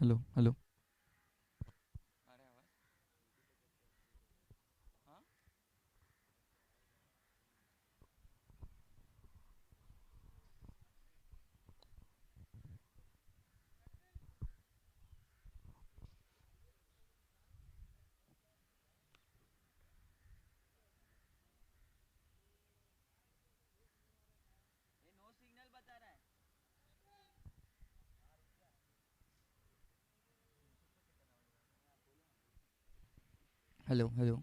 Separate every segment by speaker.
Speaker 1: Hello hello. आ रहा है आवाज़? हाँ। ये नो सिग्नल बता रहा है। Hello hello.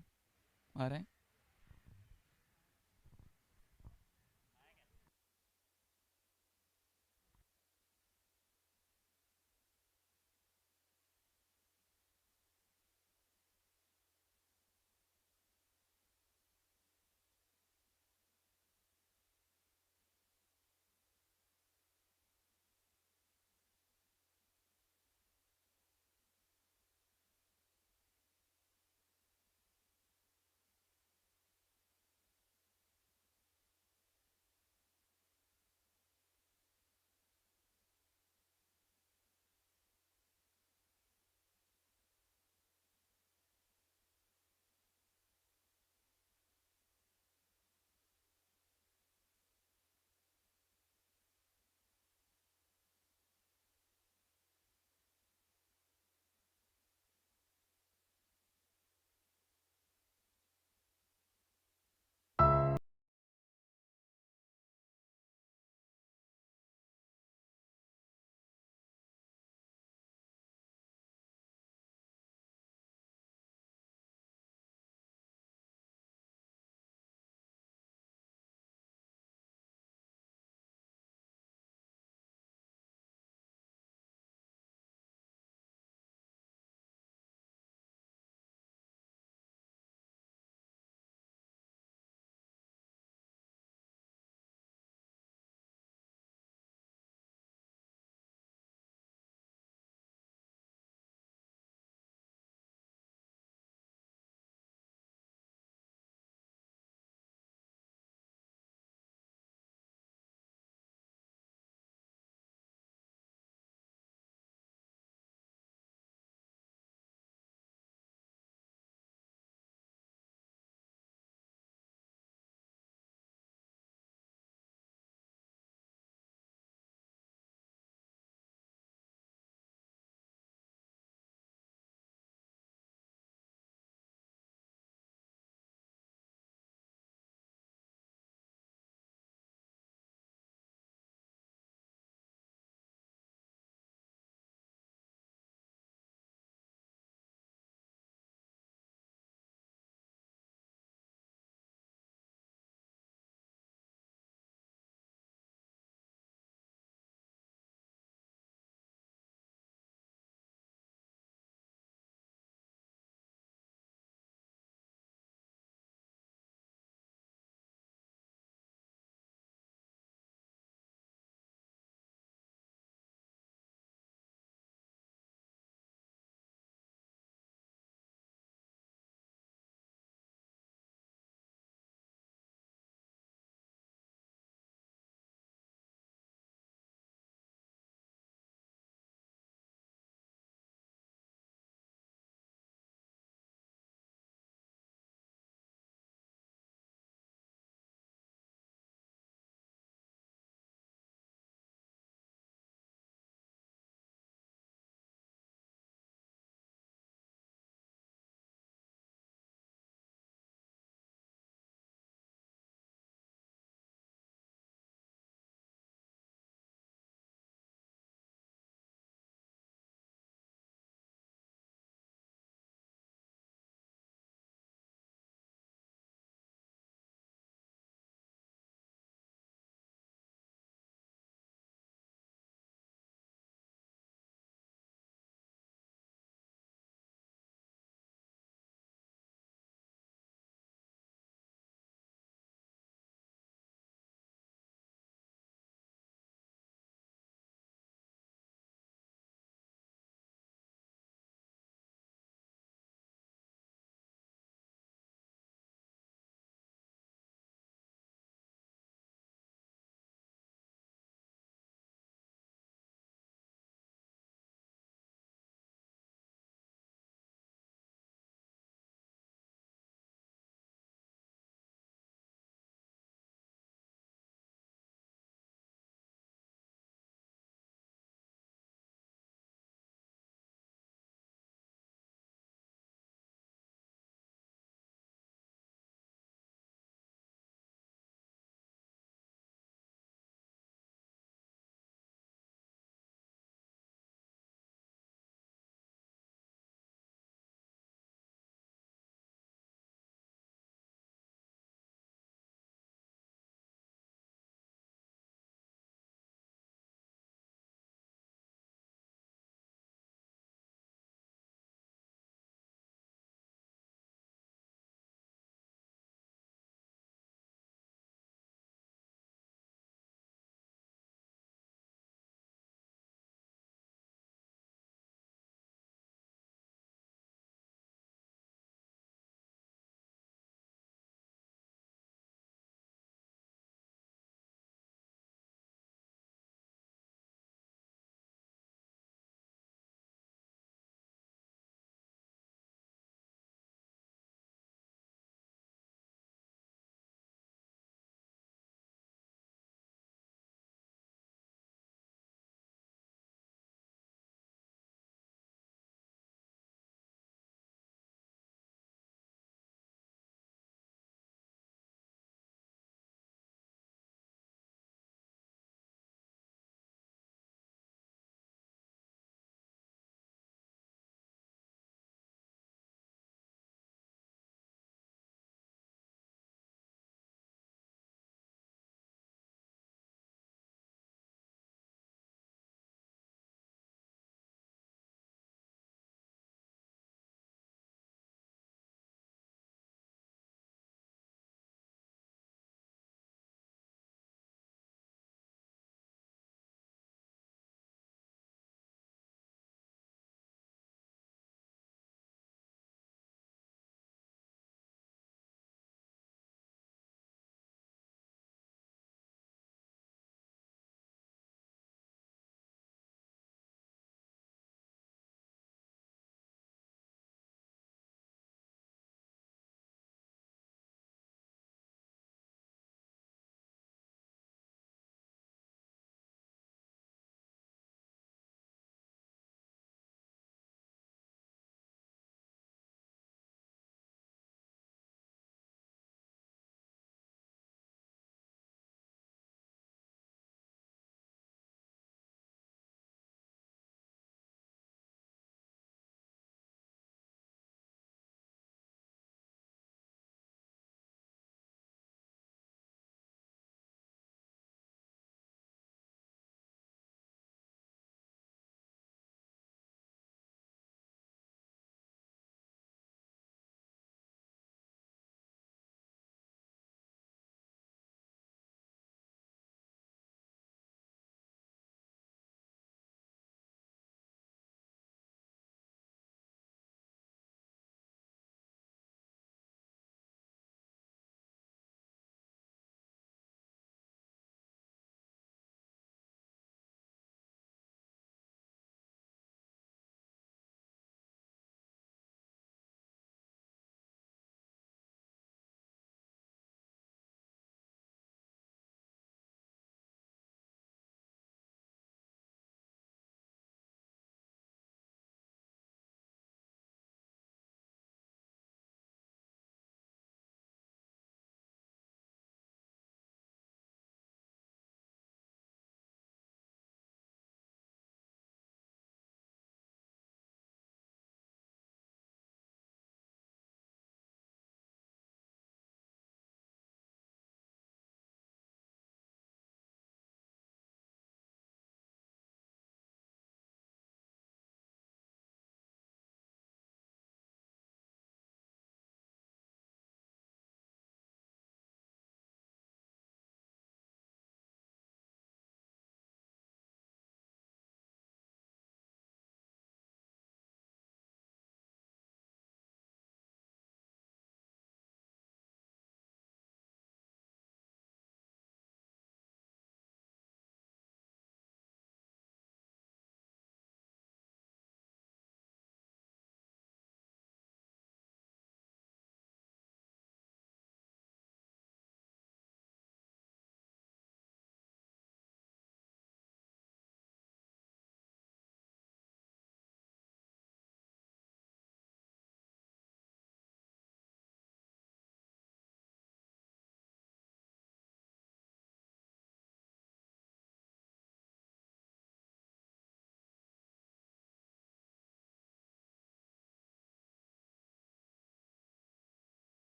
Speaker 1: आ रहा है?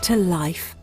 Speaker 2: to life.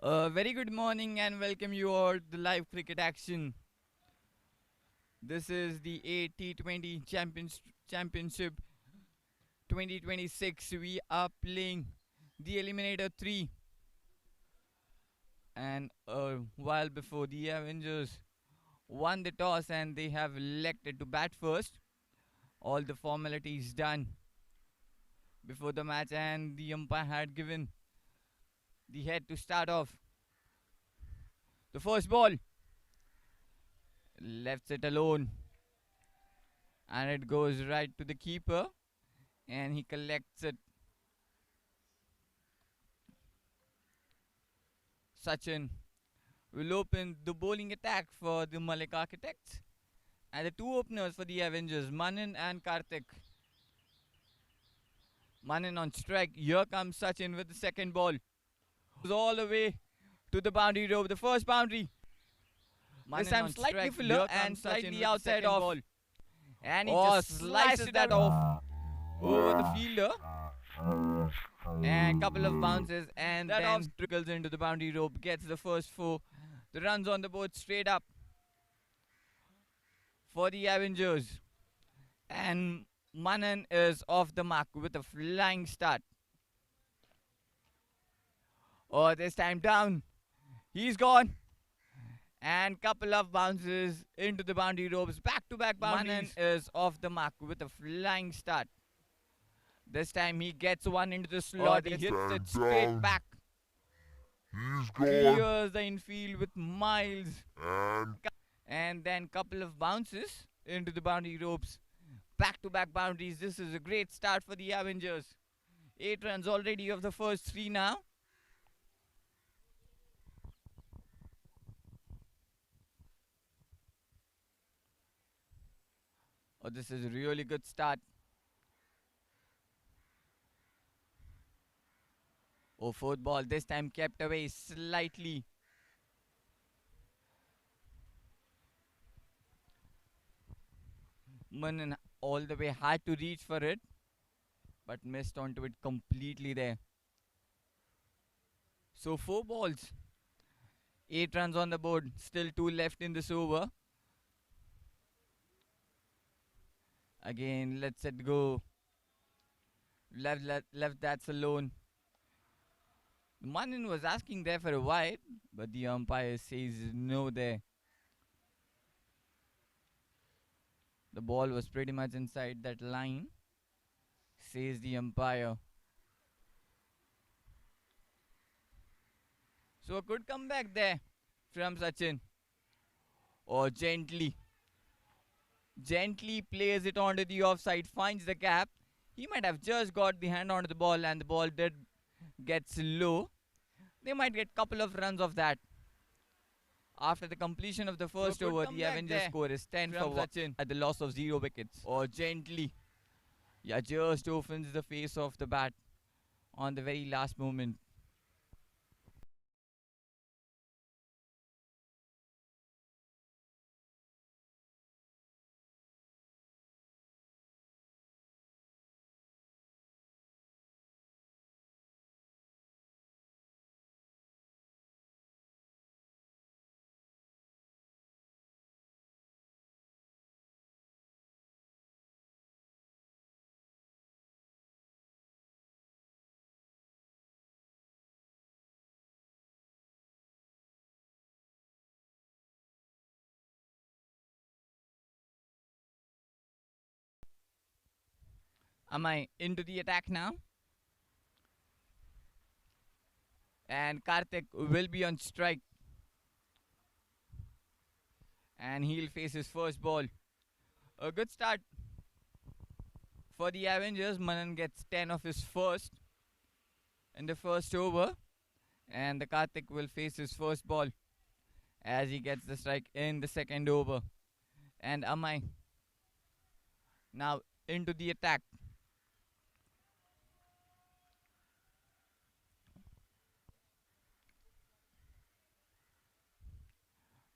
Speaker 1: Very good morning and welcome you all to the live cricket action. This is the T20 Championship 2026. We are playing the Eliminator 3, and a while before the Avengers won the toss and they have elected to bat first. All the formalities done before the match, and the umpire had given the head to start off. The first ball left it alone, and it goes right to the keeper, and he collects it. Sachin will open the bowling attack for the Malik Architects, and the two openers for the Avengers, Manan and Karthik. Manan on strike. Here comes Sachin with the second ball. Goes all the way to the boundary rope. The first boundary. Manan this time slightly fuller and slightly outside off. Ball. And he just slices that off over the fielder. And couple of bounces, and that then trickles into the boundary rope, gets the first four. The runs on the board straight up for the Avengers. And Manan is off the mark with a flying start. Oh, this time down. He's gone. And couple of bounces into the boundary ropes. Back-to-back boundaries. Manan is off the mark with a flying start. This time he gets one into the slot. He hits it straight back.
Speaker 2: He's gone.
Speaker 1: Clears the infield with miles. And then couple of bounces into the boundary ropes. Back-to-back boundaries. This is a great start for the Avengers. 8 runs already of the first 3 now. Oh, this is a really good start. Oh, fourth ball, this time kept away slightly. Manan all the way had to reach for it, but missed onto it completely there. So 4 balls, 8 runs on the board, still 2 left in this over. Again, lets it go. Left that's alone. Manan was asking there for a wide, but the umpire says no there. The ball was pretty much inside that line, says the umpire. So a good comeback there from Sachin. Or gently plays it onto the offside, finds the gap. He might have just got the hand onto the ball, and the ball did gets low. They might get couple of runs of that. After the completion of the first over, the Avengers score is 10 for Sachin at the loss of 0 wickets. Or gently, yeah, just opens the face of the bat on the very last moment. Am I into the attack now? And Karthik will be on strike. And he'll face his first ball. A good start for the Avengers. Manan gets 10 of his first in the first over. And the Karthik will face his first ball as he gets the strike in the second over. And Amai now into the attack.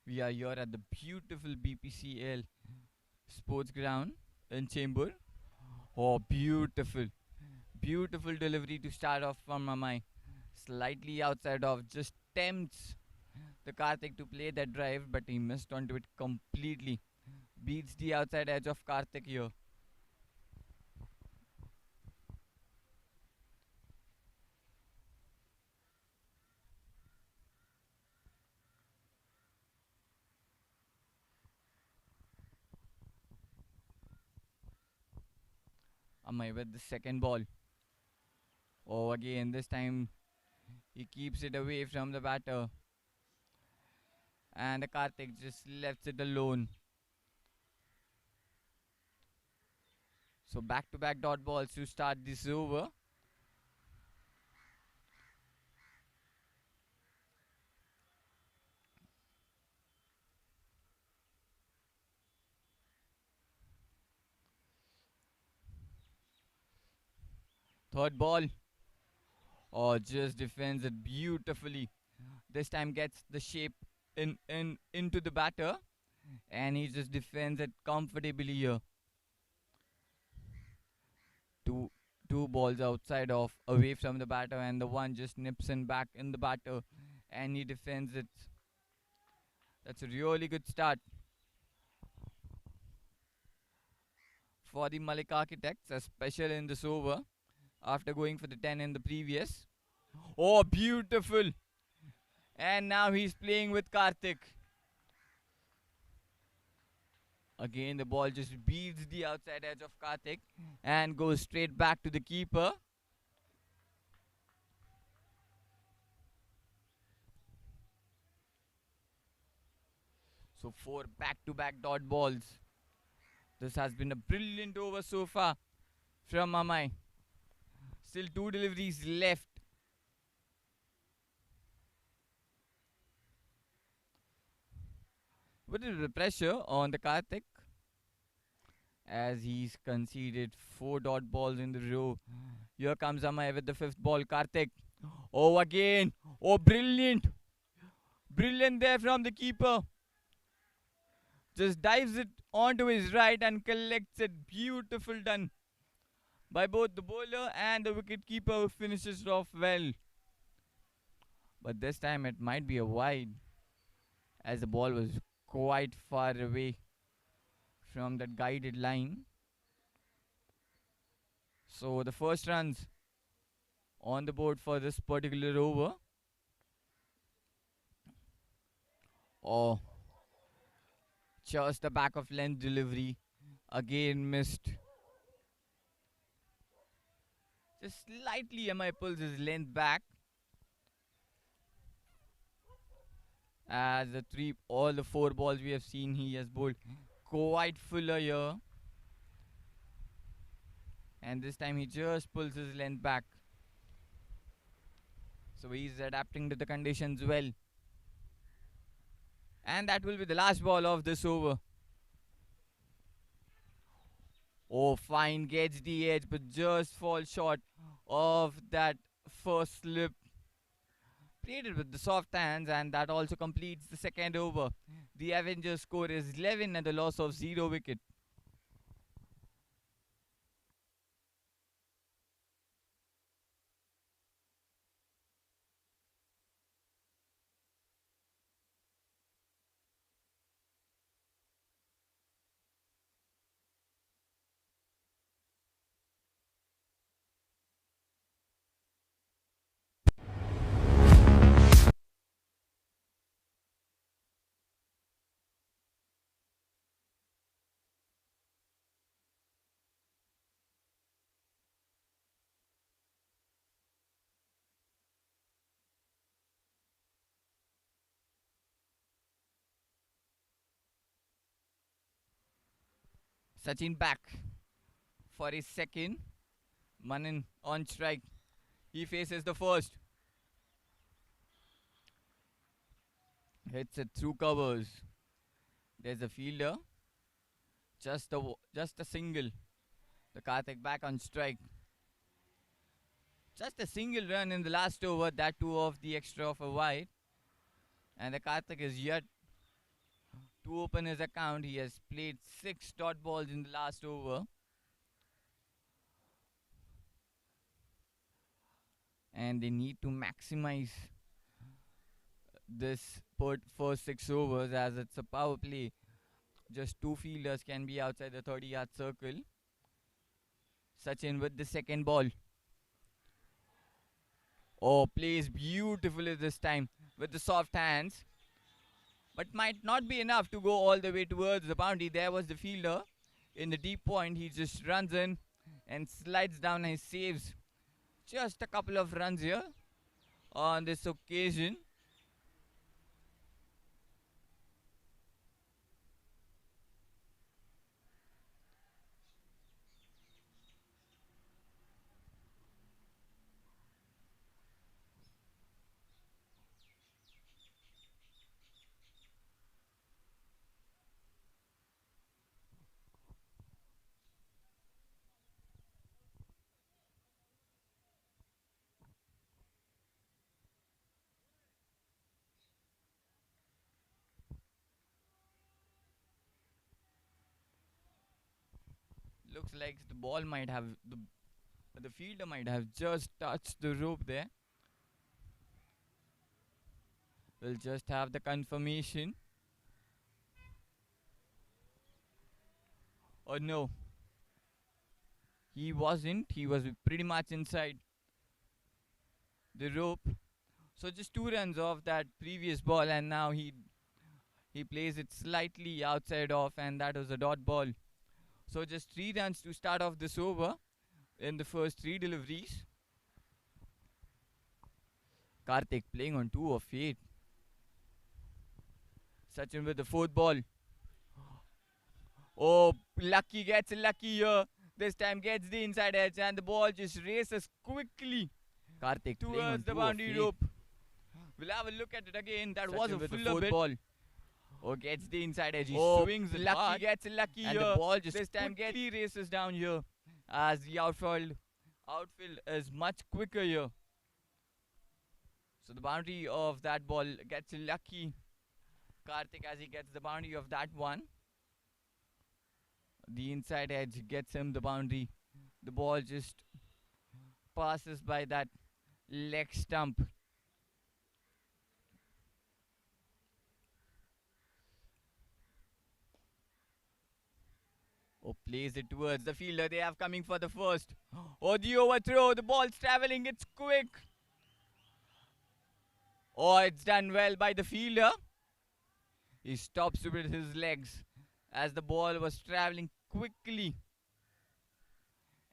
Speaker 1: We are here at the beautiful BPCL sports ground in Chembur. Oh, beautiful. Beautiful delivery to start off from Amai. Slightly outside of, just attempts the Karthik to play that drive, but he missed onto it completely. Beats the outside edge of Karthik here. Amay with the second ball. Oh, again, this time he keeps it away from the batter. And the Karthik just left it alone. So back to back dot balls to start this over. Third ball. Oh, just defends it beautifully. This time gets the shape in into the batter, and he just defends it comfortably here. Two two balls outside of away from the batter, and the one just nips in back in the batter, and he defends it. That's a really good start for the Malik Architects, especially in this over after going for the 10 in the previous. Oh, beautiful! And now he's playing with Karthik. Again, the ball just beats the outside edge of Karthik and goes straight back to the keeper. So, four back to back dot balls. This has been a brilliant over so far from Amai. Still two deliveries left. What is the pressure on the Karthik as he's conceded four dot balls in the row? Here comes Amai with the fifth ball. Karthik. Oh, again. Oh, brilliant. Brilliant there from the keeper. Just dives it onto his right and collects it. Beautiful done by both the bowler and the wicket keeper who finishes off well. But this time it might be a wide as the ball was quite far away from that guided line. So the first runs on the board for this particular over. Oh, just the back of length delivery. Again missed. Just slightly MI pulls his length back. As all the four balls we have seen, he has bowled quite fuller here. And this time he just pulls his length back. So he's adapting to the conditions well. And that will be the last ball of this over. Oh, fine, gets the edge, but just falls short of that first slip. Played it with the soft hands, and that also completes the second over. The Avengers score is 11 and the loss of 0 wicket. Sachin back for his second. Manan on strike. He faces the first. Hits it through covers. There's a fielder. Just a single. The Karthik back on strike. Just a single run in the last over. That too of the extra of a wide. And the Karthik is yet to open his account. He has played 6 dot balls in the last over. And they need to maximize this first 6 overs, as it's a power play. Just two fielders can be outside the 30-yard circle. Sachin with the second ball. Oh, plays beautifully this time with the soft hands. But might not be enough to go all the way towards the boundary. There was the fielder in the deep point. He just runs in and slides down and saves just a couple of runs here on this occasion. Looks like the ball might have the fielder might have just touched the rope there. We'll just have the confirmation. Oh no, he wasn't. He was pretty much inside the rope. So just 2 runs off that previous ball, and now he plays it slightly outside off, and that was a dot ball. So just 3 runs to start off this over in the first 3 deliveries. Karthik playing on 2 of 8. Sachin with the fourth ball. Oh, Lucky gets lucky here. This time gets the inside edge, and the ball just races quickly
Speaker 3: Karthik playing on
Speaker 1: towards the
Speaker 3: 2 of
Speaker 1: boundary
Speaker 3: 8.
Speaker 1: rope. We'll have a look at it again. That was
Speaker 3: Sachin
Speaker 1: a
Speaker 3: with the
Speaker 1: fuller
Speaker 3: fourth
Speaker 1: bit.
Speaker 3: ball.
Speaker 1: Oh, gets the inside edge. He
Speaker 3: Oh,
Speaker 1: swings it
Speaker 3: Lucky
Speaker 1: hard, gets lucky
Speaker 3: and
Speaker 1: here.
Speaker 3: the ball just
Speaker 1: This time quickly races down here, as the outfield is much quicker here. So the boundary of that ball gets lucky. Karthik, as he gets the boundary of that one. The inside edge gets him the boundary. The ball just passes by that leg stump. Oh, plays it towards the fielder. They have coming for the first. Oh, the overthrow. The ball's traveling. It's quick. Oh, it's done well by the fielder. He stops with his legs as the ball was traveling quickly.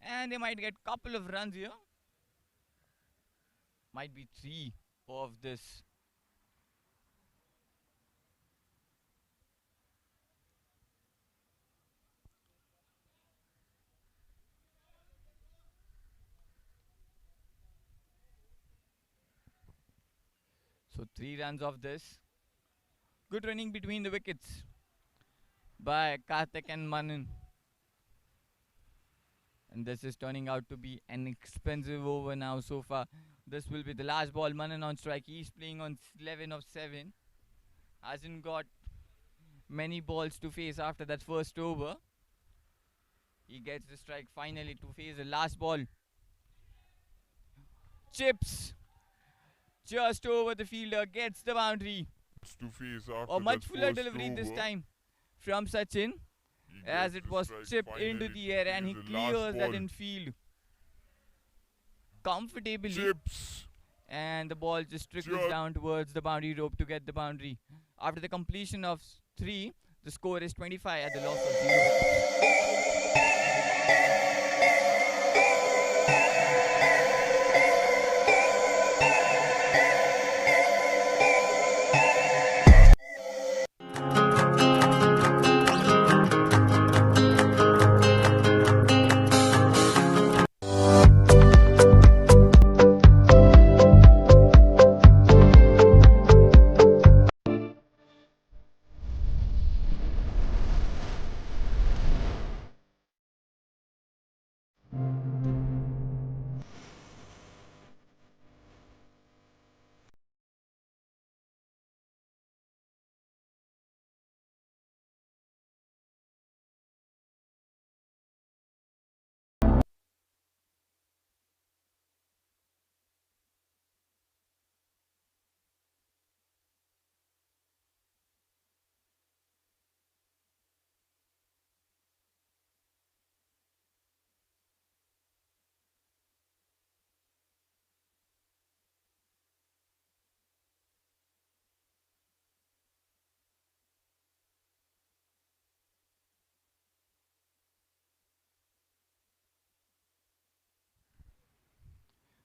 Speaker 1: And they might get couple of runs here. Might be 3 of this. So 3 runs of this. Good running between the wickets by Karthik and Manan. And this is turning out to be an expensive over now so far. This will be the last ball. Manan on strike. He's playing on 11 of 7. Hasn't got many balls to face after that first over. He gets the strike finally to face the last ball. Chips just over the fielder, gets the boundary.
Speaker 2: To face after
Speaker 1: A much
Speaker 2: that
Speaker 1: fuller
Speaker 2: first
Speaker 1: delivery this
Speaker 2: over.
Speaker 1: time from Sachin,
Speaker 2: He
Speaker 1: as
Speaker 2: gets
Speaker 1: it
Speaker 2: the
Speaker 1: was
Speaker 2: strike
Speaker 1: chipped into
Speaker 2: finally
Speaker 1: the air, and he
Speaker 2: to face the last
Speaker 1: clears that
Speaker 2: ball.
Speaker 1: in field comfortably.
Speaker 2: Chips.
Speaker 1: And the ball just trickles
Speaker 2: Chip.
Speaker 1: down towards the boundary rope to get the boundary. After the completion of 3, the score is 25 at the loss of 0.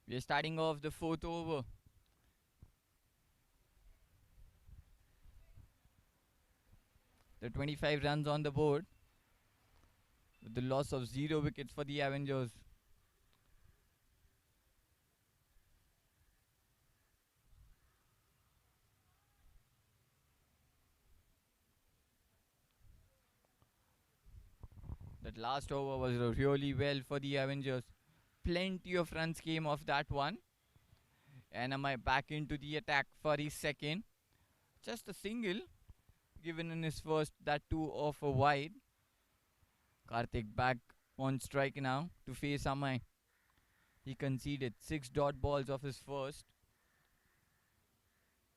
Speaker 1: We are starting off the fourth over. The 25 runs on the board with the loss of 0 wickets for the Avengers. That last over was really well for the Avengers. Plenty of runs came off that one. And am I back into the attack for his second? Just a single given in his first, that too off a wide. Karthik back on strike now to face Amai. He conceded 6 dot balls of his first.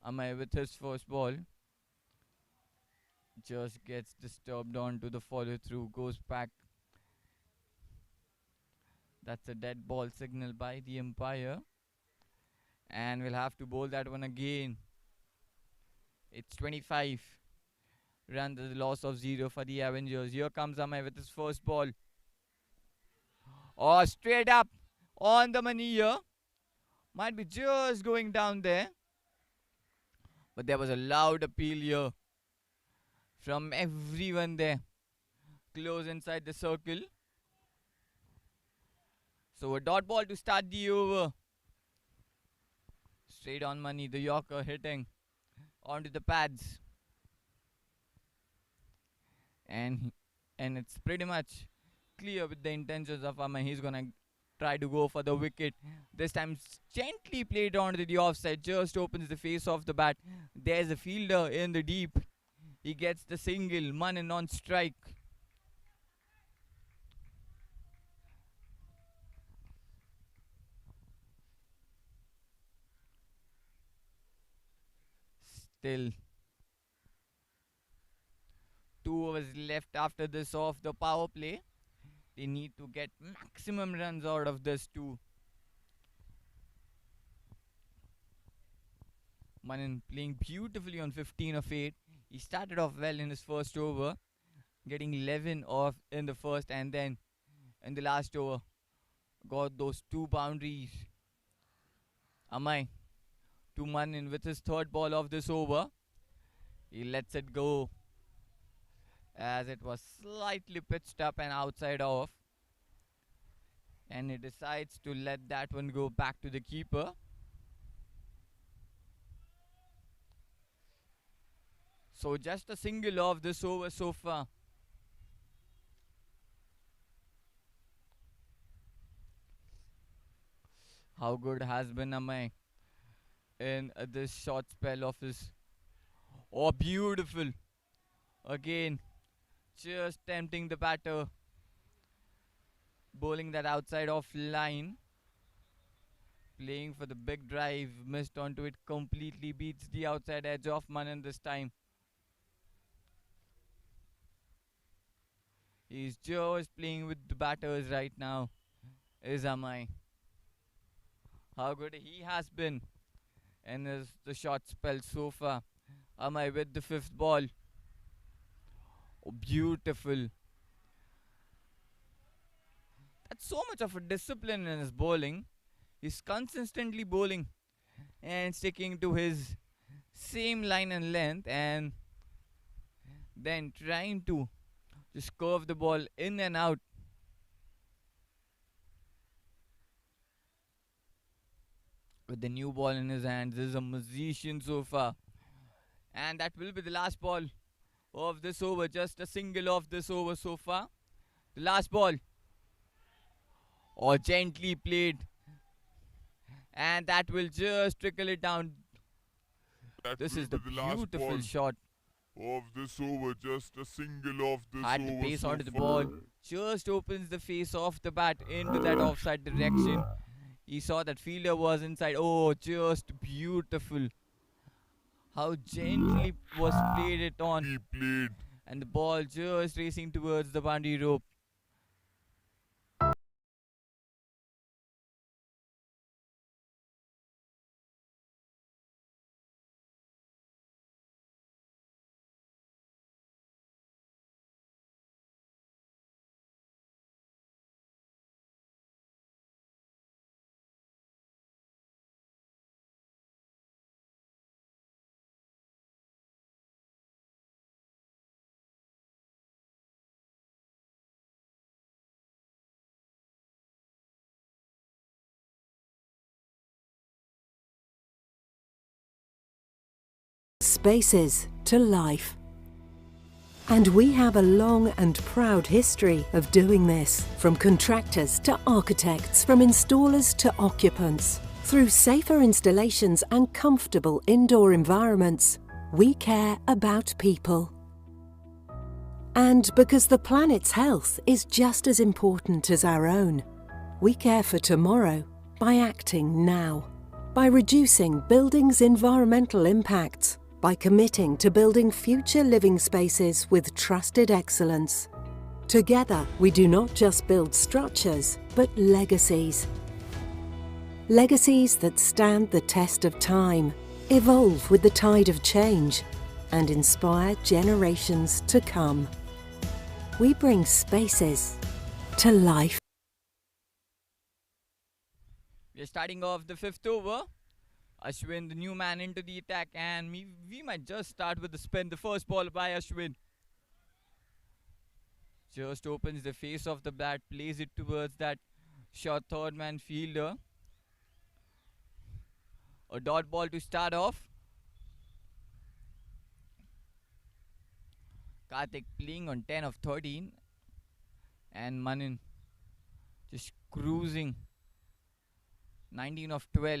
Speaker 1: Amai with his first ball just gets disturbed onto the follow through, goes back. That's a dead ball signal by the umpire. And we'll have to bowl that one again. It's 25 runs, the loss of 0 for the Avengers. Here comes Amai with his first ball. Oh, straight up on the money here. Might be just going down there. But there was a loud appeal here from everyone there. Close inside the circle. So a dot ball to start the over. Straight on money, the Yorker hitting onto the pads. And it's pretty much clear with the intentions of Amai. He's gonna try to go for the wicket. This time gently played onto the offside. Just opens the face of the bat. There's a fielder in the deep. He gets the single. Manan on strike. Still 2 overs left after this off the power play. They need to get maximum runs out of this too. Manan playing beautifully on 15 of 8. He started off well in his first over, getting 11 off in the first, and then in the last over got those 2 boundaries. Amai to Manan with his third ball of this over. He lets it go as it was slightly pitched up and outside off. And he decides to let that one go back to the keeper. So just a single of this over so far. How good has been Amai in this short spell of his. Oh, beautiful. Again, just tempting the batter. Bowling that outside off line. Playing for the big drive. Missed onto it completely. Beats the outside edge of Manan this time. He's just playing with the batters right now. Is Amai. How good he has been in the short spell so far. Amai with the 5th ball. Oh, beautiful. That's so much of a discipline in his bowling. He's consistently bowling and sticking to his same line and length, and then trying to just curve the ball in and out. With the new ball in his hands, this is a magician so far. And that will be the last ball of this over. Just a single of this over so far. The last ball. Or gently played. And that will just trickle it down.
Speaker 2: That
Speaker 1: This
Speaker 2: will
Speaker 1: is the
Speaker 2: be last
Speaker 1: beautiful
Speaker 2: ball
Speaker 1: shot.
Speaker 2: of this over. Just a single of this
Speaker 1: Had the
Speaker 2: over
Speaker 1: pace
Speaker 2: so
Speaker 1: onto the
Speaker 2: far.
Speaker 1: ball. Just opens the face of the bat into that offside direction. He saw that fielder was inside. Oh, just beautiful. How gently was played it on.
Speaker 2: He played.
Speaker 1: And the ball just racing towards the boundary rope.
Speaker 3: spaces to life. And we have a long and proud history of doing this, from contractors to architects, from installers to occupants. Through safer installations and comfortable indoor environments, we care about people. And because the planet's health is just as important as our own, we care for tomorrow by acting now, by reducing buildings' environmental impacts, by committing to building future living spaces with trusted excellence. Together, we do not just build structures, but legacies. Legacies that stand the test of time, evolve with the tide of change, and inspire generations to come. We bring spaces to life.
Speaker 1: We're starting off the 5th over. Ashwin, the new man, into the attack, and we might just start with the spin. The first ball by Ashwin. Just opens the face of the bat, plays it towards that short third man fielder. A dot ball to start off. Karthik playing on 10 of 13. And Manin just cruising. 19 of 12.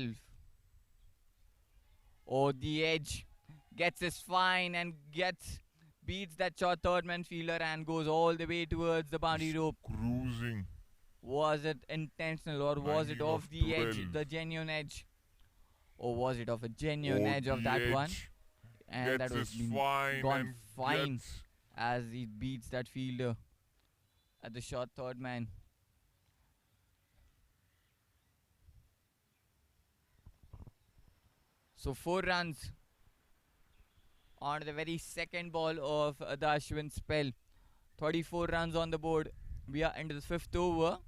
Speaker 1: Oh, the edge. Gets his fine and beats that short third man fielder and goes all the way towards the boundary rope.
Speaker 2: Cruising.
Speaker 1: Was it intentional or was it off the edge, the genuine edge? Or was it off a genuine edge of that one? And that was gone fine as he beats that fielder at the short third man. So 4 runs on the very second ball of the Ashwin spell. 34 runs on the board. We are into the 5th over.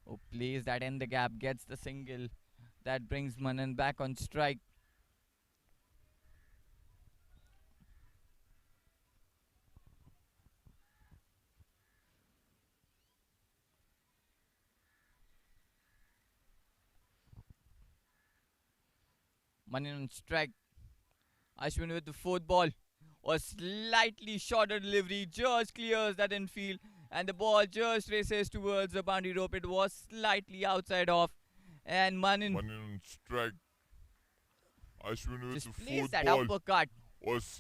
Speaker 1: Oh, plays that in the gap, gets the single. That brings Manan back on strike. Manan on strike. Ashwin with the 4th ball. A slightly shorter delivery, just clears that infield, and the ball just races towards the boundary rope. It was slightly outside off, and Manan
Speaker 2: on strike. Ashwin with
Speaker 1: just
Speaker 2: the
Speaker 1: plays
Speaker 2: 4th
Speaker 1: that
Speaker 2: ball.
Speaker 1: uppercut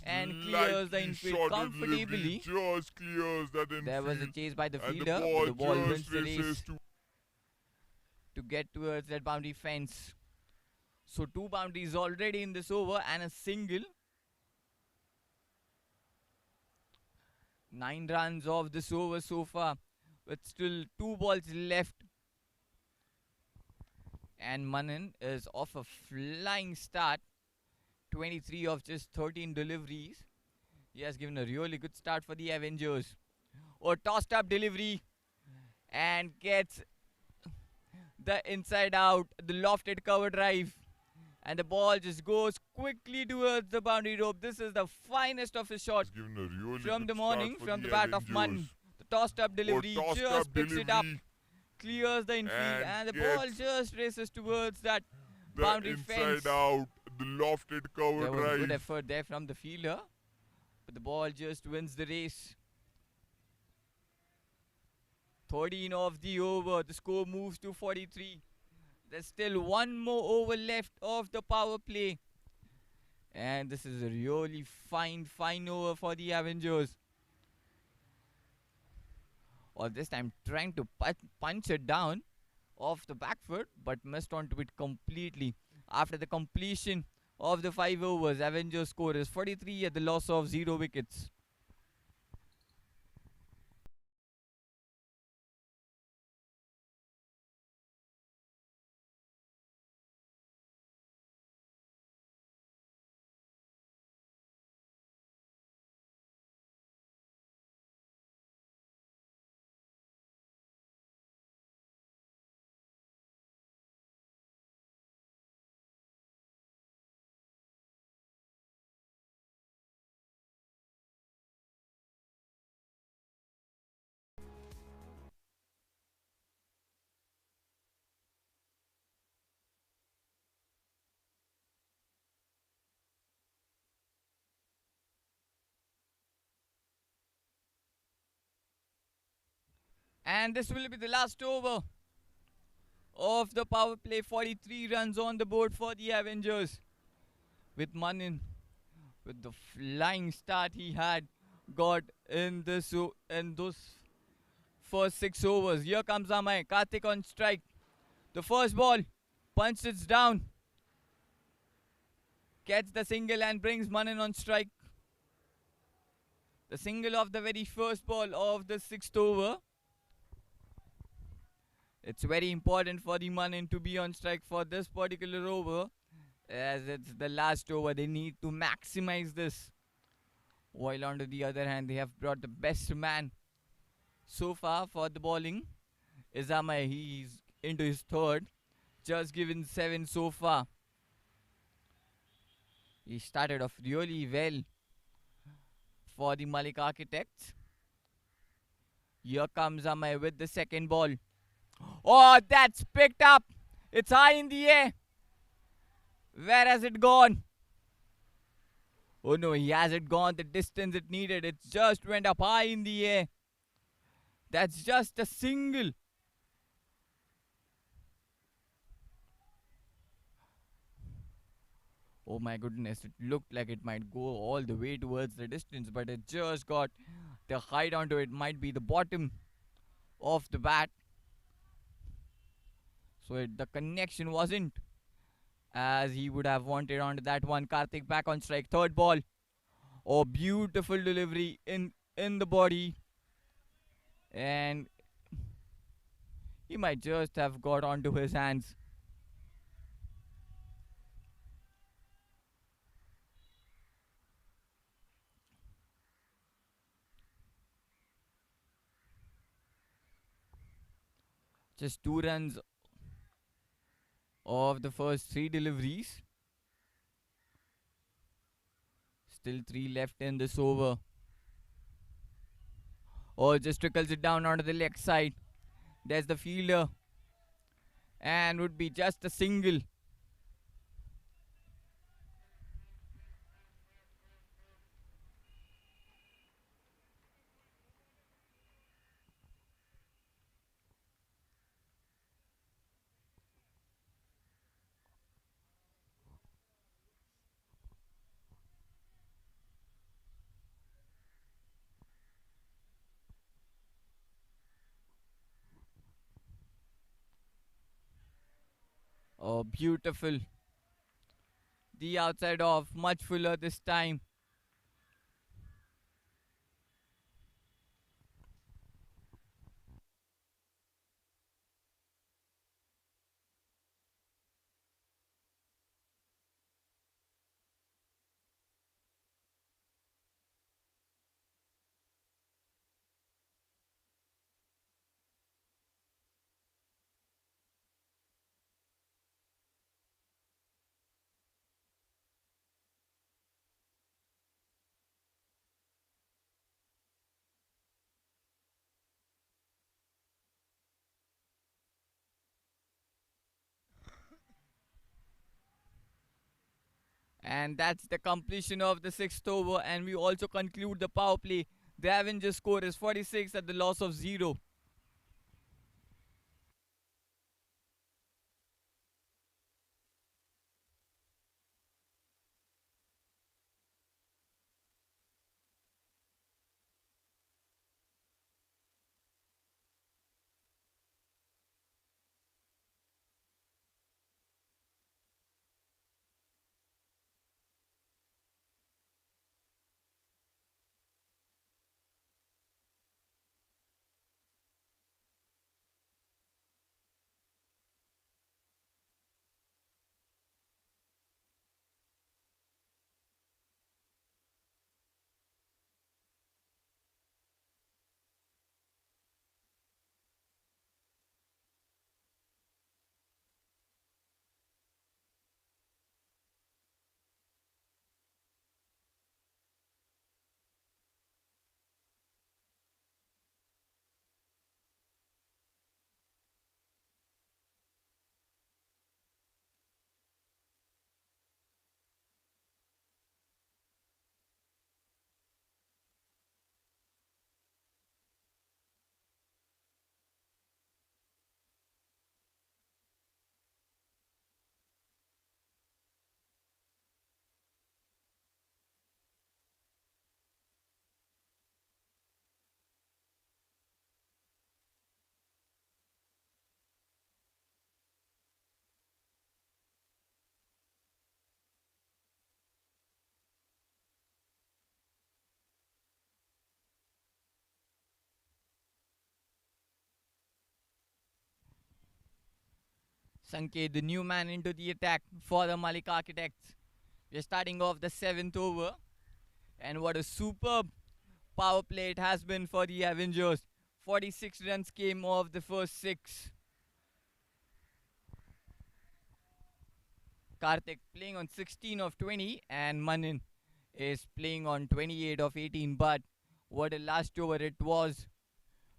Speaker 1: and clears the infield comfortably.
Speaker 2: Just clears that infield.
Speaker 1: There was a chase by the fielder,
Speaker 2: and
Speaker 1: but the ball wins the race to get towards that boundary fence. So 2 boundaries already in this over and a single. 9 runs off this over so far, with still 2 balls left. And Manan is off a flying start. 23 of just 13 deliveries. He has given a really good start for the Avengers. Oh, tossed up delivery and gets the inside out, the lofted cover drive. And the ball just goes quickly towards the boundary rope. This is the finest of his shots from the morning, from the bat of Manan. The tossed up delivery, just picks it up, clears the infield, and the ball just races towards that boundary fence.
Speaker 2: Inside out, the lofted cover
Speaker 1: There was
Speaker 2: drive.
Speaker 1: good effort there from the fielder, but the ball just wins the race. 13 of the over. The score moves to 43. There's still 1 more over left of the power play. And this is a really fine over for the Avengers. Or this time trying to punch it down off the back foot, but missed onto it completely. After the completion of the 5 overs, Avengers score is 43 at the loss of 0 wickets. And this will be the last over of the power play. 43 runs on the board for the Avengers. With Manin, with the flying start he had got in those first 6 overs. Here comes Amay. Karthik on strike. The first ball, punches it down. Gets the single and brings Manin on strike. The single of the very first ball of the sixth over. It's very important for the Manin to be on strike for this particular over, as it's the last over. They need to maximize this. While on the other hand, they have brought the best man so far for the bowling. Izamai, he's into his third. Just given 7 so far. He started off really well for the Malik Architects. Here comes Amay with the second ball. Oh, that's picked up. It's high in the air. Where has it gone? Oh no, he hasn't gone the distance it needed. It just went up high in the air. That's just a single. Oh my goodness, it looked like it might go all the way towards the distance, but it just got the height onto it. Might be the bottom of the bat. So the connection wasn't as he would have wanted onto that one. Karthik back on strike. Third ball. Oh, beautiful delivery in the body. And he might just have got onto his hands. Just 2 runs of the first 3 deliveries. Still 3 left in this over. Oh, just trickles it down onto the leg side. There's the fielder. And would be just a single. Oh, beautiful. The outside off, much fuller this time. And that's the completion of the 6th over. And we also conclude the power play. The Avengers score is 46 at the loss of 0. Sanket, the new man into the attack for the Malik Architects. We're starting off the 7th over. And what a superb power play it has been for the Avengers. 46 runs came off the first 6. Karthik playing on 16 of 20 and Manin is playing on 28 of 18. But what a last over it was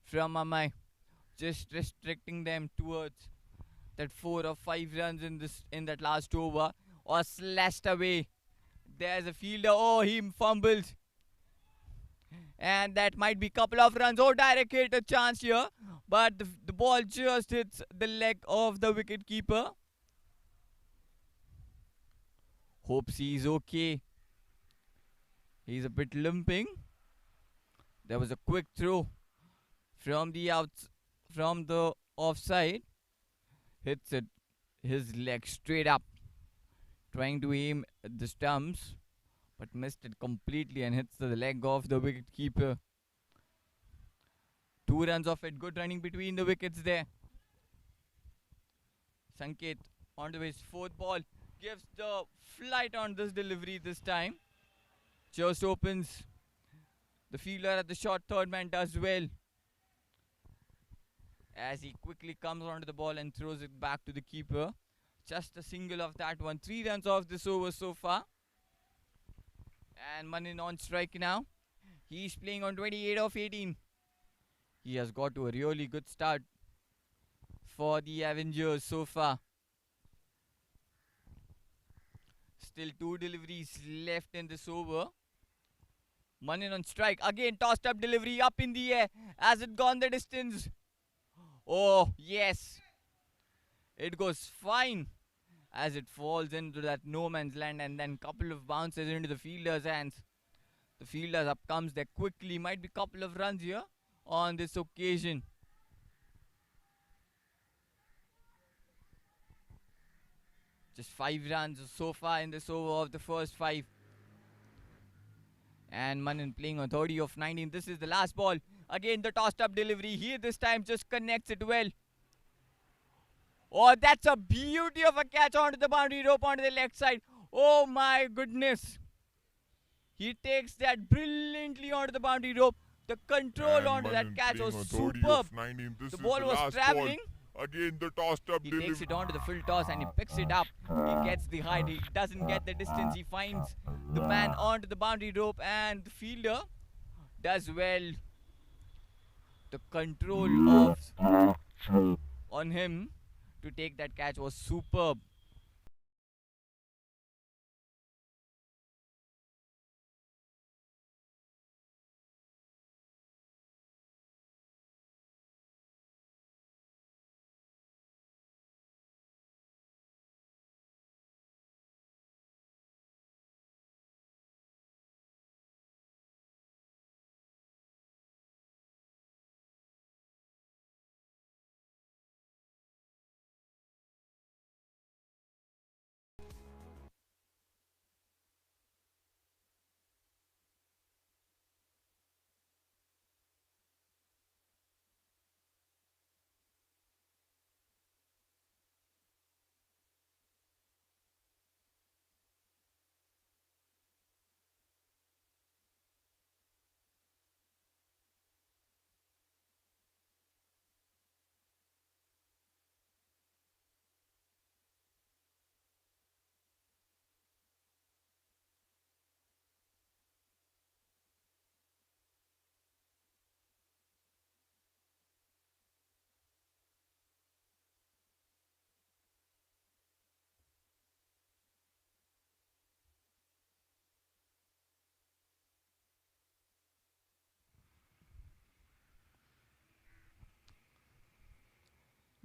Speaker 1: from Amai. Just restricting them towards that 4 or 5 runs in that last over, or slashed away. There's a fielder. Oh, he fumbles. And that might be couple of runs. Oh, direct hit, a chance here. But the ball just hits the leg of the wicket keeper. Hopes he's okay. He's a bit limping. There was a quick throw from the offside. Hits it his leg straight up, trying to aim at the stumps, but missed it completely and hits the leg of the wicket keeper. 2 runs off it. Good running between the wickets there. Sanket onto his 4th ball. Gives the flight on this delivery this time. Just opens. The fielder at the short third man does well, as he quickly comes onto the ball and throws it back to the keeper. Just a single of that one. 3 runs off this over so far. And Manin on strike now. He's playing on 28 of 18. He has got to a really good start for the Avengers so far. Still 2 deliveries left in this over. Manin on strike. Again, tossed up delivery up in the air. Has it gone the distance? Oh, yes. It goes fine as it falls into that no man's land, and then couple of bounces into the fielder's hands. The fielder's up comes there quickly. Might be couple of runs here on this occasion. Just 5 runs so far in this over of the first 5. And Manin playing on 30 of 19. This is the last ball. Again, the tossed up delivery. Here this time just connects it well. Oh, that's a beauty of a catch onto the boundary rope onto the left side. Oh my goodness. He takes that brilliantly onto the boundary rope. The control
Speaker 2: and
Speaker 1: onto
Speaker 2: Manin
Speaker 1: that catch was
Speaker 2: playing on 30
Speaker 1: superb.
Speaker 2: of 19. This
Speaker 1: The
Speaker 2: is
Speaker 1: ball was
Speaker 2: last
Speaker 1: travelling.
Speaker 2: Ball. Again, the tossed up
Speaker 1: He
Speaker 2: delivery.
Speaker 1: takes it onto the full toss and he picks it up. He gets the height. He doesn't get the distance. He finds the man onto the boundary rope, and the fielder does well. The control of on him to take that catch was superb.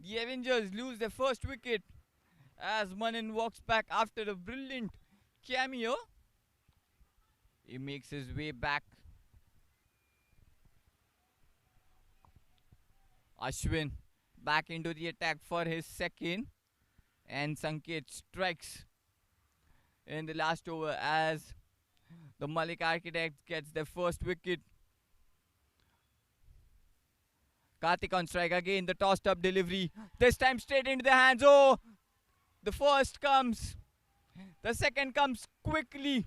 Speaker 1: The Avengers lose their first wicket as Manin walks back after a brilliant cameo. He makes his way back. Ashwin back into the attack for his second, and Sanket strikes in the last over as the Malik Architects gets their first wicket. Karthik on strike again, the tossed up delivery. This time straight into the hands. Oh, The first comes. The second comes quickly.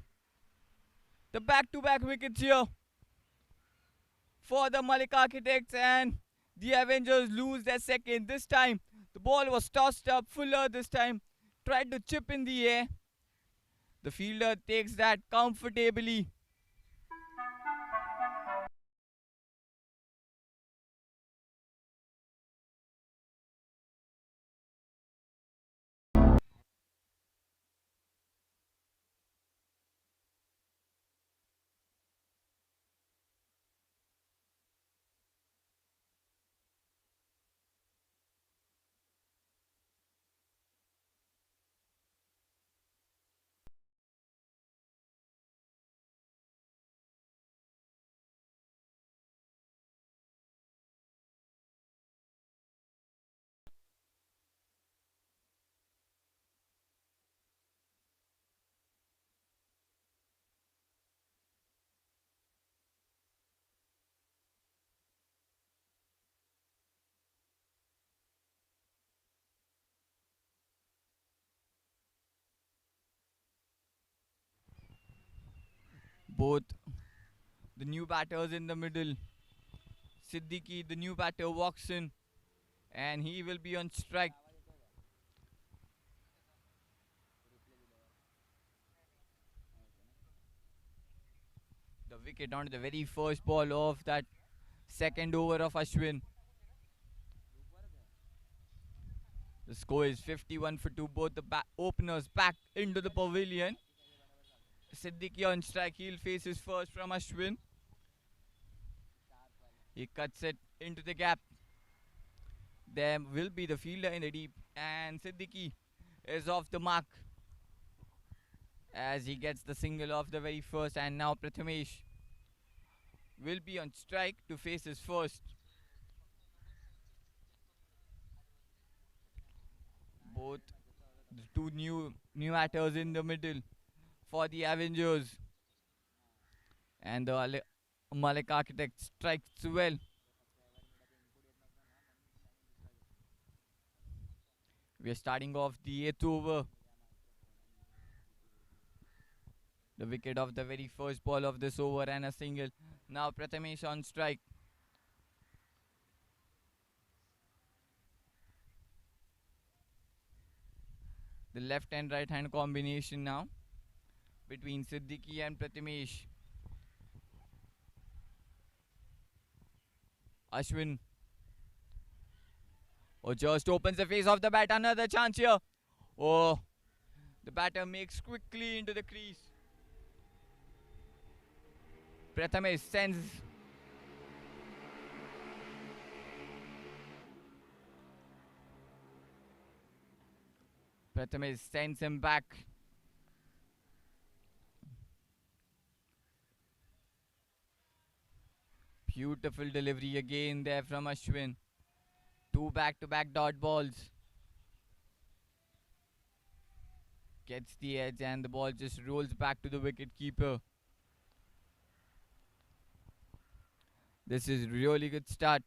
Speaker 1: The back-to-back wickets here for the Malik Architects, and the Avengers lose their second. This time, the ball was tossed up. Fuller this time tried to chip in the air. The fielder takes that comfortably. Both the new batters in the middle. Siddiqui, the new batter, walks in and he will be on strike. The wicket on the very first ball of that second over of Ashwin. The score is 51 for 2. Both the openers back into the pavilion. Siddiqui on strike. He'll face his first from Ashwin. He cuts it into the gap. There will be the fielder in the deep, and Siddiqui is off the mark as he gets the single off the very first. And now Prathamesh will be on strike to face his first. Both the two new batters in the middle for the Avengers, and the Malik Architect strikes well. We are starting off the 8th over. The wicket of the very first ball of this over and a single. Now Prathamesh on strike. The left and right hand combination now between Siddiqui and Prathamesh. Ashwin just opens the face of the bat. Another chance here. Oh, the batter makes quickly into the crease. Prathamesh sends him back. Beautiful delivery again there from Ashwin. 2 back-to-back dot balls. Gets the edge and the ball just rolls back to the wicket keeper. This is really good start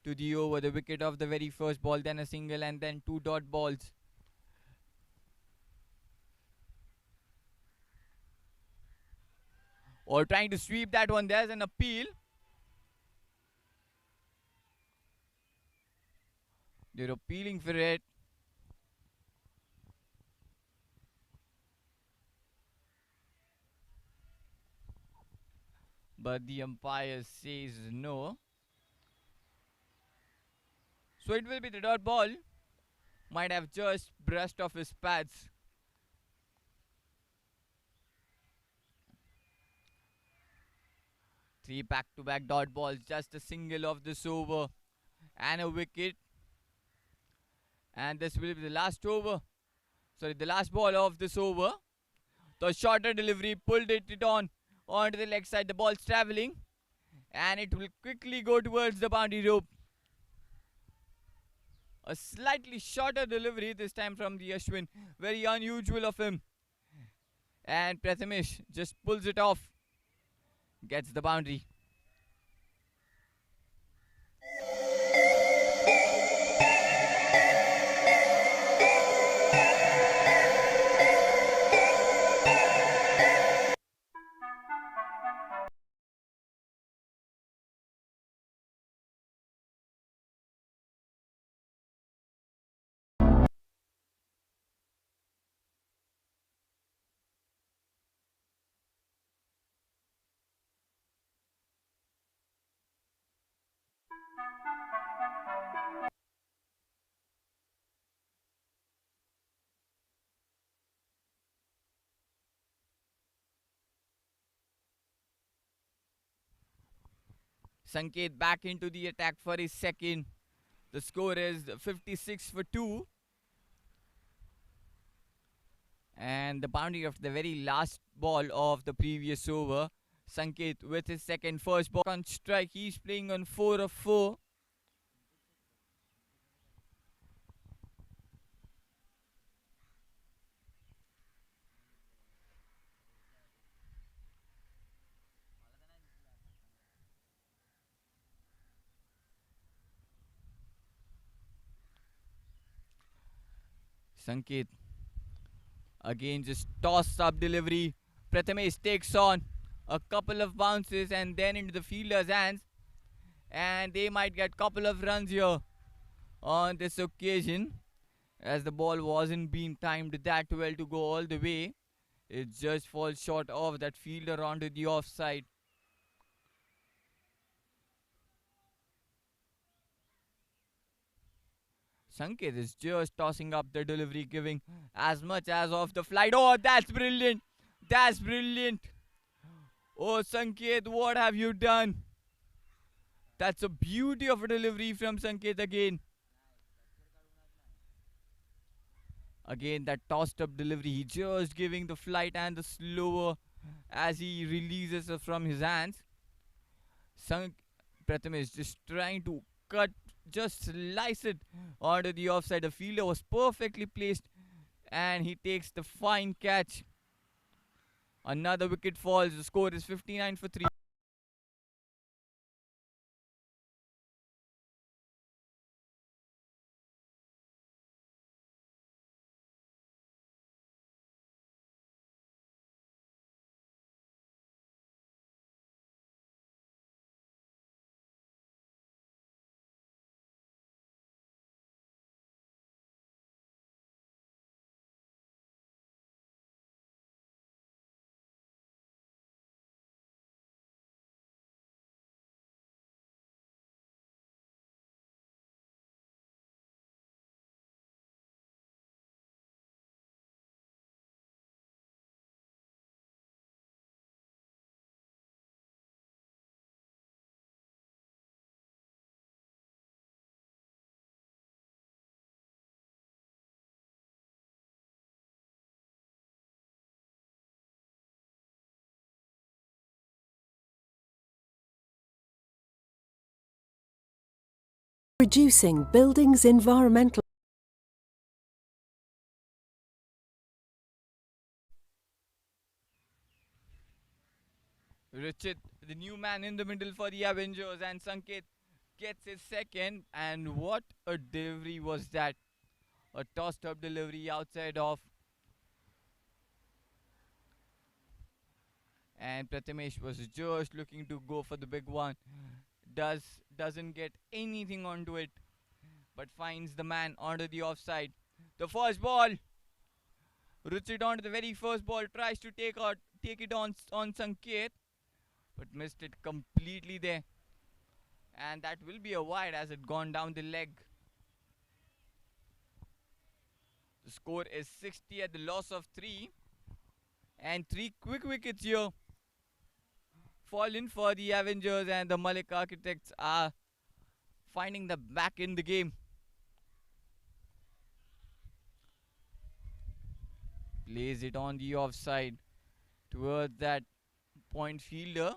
Speaker 1: to the over. The wicket of the very first ball, then a single, and then 2 dot balls. Or trying to sweep that one. There's an appeal. They're appealing for it. But the umpire says no. So it will be the dot ball. Might have just brushed off his pads. Three back-to-back dot balls. Just a single of this over. And a wicket. And this will be the last over. Sorry, the last ball of this over. The shorter delivery pulled it onto the leg side. The ball's travelling. And it will quickly go towards the boundary rope. A slightly shorter delivery this time from the Ashwin. Very unusual of him. And Prathamesh just pulls it off. Gets the boundary. Sanket back into the attack for his second. The score is 56 for 2. And the boundary of the very last ball of the previous over. Sanket with his second first ball on strike. He's playing on 4 of 4. Sanket again just toss up delivery. Prathamesh takes on a couple of bounces and then into the fielder's hands. And they might get couple of runs here on this occasion, as the ball wasn't being timed that well to go all the way. It just falls short of that fielder onto the offside. Sanket is just tossing up the delivery, giving as much as off the flight. Oh, that's brilliant. That's brilliant. Oh, Sanket, what have you done? That's a beauty of a delivery from Sanket again. Again, that tossed up delivery. He just giving the flight and the slower as he releases it from his hands. Pratham is just trying to cut, just slice it onto the offside. The fielder was perfectly placed and he takes the fine catch. Another wicket falls. The score is 59 for 3.
Speaker 3: Reducing buildings' environmental.
Speaker 1: Richard, the new man in the middle for the Avengers, and Sanket gets his second. And what a delivery was that! A tossed up delivery outside off. And Prathamesh was just looking to go for the big one. Doesn't get anything onto it, but finds the man onto the offside. The first ball. Richard onto the very first ball, tries to take it on Sanket, but missed it completely there. And that will be a wide as it gone down the leg. The score is 60 at the loss of 3. And 3 quick wickets here fallen for the Avengers, and the Malik Architects are finding them back in the game. Plays it on the offside towards that point fielder.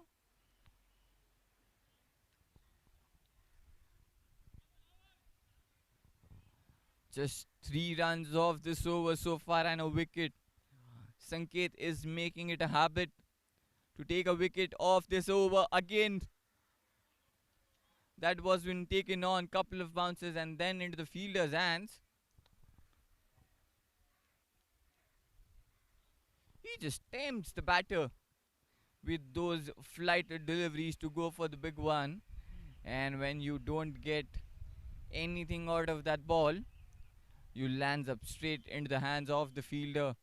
Speaker 1: Just 3 runs off this over so far and a wicket. Sanket is making it a habit to take a wicket off this over again. That was been taken on, couple of bounces and then into the fielder's hands. He just tempts the batter with those flighted deliveries to go for the big one. And when you don't get anything out of that ball, you lands up straight into the hands of the fielder.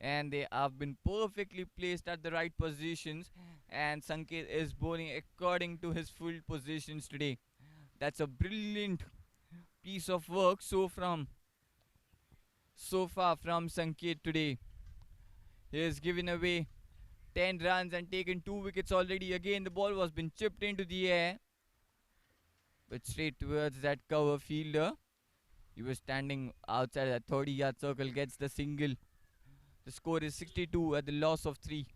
Speaker 1: And they have been perfectly placed at the right positions, and Sanket is bowling according to his full positions today. That's a brilliant piece of work so far from Sanket today. He has given away 10 runs and taken 2 wickets already. Again, the ball was been chipped into the air, but straight towards that cover fielder. He was standing outside that 30-yard circle, gets the single. The score is 62 at the loss of 3.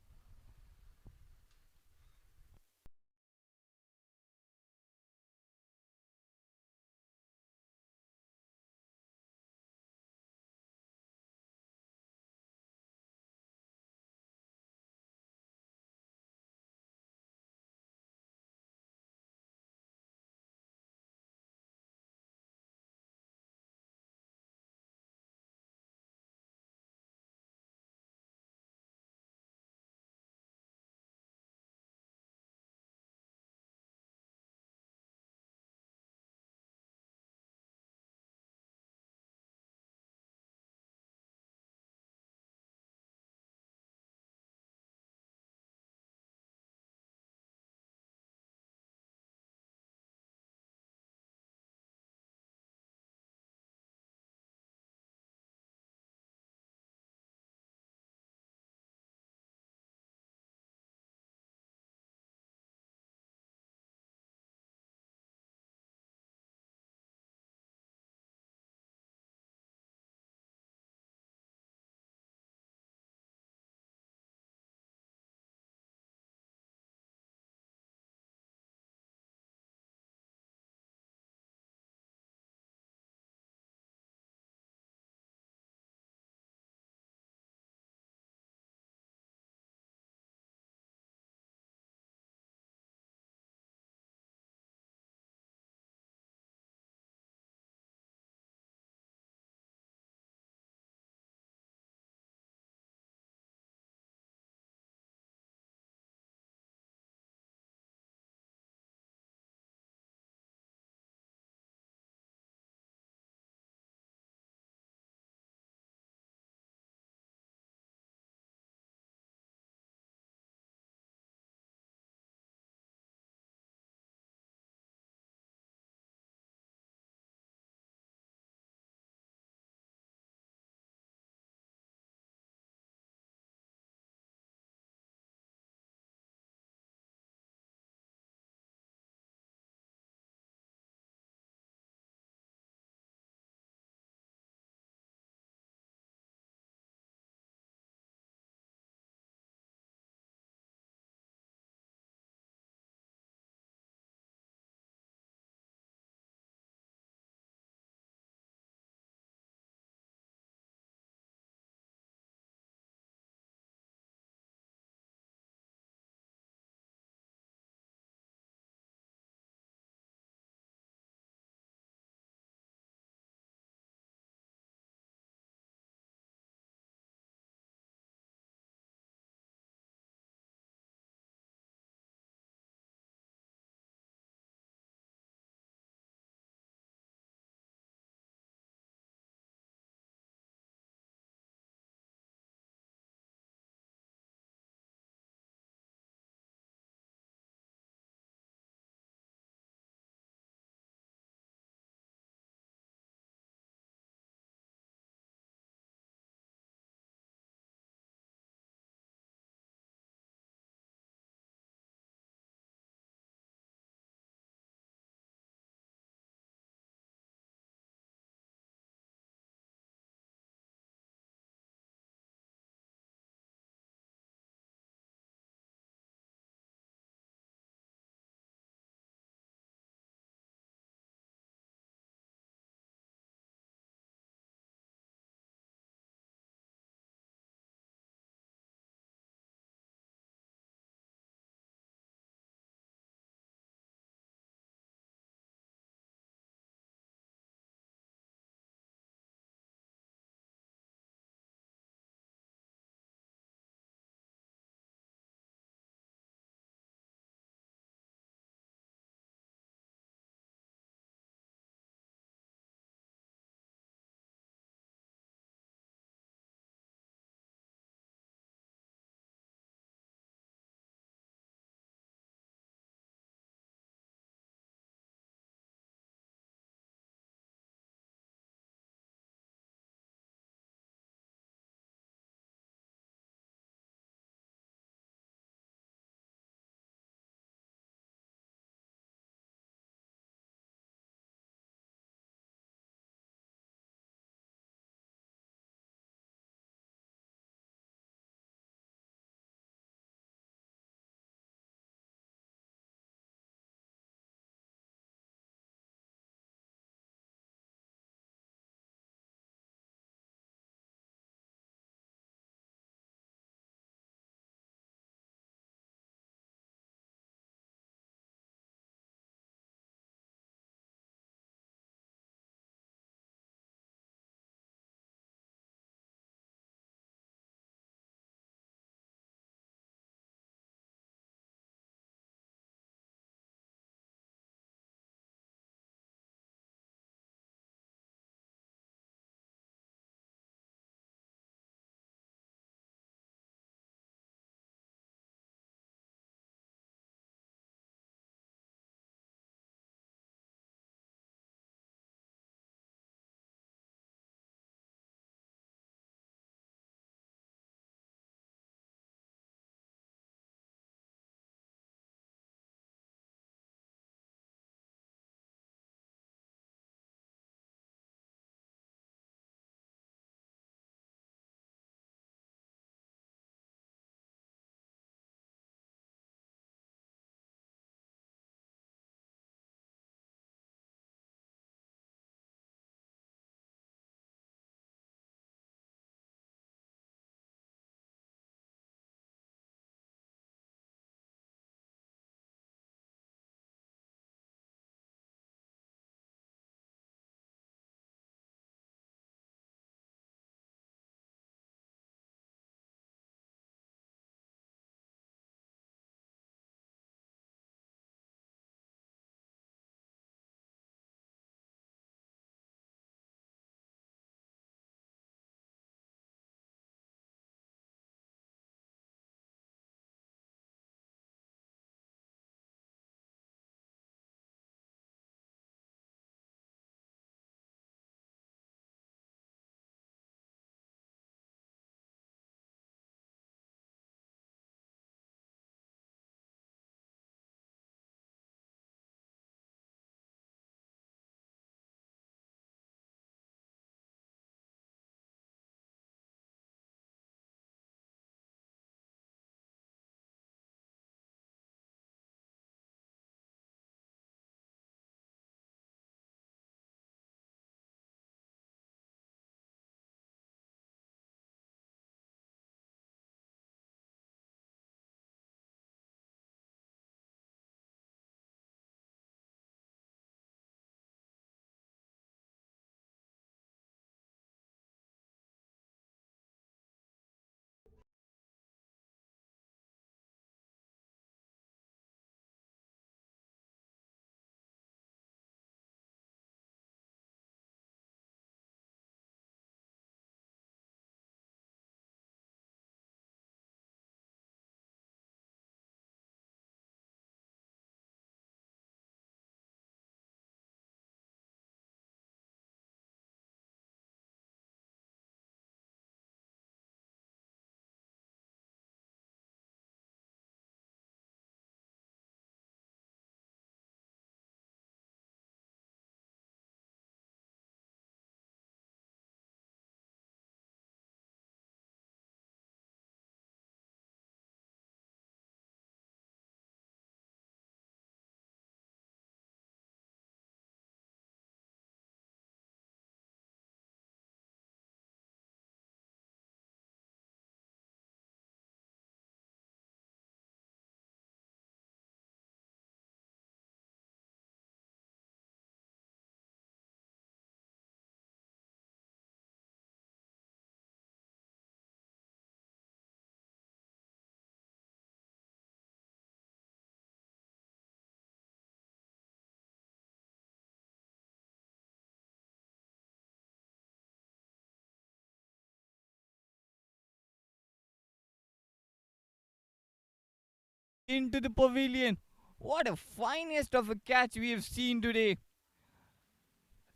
Speaker 1: into the pavilion. What a finest of a catch we have seen today.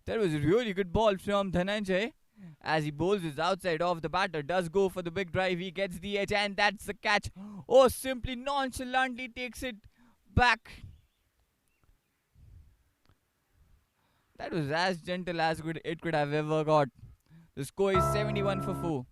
Speaker 1: That was a really good ball from Dhananjay. As he bowls his outside off, the batter does go for the big drive. He gets the edge, and that's the catch. Oh, simply nonchalantly takes it back. That was as gentle as it could have ever got. The score is 71 for 4.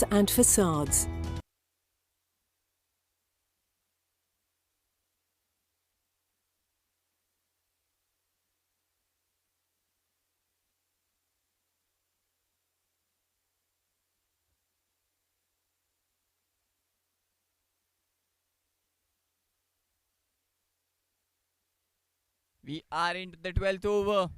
Speaker 3: and facades.
Speaker 1: We are into the 12th over.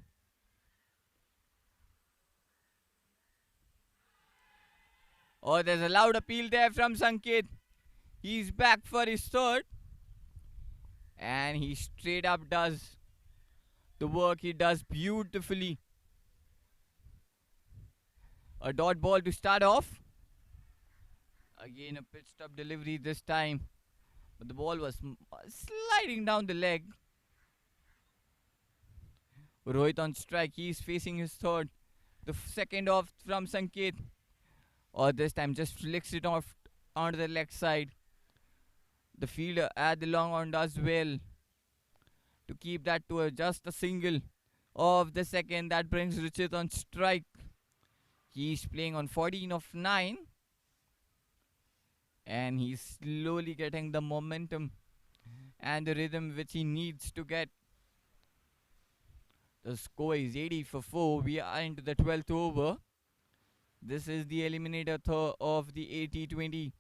Speaker 1: Oh, there's a loud appeal there from Sanket. He's back for his third. And he straight up does the work. He does beautifully. A dot ball to start off. Again, a pitch stop delivery this time. But the ball was sliding down the leg. Rohit on strike. He's facing his third. The second off from Sanket. Or this time just flicks it off onto the leg side. The fielder at the long on does well to keep that to just a single of the second. That brings Richard on strike. He's playing on 14 of 9. And he's slowly getting the momentum and the rhythm which he needs to get. The score is 80 for 4. We are into the 12th over. This is the eliminator of the T20.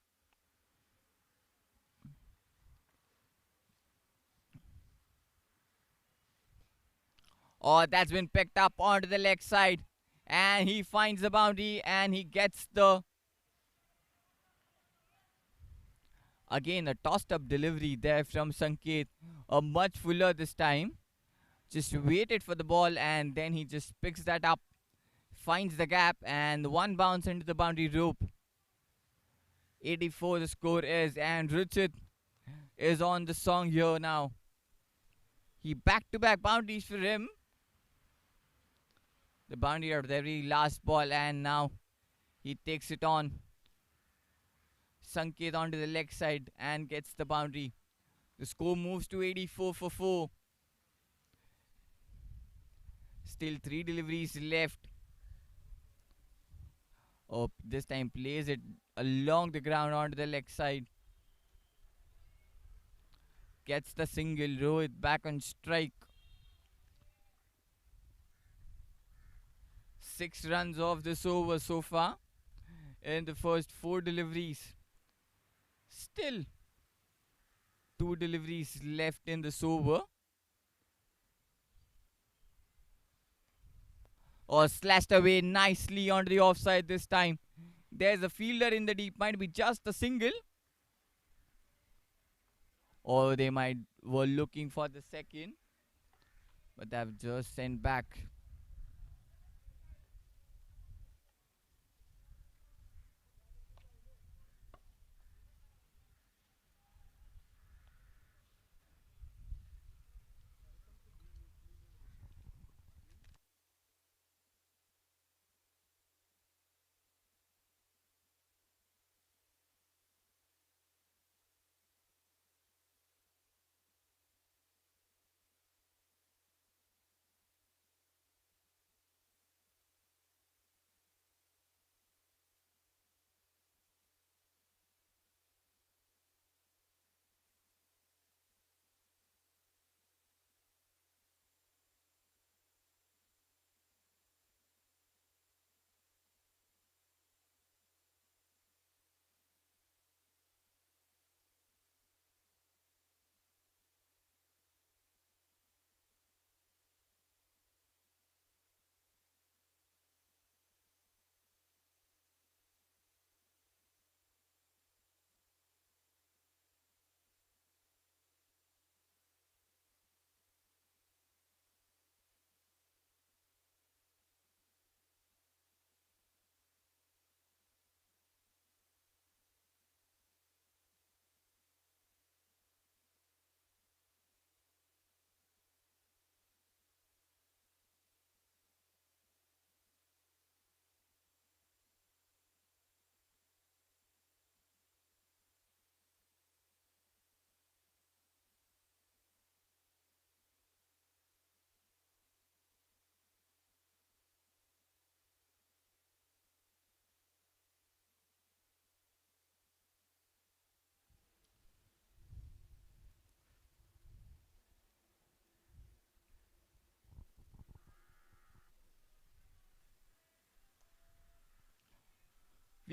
Speaker 1: Oh, that's been picked up onto the leg side. And he finds the boundary and he gets the... Again, a tossed up delivery there from Sanket. Much fuller this time. Just waited for the ball and then he just picks that up. Finds the gap and one bounce into the boundary rope. 84 the score is, and Richard is on the song here now. He back-to-back boundaries for him. The boundary of the very last ball, and now he takes it on. Sanket onto the leg side and gets the boundary. The score moves to 84 for 4. Still 3 deliveries left. Oh, this time plays it along the ground onto the leg side. Gets the single. Rohit back on strike. 6 runs off this over so far in the first 4 deliveries. Still 2 deliveries left in this over. Oh, slashed away nicely onto the offside this time. There's a fielder in the deep. Might be just a single. Or they were looking for the second. But they've just sent back.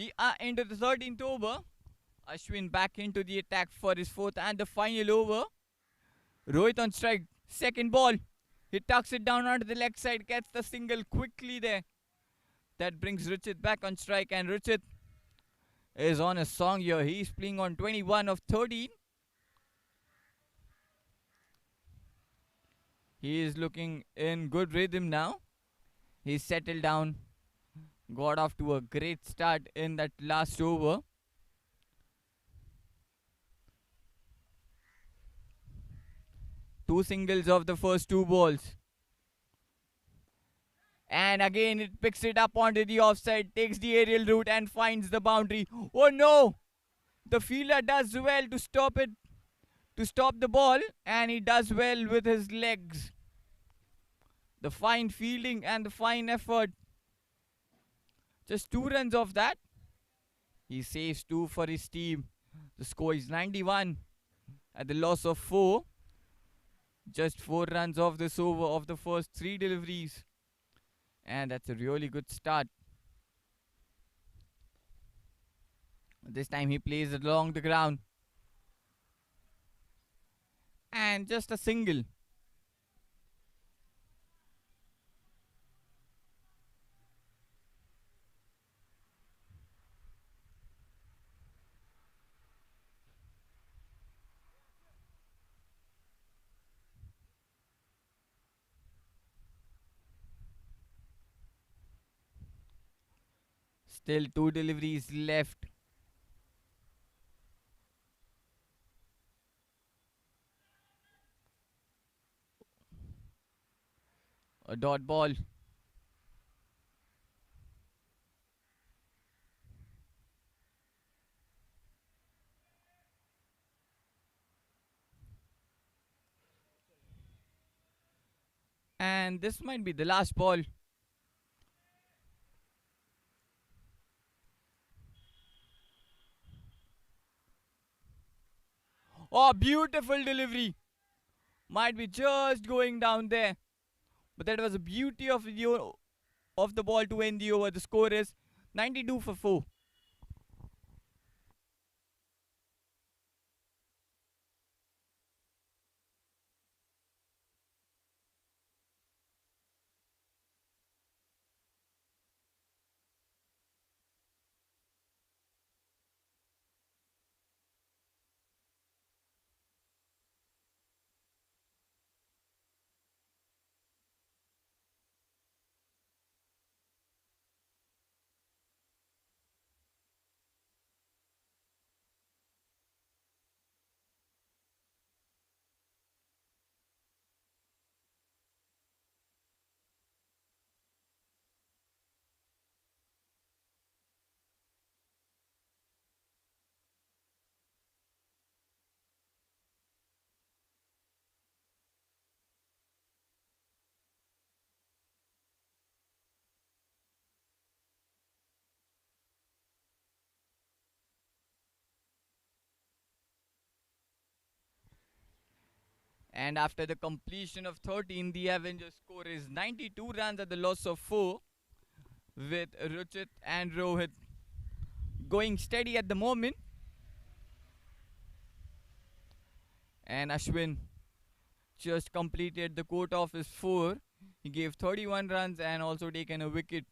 Speaker 1: We are into the 13th over. Ashwin back into the attack for his fourth and the final over. Rohit on strike. Second ball. He tucks it down onto the leg side. Gets the single quickly there. That brings Richard back on strike. And Richard is on a song here. He's playing on 21 of 13. He is looking in good rhythm now. He's settled down. Got off to a great start in that last over. Two singles of the first two balls. And again it picks it up onto the offside, takes the aerial route and finds the boundary. Oh no! The fielder does well to stop it, to stop the ball, and he does well with his legs. The fine fielding and the fine effort. Just 2 runs off that. He saves 2 for his team. The score is 91 at the loss of 4. Just 4 runs off this over of the first 3 deliveries. And that's a really good start. This time he plays it along the ground. And just a single. Still 2 deliveries left. A dot ball. And this might be the last ball. Oh, beautiful delivery. Might be just going down there. But that was the beauty of the ball to end the over. The score is 92 for 4. And after the completion of 13, the Avengers score is 92 runs at the loss of 4. With Ruchit and Rohit going steady at the moment. And Ashwin just completed the quota of his 4. He gave 31 runs and also taken a wicket.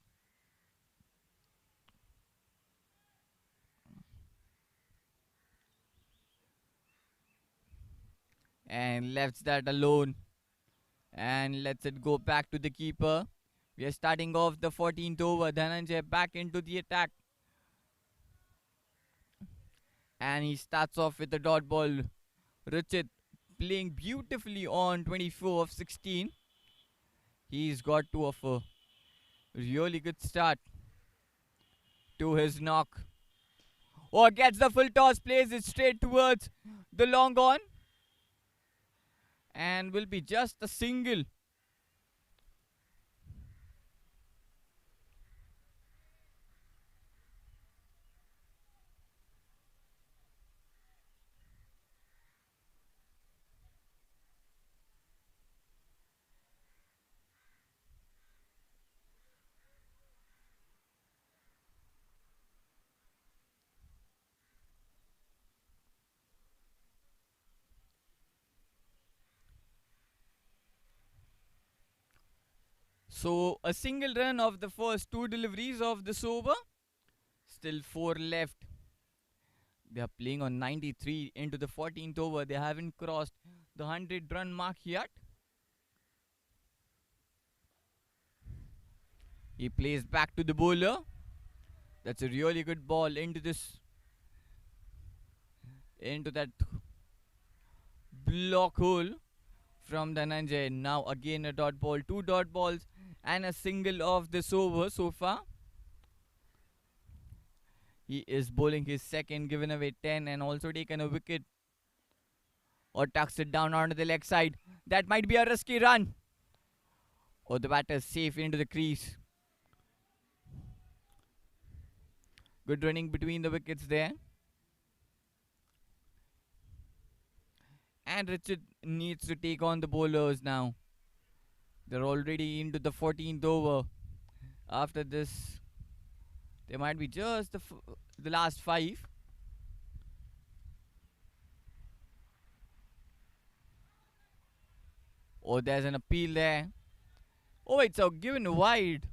Speaker 1: And lets that alone. And lets it go back to the keeper. We are starting off the 14th over. Dhananjay back into the attack. And he starts off with the dot ball. Ruchit playing beautifully on 24 of 16. He's got to offer really good start to his knock. Oh, gets the full toss, plays it straight towards the long on. And will be just a single. So a single run of the first two deliveries of this over. Still four left. They are playing on 93 into the 14th over. They haven't crossed the 100 run mark yet. He plays back to the bowler. That's a really good ball into that block hole from Dhananjay. Now again a dot ball, two dot balls and a single of this over so far. He is bowling his second, given away 10 and also taken a wicket. Or tucks it down onto the leg side. That might be a risky run. Or the batter safe into the crease. Good running between the wickets there. And Richard needs to take on the bowlers now. They're already into the 14th over. After this, they might be just the last 5. Oh, there's an appeal there. Oh, it's a given wide.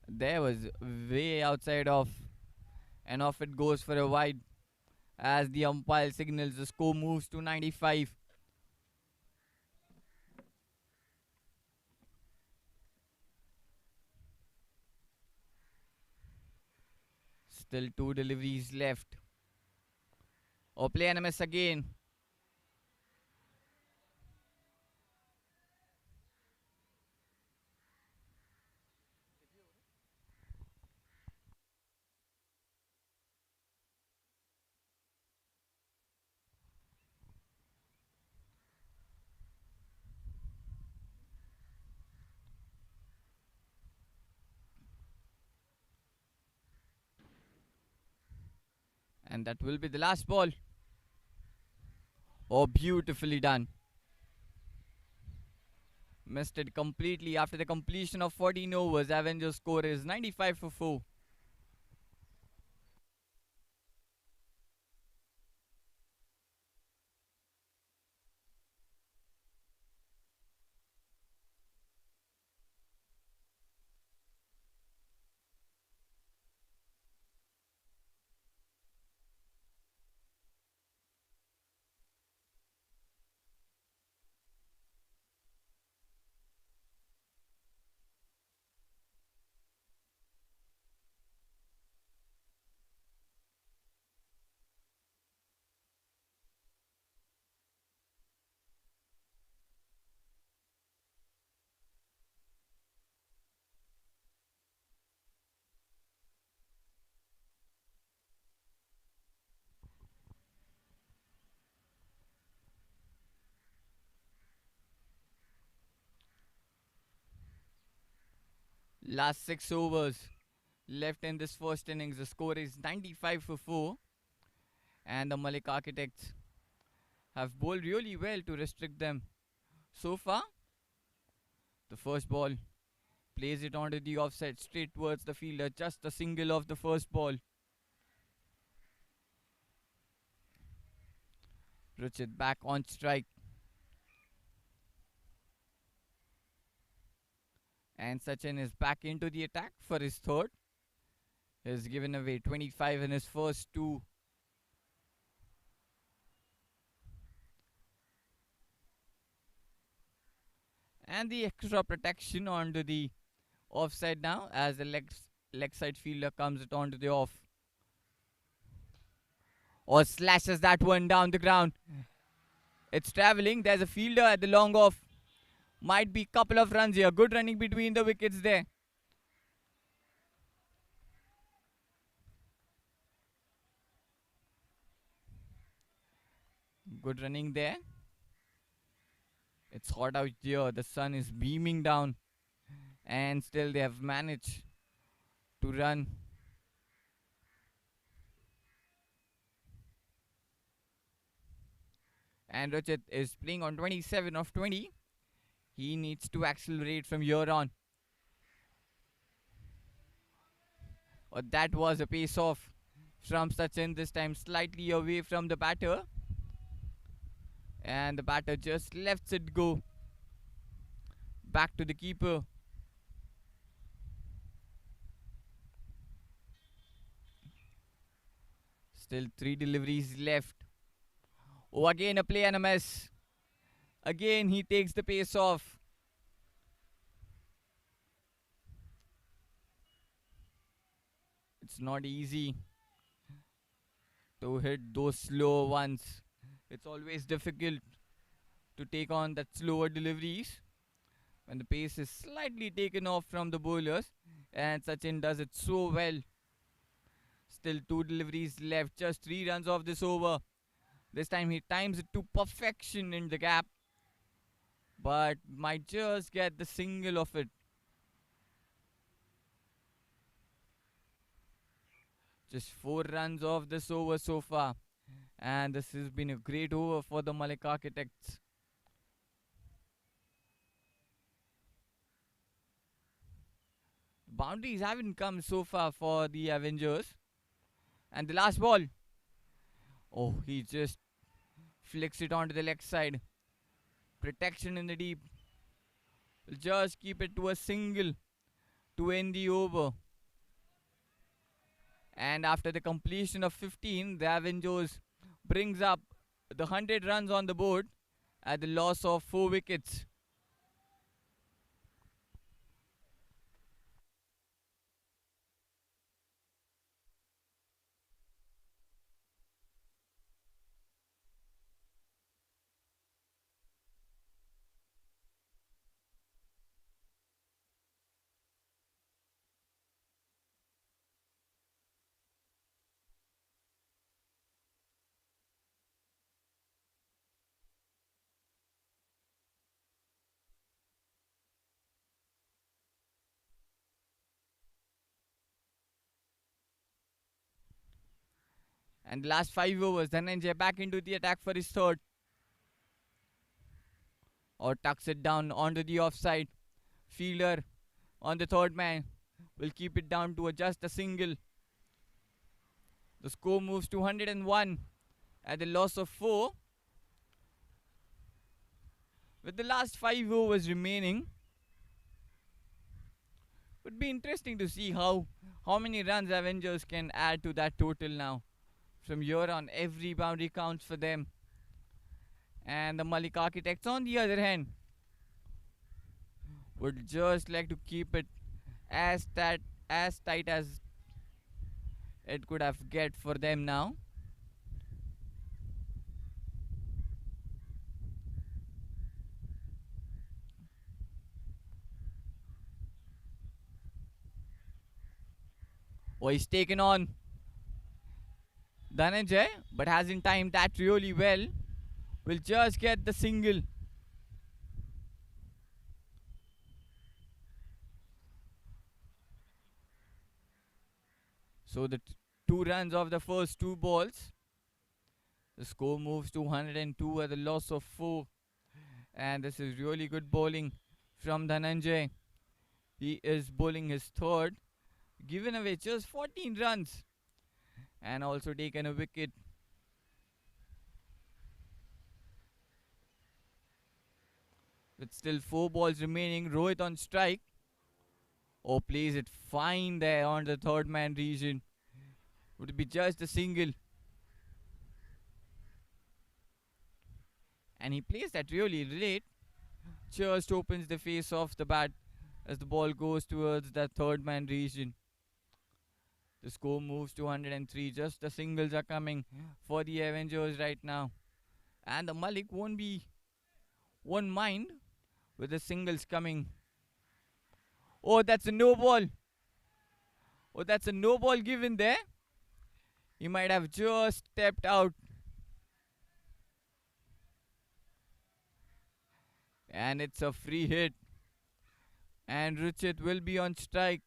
Speaker 1: There was way outside off. And off it goes for a wide. As the umpire signals, the score moves to 95. Still 2 deliveries left. Oh, play and a miss again. And that will be the last ball. Oh, beautifully done. Missed it completely after the completion of 14 overs. Avengers score is 95 for 4. Last 6 overs left in this first innings. The score is 95 for 4. And the Malik Architects have bowled really well to restrict them. So far, the first ball plays it onto the offside straight towards the fielder. Just a single of the first ball. Richard back on strike. And Sachin is back into the attack for his third. He's given away 25 in his first 2. And the extra protection onto the offside now as the leg side fielder comes it onto the off. Or slashes that one down the ground. It's travelling. There's a fielder at the long off. Might be couple of runs here. Good running between the wickets there. Good running there. It's hot out here. The sun is beaming down. And still they have managed to run. And Rajat is playing on 27 of 20. He needs to accelerate from here on. Oh, that was a pace off from Sachin, this time slightly away from the batter. And the batter just lets it go back to the keeper. Still 3 deliveries left. Oh, again a play and a mess. Again he takes the pace off. It's not easy to hit those slow ones. It's always difficult to take on that slower deliveries when the pace is slightly taken off from the bowlers, and Sachin does it so well. Still 2 deliveries left, just 3 runs off this over. This time he times it to perfection in the gap, but might just get the single of it. Just 4 runs off this over so far, and this has been a great over for the Malik Architects. Boundaries haven't come so far for the Avengers. And the last ball. Oh, he just flicks it onto the leg side. Protection in the deep. Will just keep it to a single to end the over. And after the completion of 15, the Avengers brings up the 100 runs on the board at the loss of 4 wickets. And the last 5 overs, Dhananjay back into the attack for his third. Or tucks it down onto the offside. Fielder on the third man will keep it down to just a single. The score moves to 101 at the loss of 4. With the last 5 overs remaining, would be interesting to see how many runs Avengers can add to that total now. From here on, every boundary counts for them. And the Malik Architects, on the other hand, would just like to keep it as tight as it could have get for them now. Oh, he's taken on Dhananjay, but hasn't timed that really well. Will just get the single. So the 2 runs of the first 2 balls. The score moves to 102 at the loss of 4. And this is really good bowling from Dhananjay. He is bowling his third. Given away just 14 runs. And also taken a wicket. With still 4 balls remaining, Rohit on strike. Oh, plays it fine there on the third man region. Would be just a single. And he plays that really late. Just opens the face of the bat as the ball goes towards that third man region. The score moves to 103. Just the singles are coming for the Avengers right now. And the Malik won't mind with the singles coming. Oh, that's a no ball. Oh, that's a no ball given there. He might have just stepped out. And it's a free hit. And Ruchit will be on strike.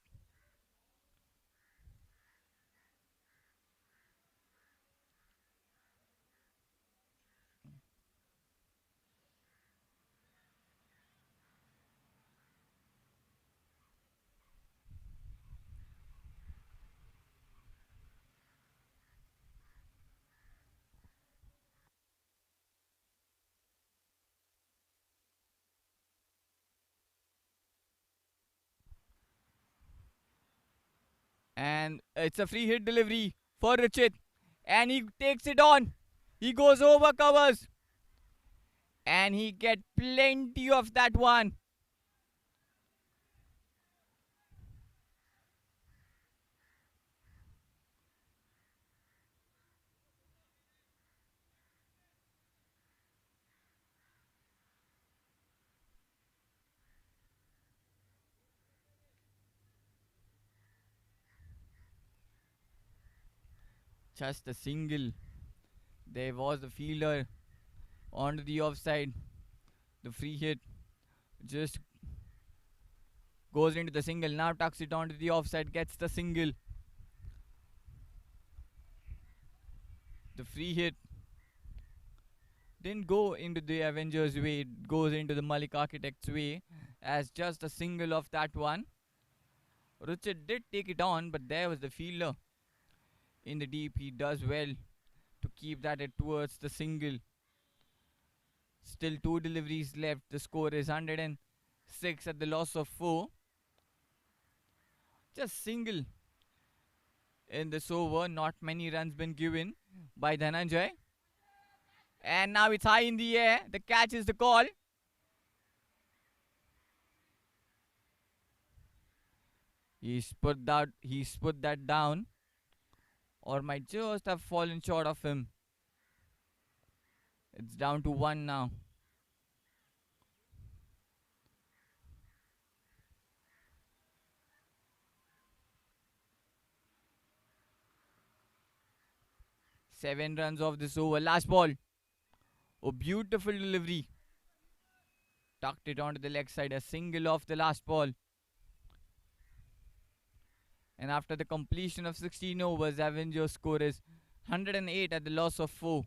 Speaker 1: And it's a free hit delivery for Ruchit. And he takes it on. He goes over covers. And he get plenty of that one. Just a single. There was the fielder onto the offside. The free hit just goes into the single. Now tucks it onto the offside. Gets the single. The free hit didn't go into the Avengers way. It goes into the Malik Architect's way as just a single of that one. Richard did take it on, but there was the fielder in the deep. He does well to keep that it towards the single. Still 2 deliveries left. The score is 106 at the loss of 4. Just single in this over. Not many runs been given by Dhananjay. And now it's high in the air. The catch is the call. He's put that down. Or might just have fallen short of him. It's down to 1 now. Seven runs off this over. Last ball. Oh, beautiful delivery. Tucked it onto the leg side. A single off the last ball. And after the completion of 16 overs, Avengers score is 108 at the loss of 4.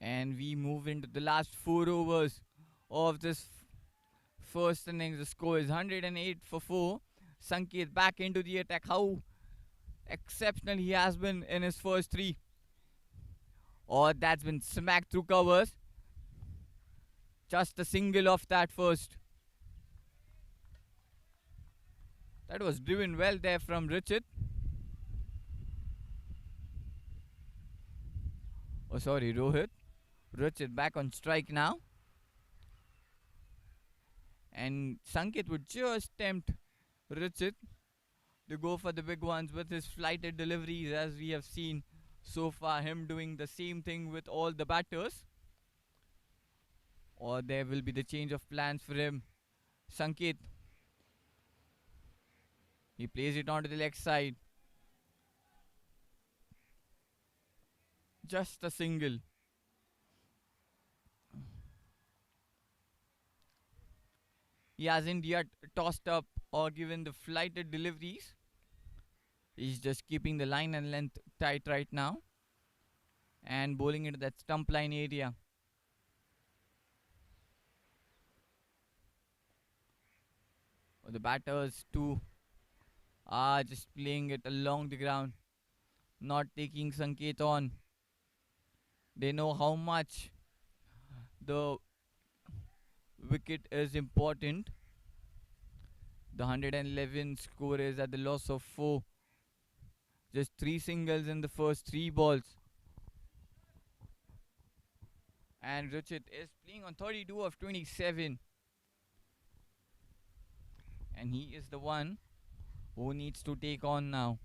Speaker 1: And we move into the last 4 overs of this first innings. The score is 108 for 4. Sanket back into the attack. How exceptional he has been in his first 3. Oh, that's been smacked through covers. Just a single off that first. That was driven well there from Richard. Oh, sorry, Rohit. Richard back on strike now. And Sanket would just tempt Richard to go for the big ones with his flighted deliveries, as we have seen so far him doing the same thing with all the batters. Or there will be the change of plans for him. Sanket. He plays it onto the leg side. Just a single. He hasn't yet tossed up or given the flighted deliveries. He's just keeping the line and length tight right now. And bowling into that stump line area. The batters too are just playing it along the ground. Not taking Sanket on. They know how much the wicket is important. The 111 score is at the loss of 4. Just 3 singles in the first 3 balls. And Richard is playing on 32 of 27. And he is the one who needs to take on now.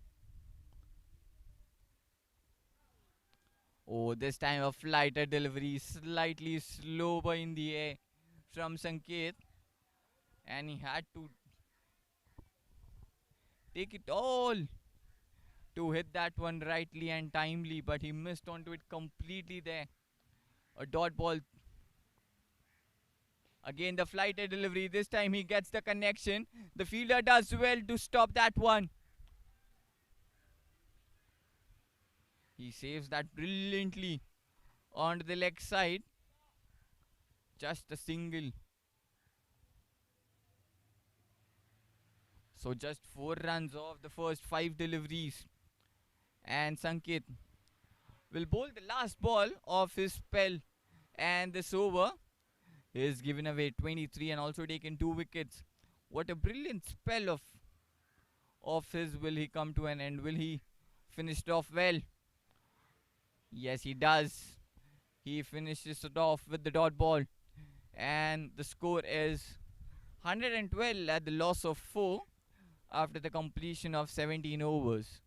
Speaker 1: Oh, this time a flighted delivery, slightly slower in the air from Sanket. And he had to take it all to hit that one rightly and timely, but he missed onto it completely there. A dot ball. Again, the flighted delivery. This time he gets the connection. The fielder does well to stop that one. He saves that brilliantly on the leg side. Just a single. So just 4 runs off the first 5 deliveries. And Sanket will bowl the last ball of his spell. And this over is given away 23 and also taken 2 wickets. What a brilliant spell of his. Will he come to an end? Will he finish it off well? Yes, he does. He finishes it off with the dot ball. And the score is 112 at the loss of 4 after the completion of 17 overs.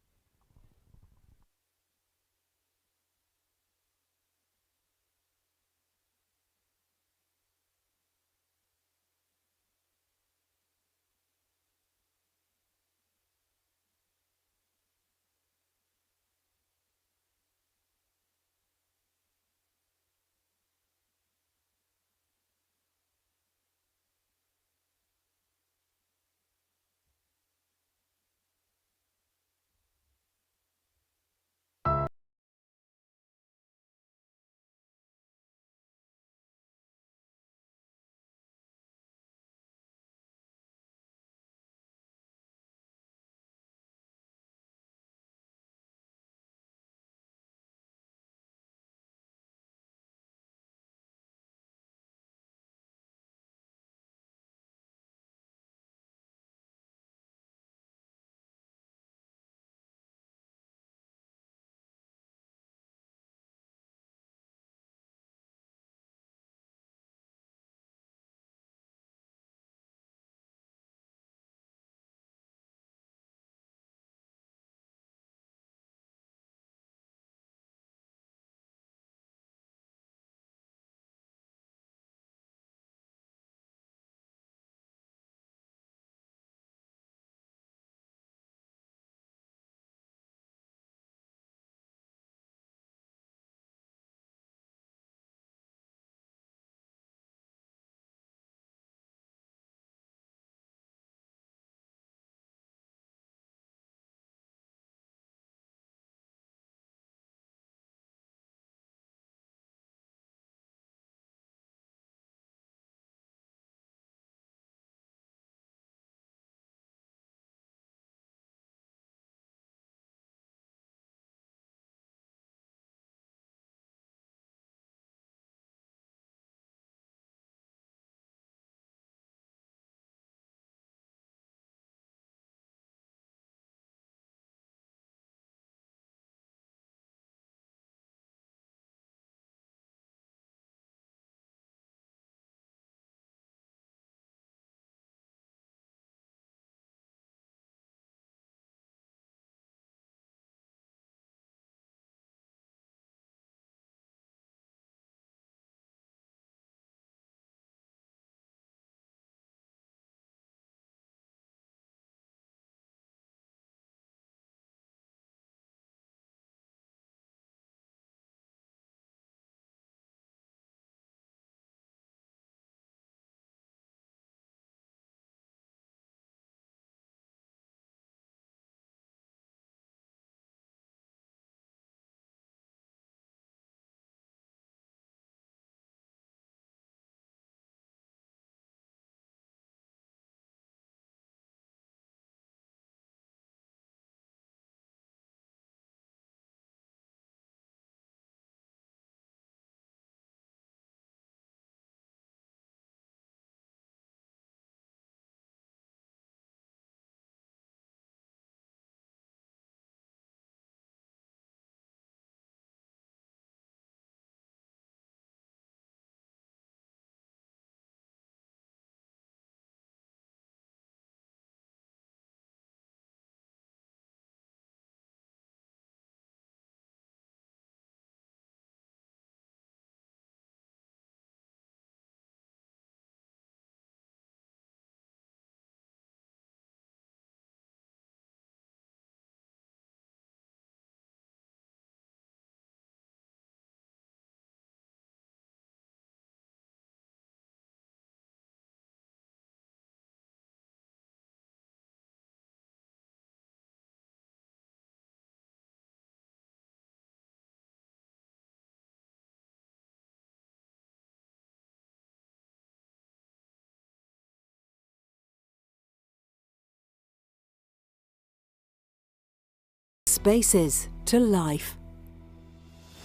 Speaker 3: spaces to life.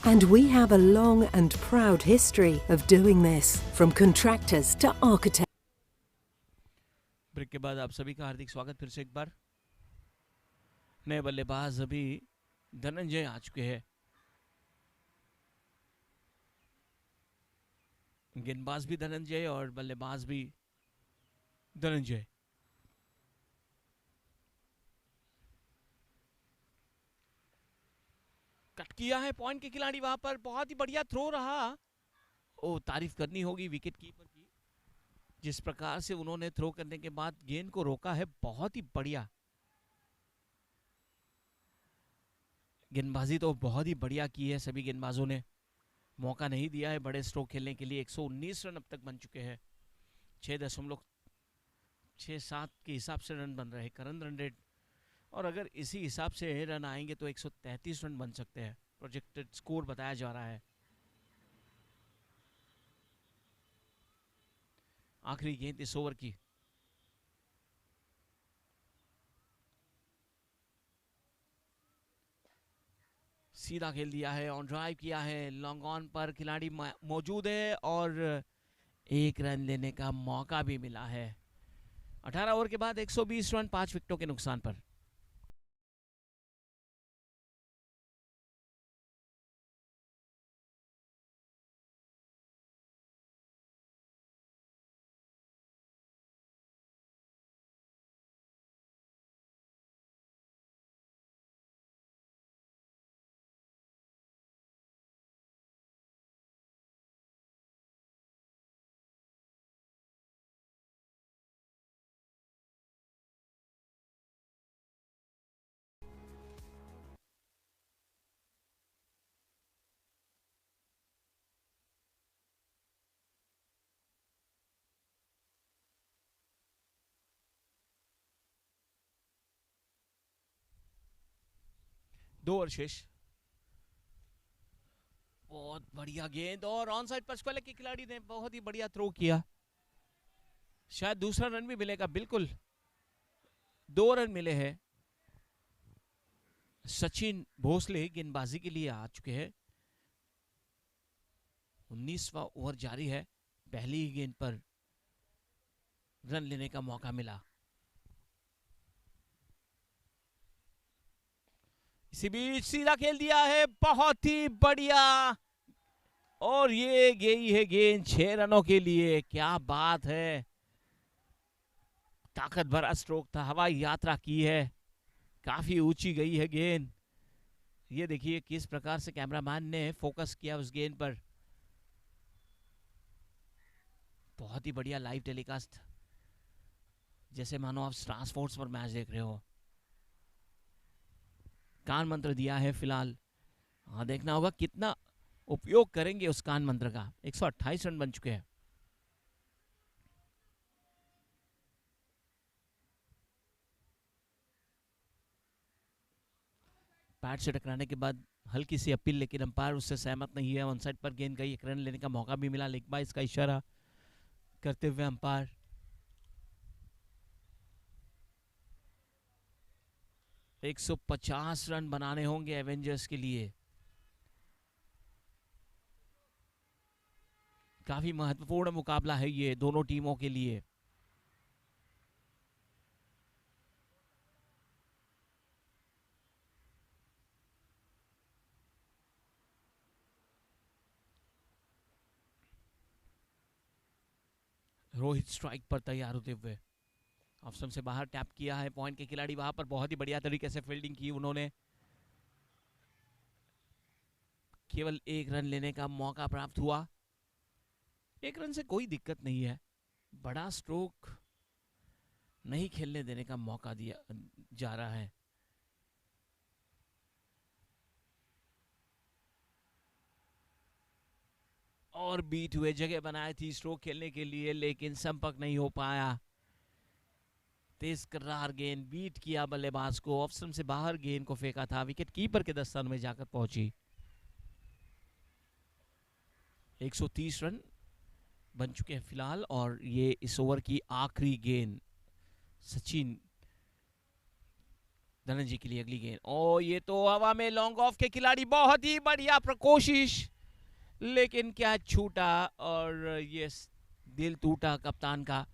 Speaker 3: And we have a long and proud history of doing this, from contractors to architects.
Speaker 4: Break के बाद आप सभी का हार्दिक स्वागत फिर से एक बार। नए बल्लेबाज अभी धनंजय आ चुके हैं। गेंदबाज भी धनंजय और बल्लेबाज भी धनंजय। कट किया है पॉइंट के खिलाड़ी वहां पर, बहुत ही बढ़िया थ्रो रहा। ओ, तारीफ करनी होगी विकेट कीपर की, जिस प्रकार से उन्होंने थ्रो करने के बाद गेंद को रोका है, बहुत ही बढ़िया। गेंदबाजी तो बहुत ही बढ़िया की है सभी गेंदबाजों ने, मौका नहीं दिया है बड़े स्ट्रोक खेलने के लिए। 119 रन अब तक बन चुके हैं, 6.67 के हिसाब से रन बन रहे हैं करंट रन रेट, और अगर इसी हिसाब से रन आएंगे तो 133 रन बन सकते हैं, प्रोजेक्टेड स्कोर बताया जा रहा है। आखिरी गेंद इस ओवर की। सीधा खेल दिया है, ऑन ड्राइव किया है, लॉन्ग ऑन पर खिलाड़ी मौजूद है और एक रन लेने का मौका भी मिला है। 18 ओवर के बाद 120 रन 5 विकेटों के नुकसान पर। दो ओवर शेष। बहुत बढ़िया गेंद और ऑन साइड पर स्क्वायर के खिलाड़ी ने बहुत ही बढ़िया थ्रो किया, शायद दूसरा रन भी मिलेगा। बिल्कुल 2 रन मिले हैं। सचिन भोसले गेंदबाजी के लिए आ चुके हैं। 19वां ओवर जारी है, पहली ही गेंद पर रन लेने का मौका मिला। इसी बीच सीधा खेल दिया है, बहुत ही बढ़िया, और ये गई है गेंद 6 रनों के लिए। क्या बात है, ताकत भरा स्ट्रोक था, हवाई यात्रा की है, काफी ऊंची गई है गेंद। ये देखिए किस प्रकार से कैमरामैन ने फोकस किया उस गेंद पर। बहुत ही बढ़िया लाइव टेलीकास्ट, जैसे मानो आप स्टार स्पोर्ट्स पर मैच देख रहे हो। कान मंत्र दिया है फिलहाल, हाँ देखना होगा कितना उपयोग करेंगे उस कान मंत्र का। 128 रन बन चुके हैं। पैड से टकराने के बाद हल्की सी अपील, लेकिन अंपायर उससे सहमत नहीं है। ऑन साइड पर गेंद गई, एक रन लेने का मौका भी मिला, लेग बाइस का इशारा करते हुए अंपायर। एक 150 रन बनाने होंगे एवेंजर्स के लिए। काफी महत्वपूर्ण मुकाबला है ये दोनों टीमों के लिए। रोहित स्ट्राइक पर तैयार होते हुए, ऑप्शन से बाहर टैप किया है पॉइंट के खिलाड़ी, वहां पर बहुत ही बढ़िया तरीके से फील्डिंग की उन्होंने। केवल एक रन लेने का मौका प्राप्त हुआ। एक रन से कोई दिक्कत नहीं है, बड़ा स्ट्रोक नहीं खेलने देने का मौका दिया जा रहा है। और बीट हुए जगह बनाई थी स्ट्रोक खेलने के लिए, लेकिन संपर्क नहीं हो पाया। तेज करार गेंद बीट किया बल्लेबाज को, ऑप्शन से बाहर गेंद को फेंका था, विकेट कीपर के दस्तान में जाकर पहुंची। 130 रन बन चुके हैं फिलहाल, और ये इस ओवर की आखिरी गेंद। सचिन धनंजय के लिए अगली गेंद। ओ ये तो हवा में लॉन्ग ऑफ के खिलाड़ी, बहुत ही बढ़िया कोशिश, लेकिन क्या छूटा और ये दिल टूटा कप्तान का।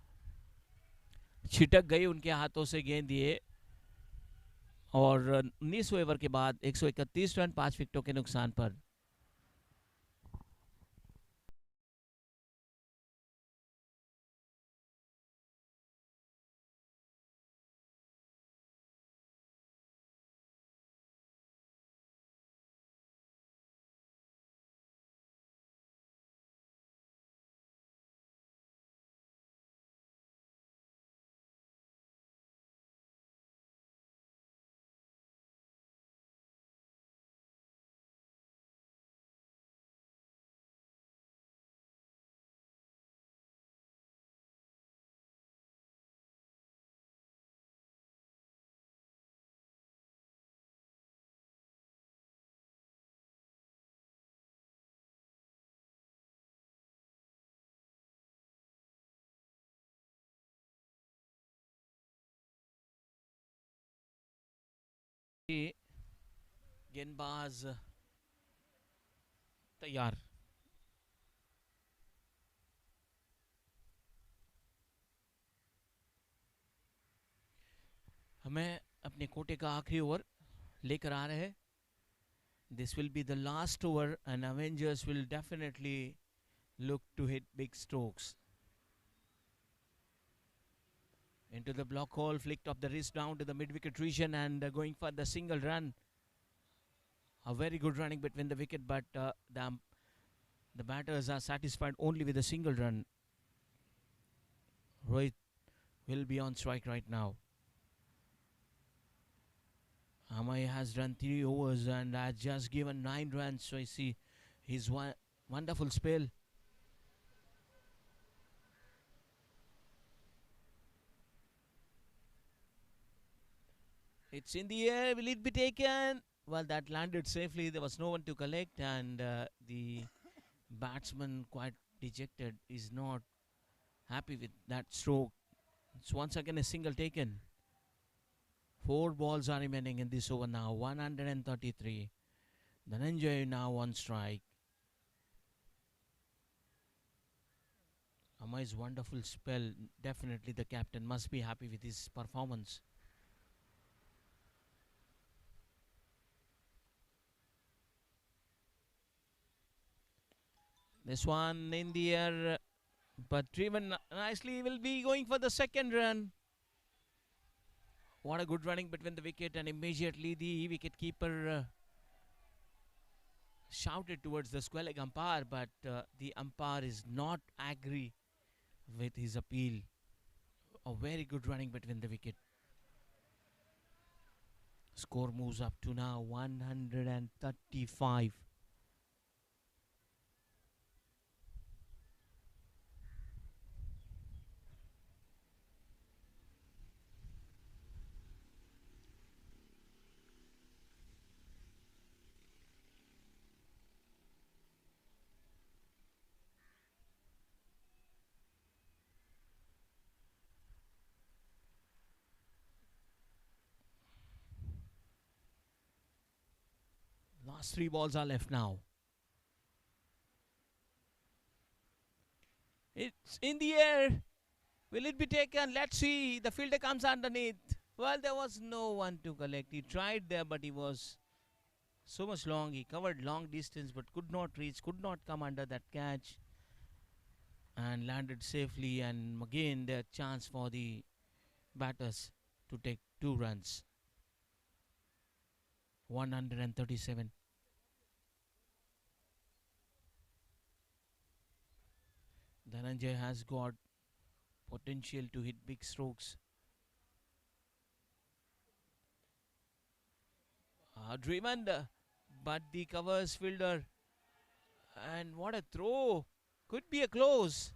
Speaker 4: छिटक गई उनके हाथों से गेंद ये। और 19वें ओवर के बाद 131 रन 5 विकेटों के नुकसान पर। गेंदबाज तैयार। हमें अपने कोटे का आखिरी ओवर लेकर आ रहे हैं। This will be the last over and Avengers will definitely look to hit big strokes. Into the block hole, flicked off the wrist down to the mid-wicket region and going for the single run. A very good running between the wicket, but the batters are satisfied only with a single run. Rohit will be on strike right now. Amay has run 3 overs and has just given 9 runs, so I see his wonderful spell. It's in the air, will it be taken? Well, that landed safely, there was no one to collect, and the batsman, quite dejected, is not happy with that stroke. It's once again a single taken. 4 balls are remaining in this over now. 133. Dhananjay now on strike. Amay's wonderful spell. Definitely the captain must be happy with his performance. This one in the air, but driven nicely, will be going for the second run. What a good running between the wicket, and immediately the wicket keeper shouted towards the square leg umpire, but the umpire is not agree with his appeal. A very good running between the wicket. Score moves up to now 135. Last 3 balls are left now. It's in the air. Will it be taken? Let's see. The fielder comes underneath. Well, there was no one to collect. He tried there, but he was so much long. He covered long distance, but could not reach, could not come under that catch. And landed safely. And again, the chance for the batters to take 2 runs. 137. Dhananjay has got potential to hit big strokes. Driven, but the covers fielder. And what a throw. Could be a close.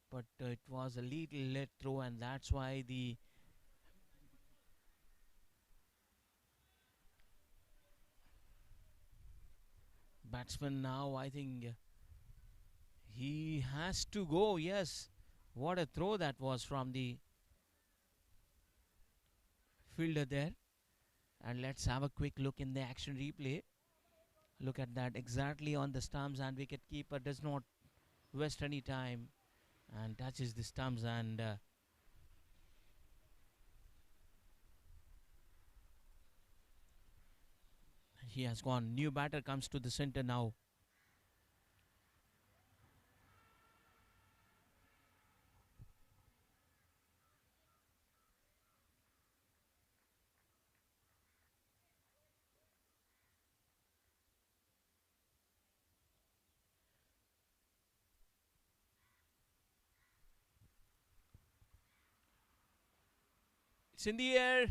Speaker 4: But it was a little late throw, and that's why the batsman now, I think he has to go. Yes, what a throw that was from the fielder there. And let's have a quick look in the action replay. Look at that, exactly on the stumps, and wicket keeper does not waste any time and touches the stumps, and he has gone. New batter comes to the center now. It's in the air,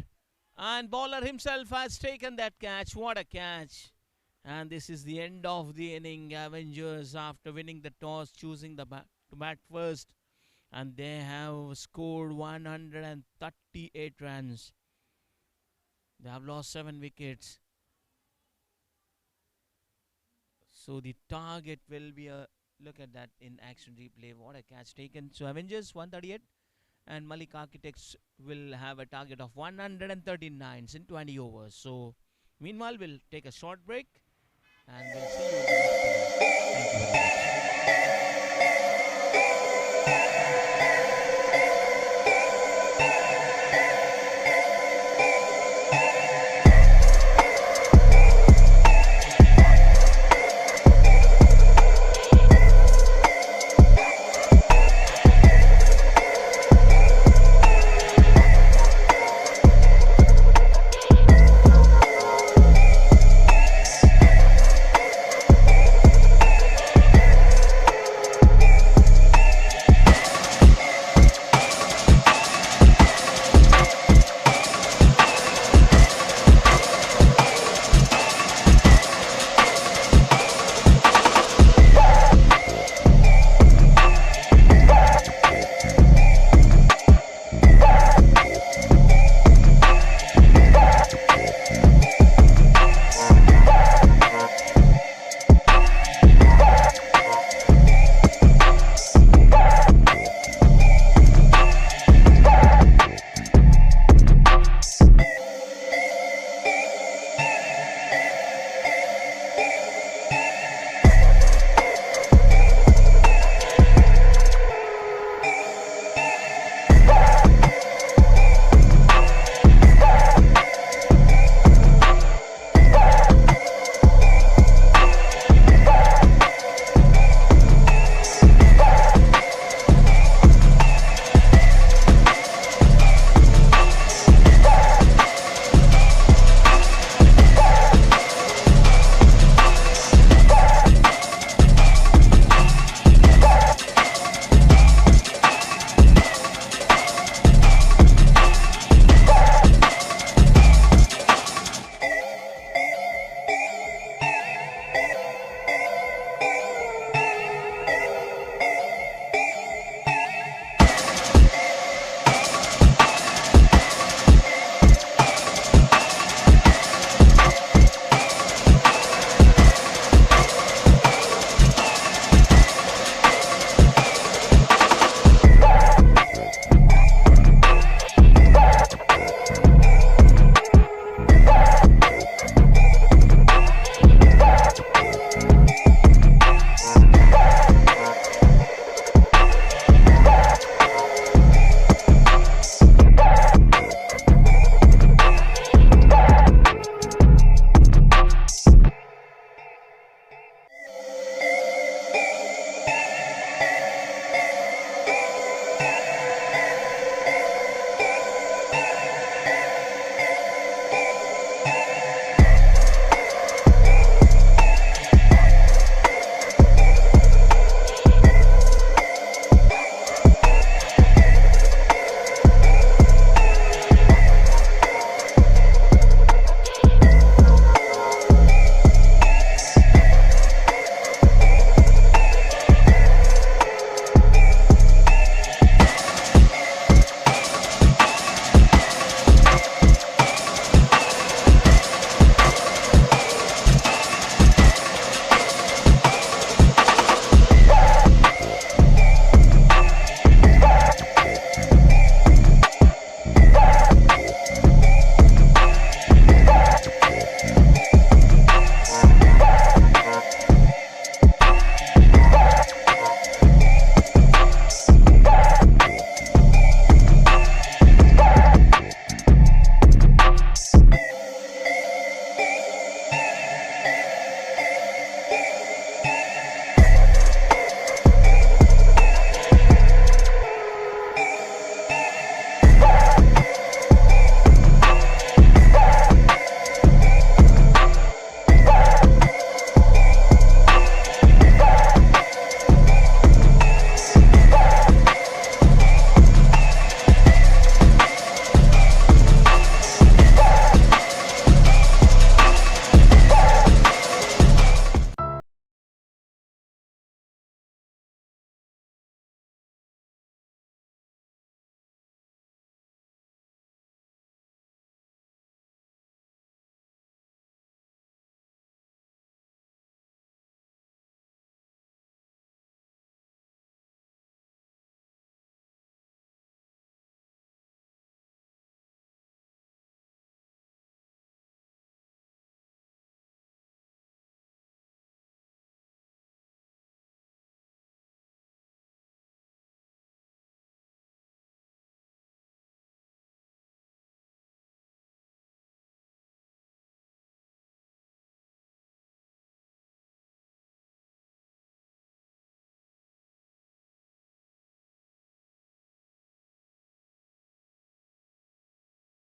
Speaker 4: and bowler himself has taken that catch. What a catch! And this is the end of the inning. Avengers, after winning the toss, choosing to bat first, and they have scored 138 runs. They have lost 7 wickets. So the target will be a look at that in action replay. What a catch taken. So Avengers 138, and Malik Architects will have a target of 139 in 20 overs. So meanwhile, we'll take a short break, and we'll see you in the next inning. Thank you very much.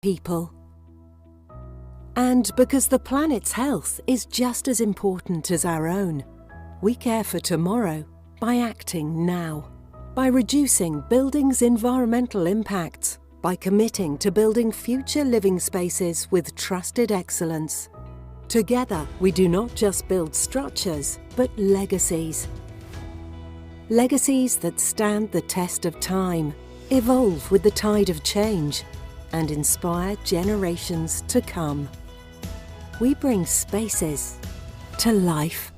Speaker 3: people. And because the planet's health is just as important as our own, we care for tomorrow by acting now, by reducing buildings' environmental impacts, by committing to building future living spaces with trusted excellence. Together, we do not just build structures, but legacies. Legacies that stand the test of time, evolve with the tide of change, and inspire generations to come. We bring spaces to life.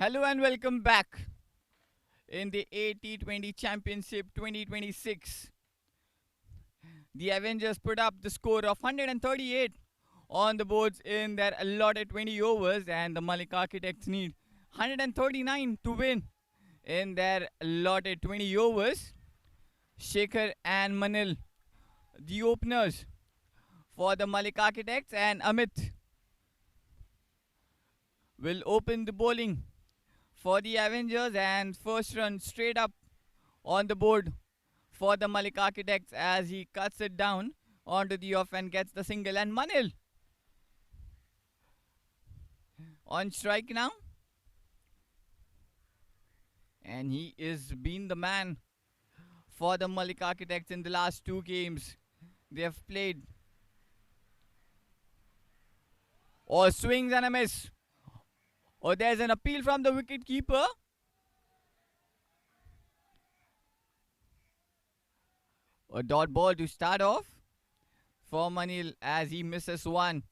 Speaker 1: Hello and welcome back in the T20 Championship 2026. The Avengers put up the score of 138 on the boards in their allotted 20 overs, and the Malik Architects need 139 to win in their allotted 20 overs. Shekhar and Manil, the openers for the Malik Architects, and Amit will open the bowling for the Avengers, and first run straight up on the board for the Malik Architects as he cuts it down onto the off and gets the single. And Manil on strike now, and he is been the man for the Malik Architects in the last two games they have played. Oh, swings and a miss. Oh, there's an appeal from the wicket keeper. A dot ball to start off for Manil as he misses one.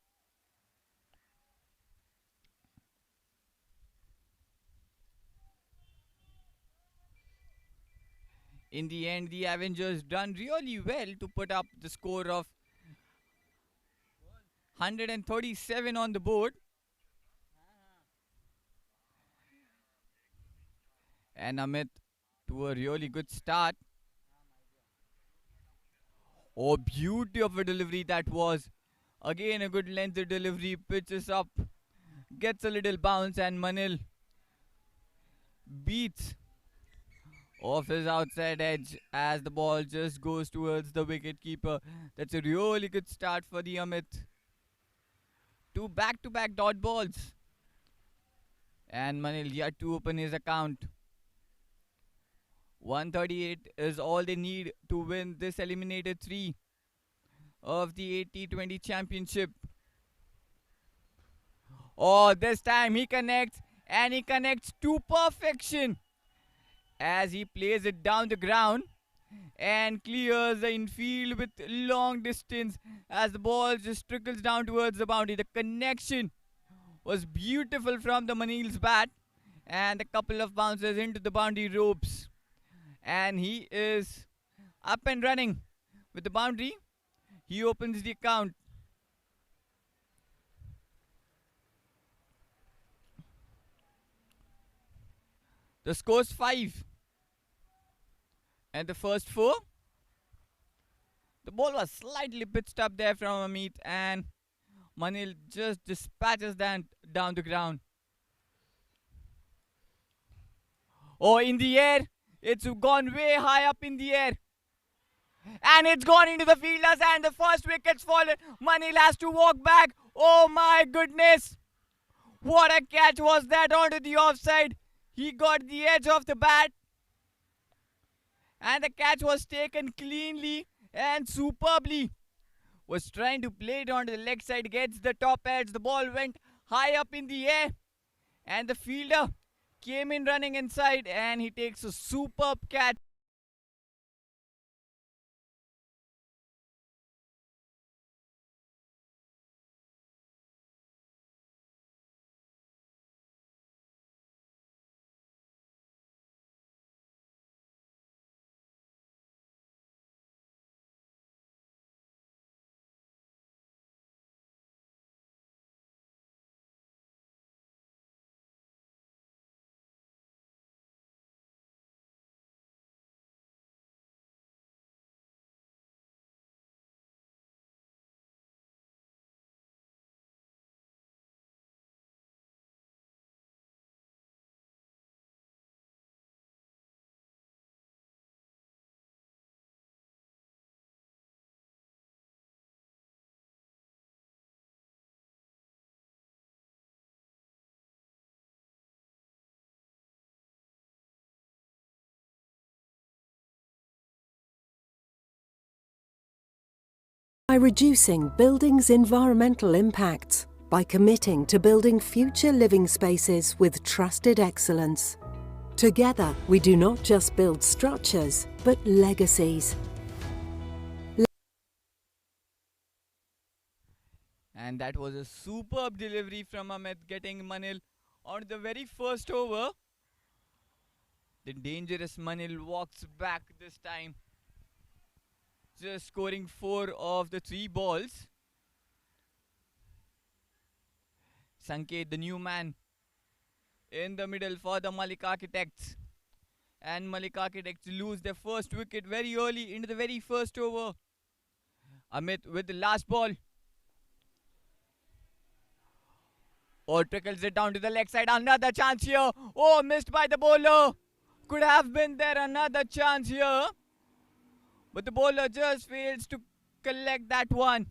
Speaker 1: In the end, the Avengers done really well to put up the score of 137 on the board. And Amit to a really good start. Oh, beauty of a delivery that was. Again a good length delivery, pitches up, gets a little bounce, and Manil beats off his outside edge as the ball just goes towards the wicket keeper. That's a really good start for the Amit. Two back-to-back dot balls. And Manil yet to open his account. 138 is all they need to win this Eliminator 3 of the T20 Championship. Oh, this time he connects, and he connects to perfection as he plays it down the ground and clears the infield with long distance as the ball just trickles down towards the boundary. The connection was beautiful from the Manil's bat, and a couple of bounces into the boundary ropes. And he is up and running with the boundary. He opens the account. The score's 5. And the first 4. The ball was slightly pitched up there from Amit, and Manil just dispatches that down the ground. Oh, in the air. It's gone way high up in the air. And it's gone into the fielders, and the first wicket's fallen. Manil has to walk back. Oh my goodness. What a catch was that onto the offside. He got the edge of the bat. And the catch was taken cleanly and superbly. Was trying to play it onto the leg side. Gets the top edge. The ball went high up in the air. And the fielder came in running inside, and he takes a superb catch.
Speaker 3: By reducing buildings' environmental impacts, by committing to building future living spaces with trusted excellence. Together, we do not just build structures, but legacies.
Speaker 1: And that was a superb delivery from Amit, getting Manil On the very first over, the dangerous Manil walks back this time, just scoring 4 of the 3 balls. Sanket, the new man, in the middle for the Malik Architects. And Malik Architects lose their first wicket very early into the very first over. Amit with the last ball. Oh, trickles it down to the leg side. Another chance here. Oh, missed by the bowler. Could have been there another chance here. But the bowler just fails to collect that one.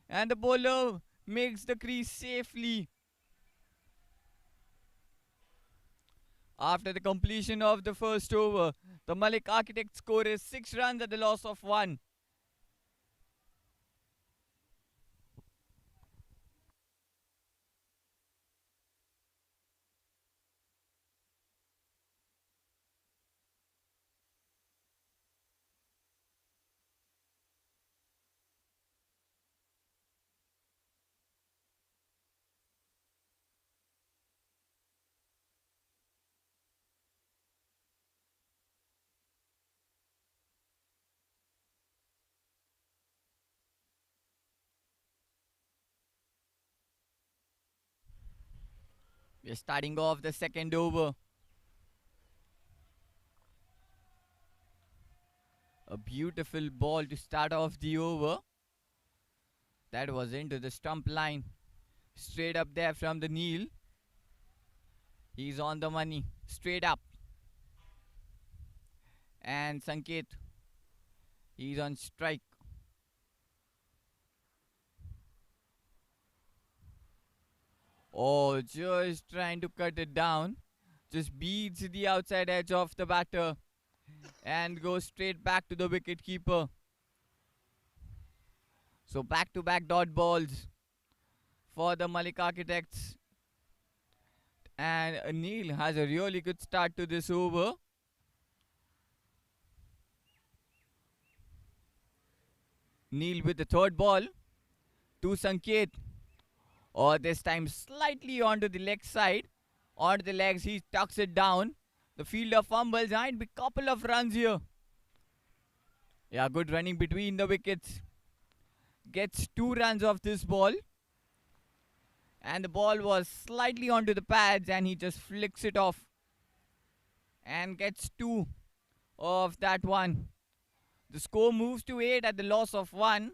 Speaker 1: And the bowler makes the crease safely. After the completion of the first over, the Malik Architect score is 6 runs at the loss of 1. We're starting off the second over. A beautiful ball to start off the over. That was into the stump line. Straight up there from the Neil. He's on the money. Straight up. And Sanket, he's on strike. Oh, just trying to cut it down. Just beats the outside edge of the batter. And goes straight back to the wicket keeper. So back-to-back dot balls for the Malik Architects. And Neil has a really good start to this over. Neil with the third ball to Sanket. Or this time slightly onto the leg side. Onto the legs, he tucks it down. The fielder fumbles, and be couple of runs here. Yeah, good running between the wickets. Gets 2 runs off this ball. And the ball was slightly onto the pads, and he just flicks it off. And gets 2 of that one. The score moves to 8 at the loss of 1.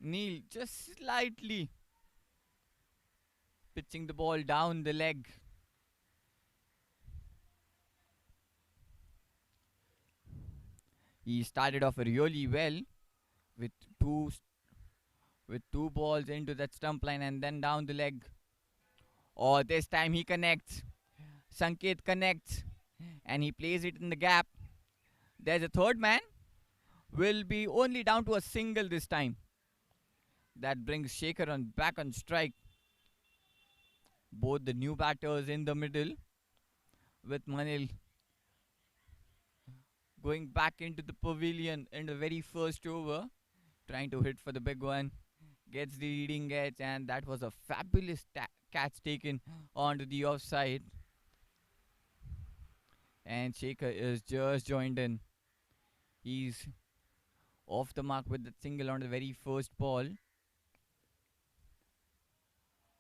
Speaker 1: Neil just slightly pitching the ball down the leg. He started off really well with two balls into that stump line and then down the leg. Oh, this time he connects. Sanket connects and he plays it in the gap. There's a third man. Will be only down to a single this time. That brings Shaker back on strike. Both the new batters in the middle with Manil going back into the pavilion in the very first over, trying to hit for the big one. Gets the leading edge, and that was a fabulous catch taken onto the offside. And Shaker is just joined in. He's off the mark with the single on the very first ball.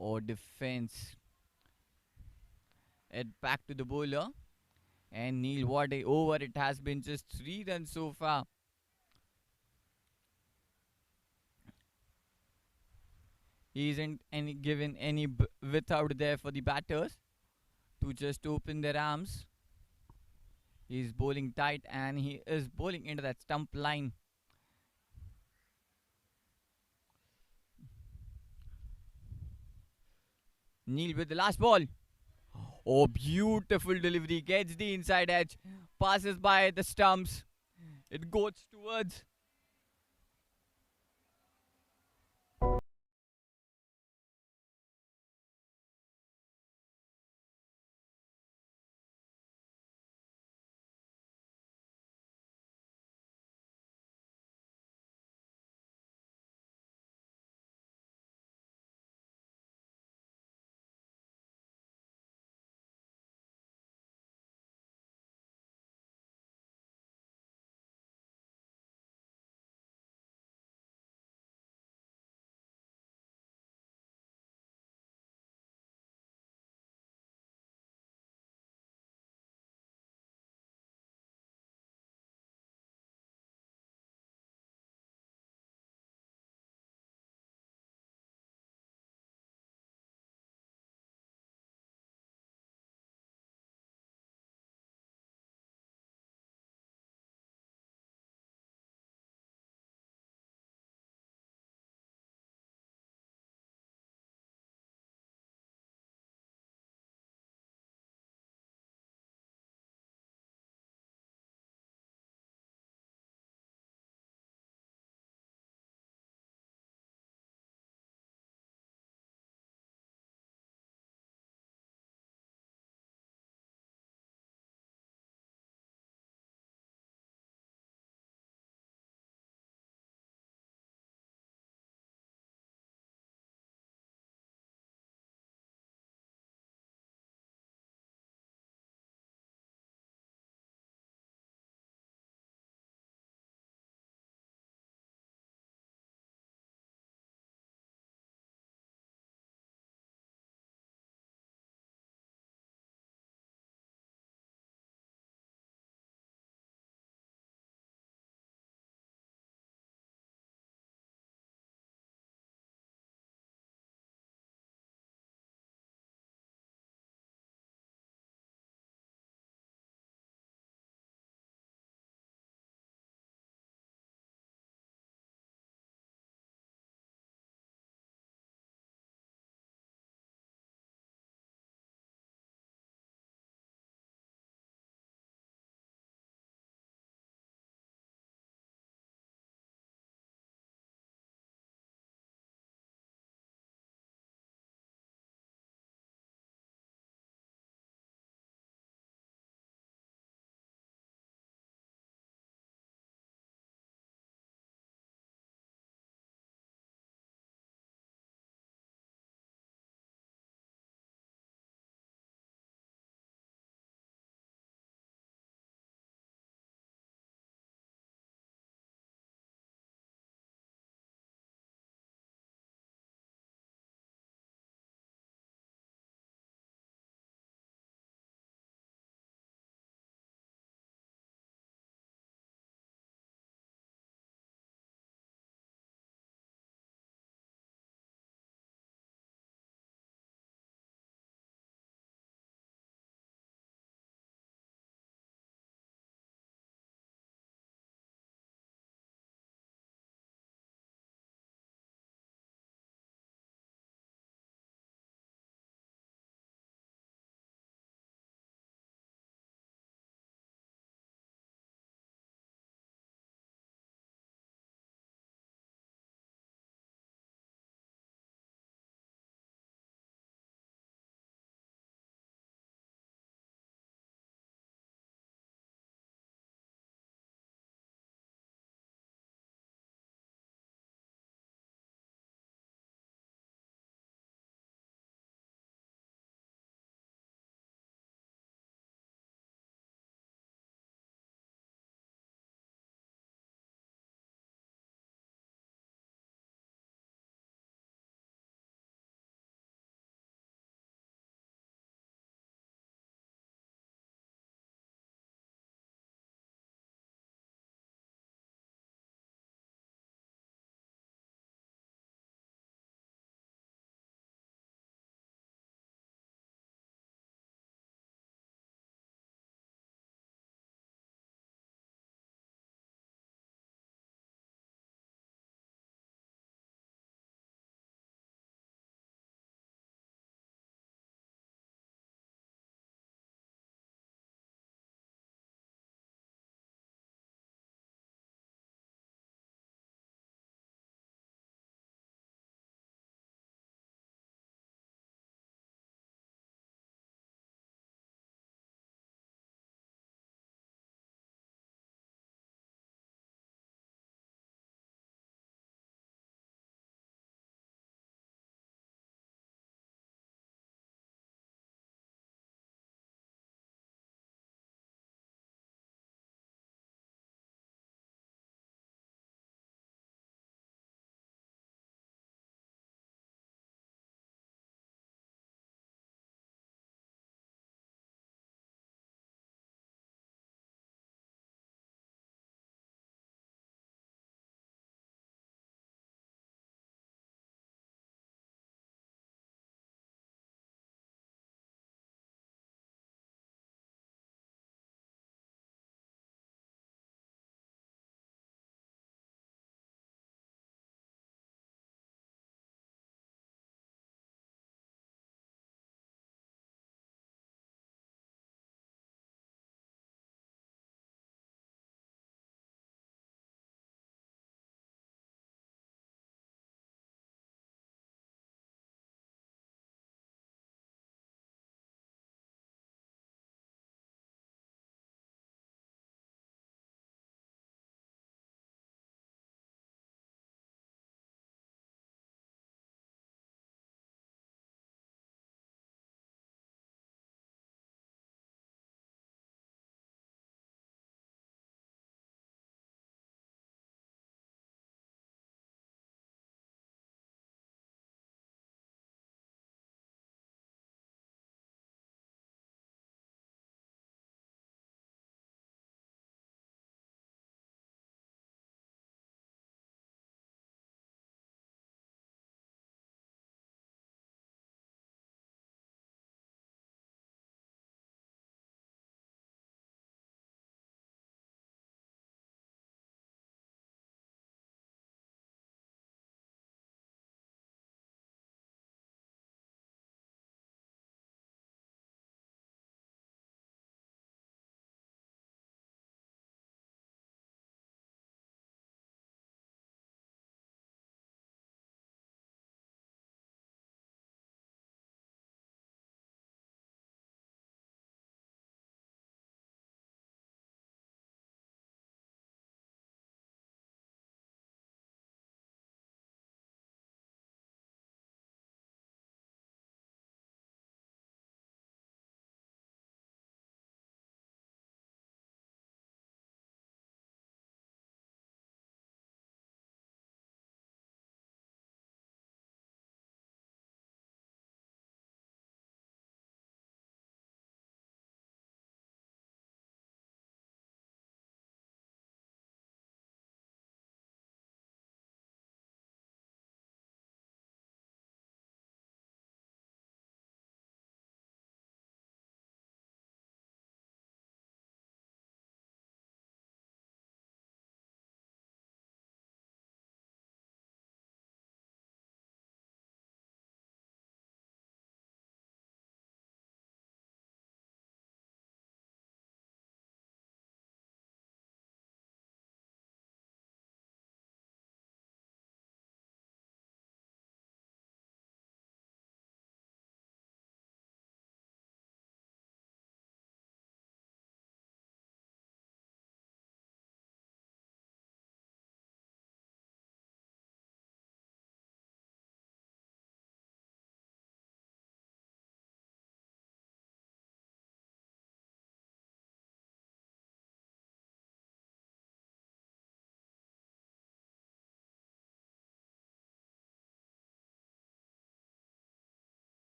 Speaker 1: Or defense. It back to the bowler. And Neil, what a over it has been, just 3 runs so far. He isn't given any width out there for the batters to just open their arms. He's bowling tight and he is bowling into that stump line. Neil with the last ball. Oh, beautiful delivery. Gets the inside edge. Passes by the stumps. It goes towards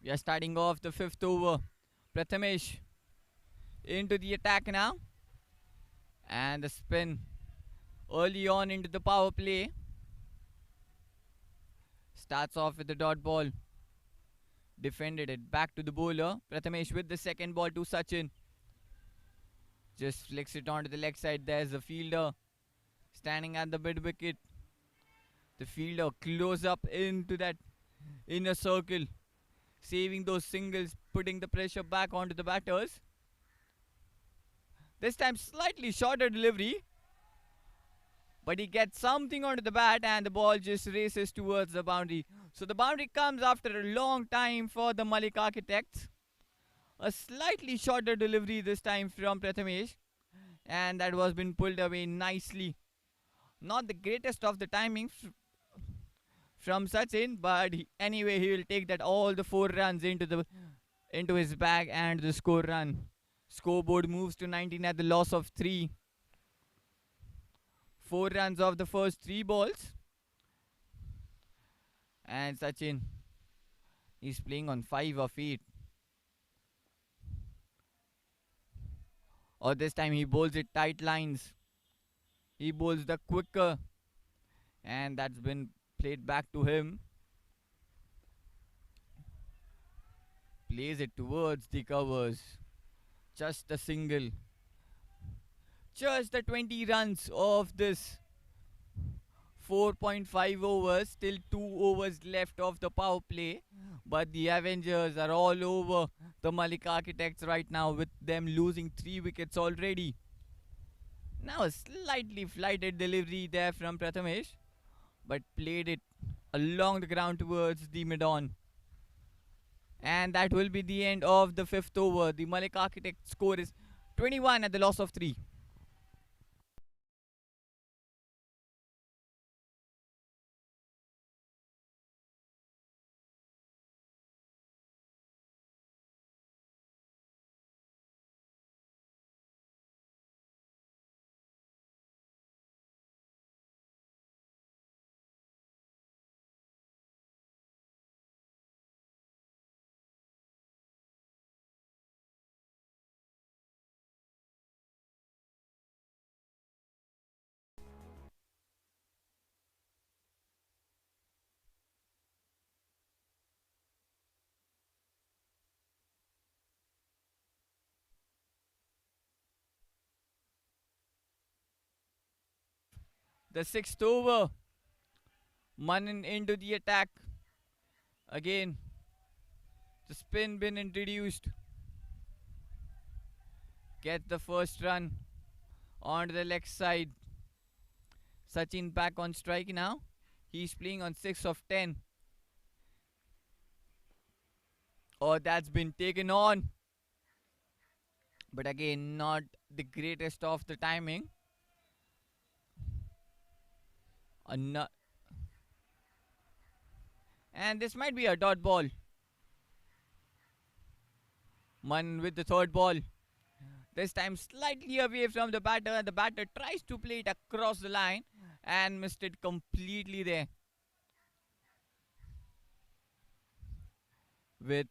Speaker 1: We are starting off the 5th over. Prathamesh into the attack now. And the spin early on into the power play. Starts off with the dot ball. Defended it back to the bowler. Prathamesh with the second ball to Sachin. Just flicks it onto the leg side. There's the fielder standing at the mid wicket. The fielder close up into that inner circle, saving those singles, putting the pressure back onto the batters. This time slightly shorter delivery, but he gets something onto the bat and the ball just races towards the boundary. So the boundary comes after a long time for the Malik Architects. A slightly shorter delivery this time from Prathamesh, and that was been pulled away nicely. Not the greatest of the timing from Sachin, but anyway he will take that all the 4 runs into his bag and the score run. Scoreboard moves to 19 at the loss of 3. 4 runs of the first 3 balls. And Sachin is playing on 5 of 8. Or this time he bowls it tight lines. He bowls the quicker. And that's been played back to him. Plays it towards the covers. Just a single. Just the 20 runs of this 4.5 overs. Still 2 overs left of the power play. But the Avengers are all over the Malik Architects right now, with them losing 3 wickets already. Now a slightly flighted delivery there from Prathamesh, but played it along the ground towards the mid-on. And that will be the end of the 5th over. The Malik Architects score is 21 at the loss of 3. The 6th over. Manan into the attack. Again, the spin been introduced. Get the first run on the leg side. Sachin back on strike now. He's playing on 6 of 10. Oh, that's been taken on. But again, not the greatest of the timing. And this might be a dot ball. Man with the 3rd ball. This time slightly away from the batter, and the batter tries to play it across the line and missed it completely there. With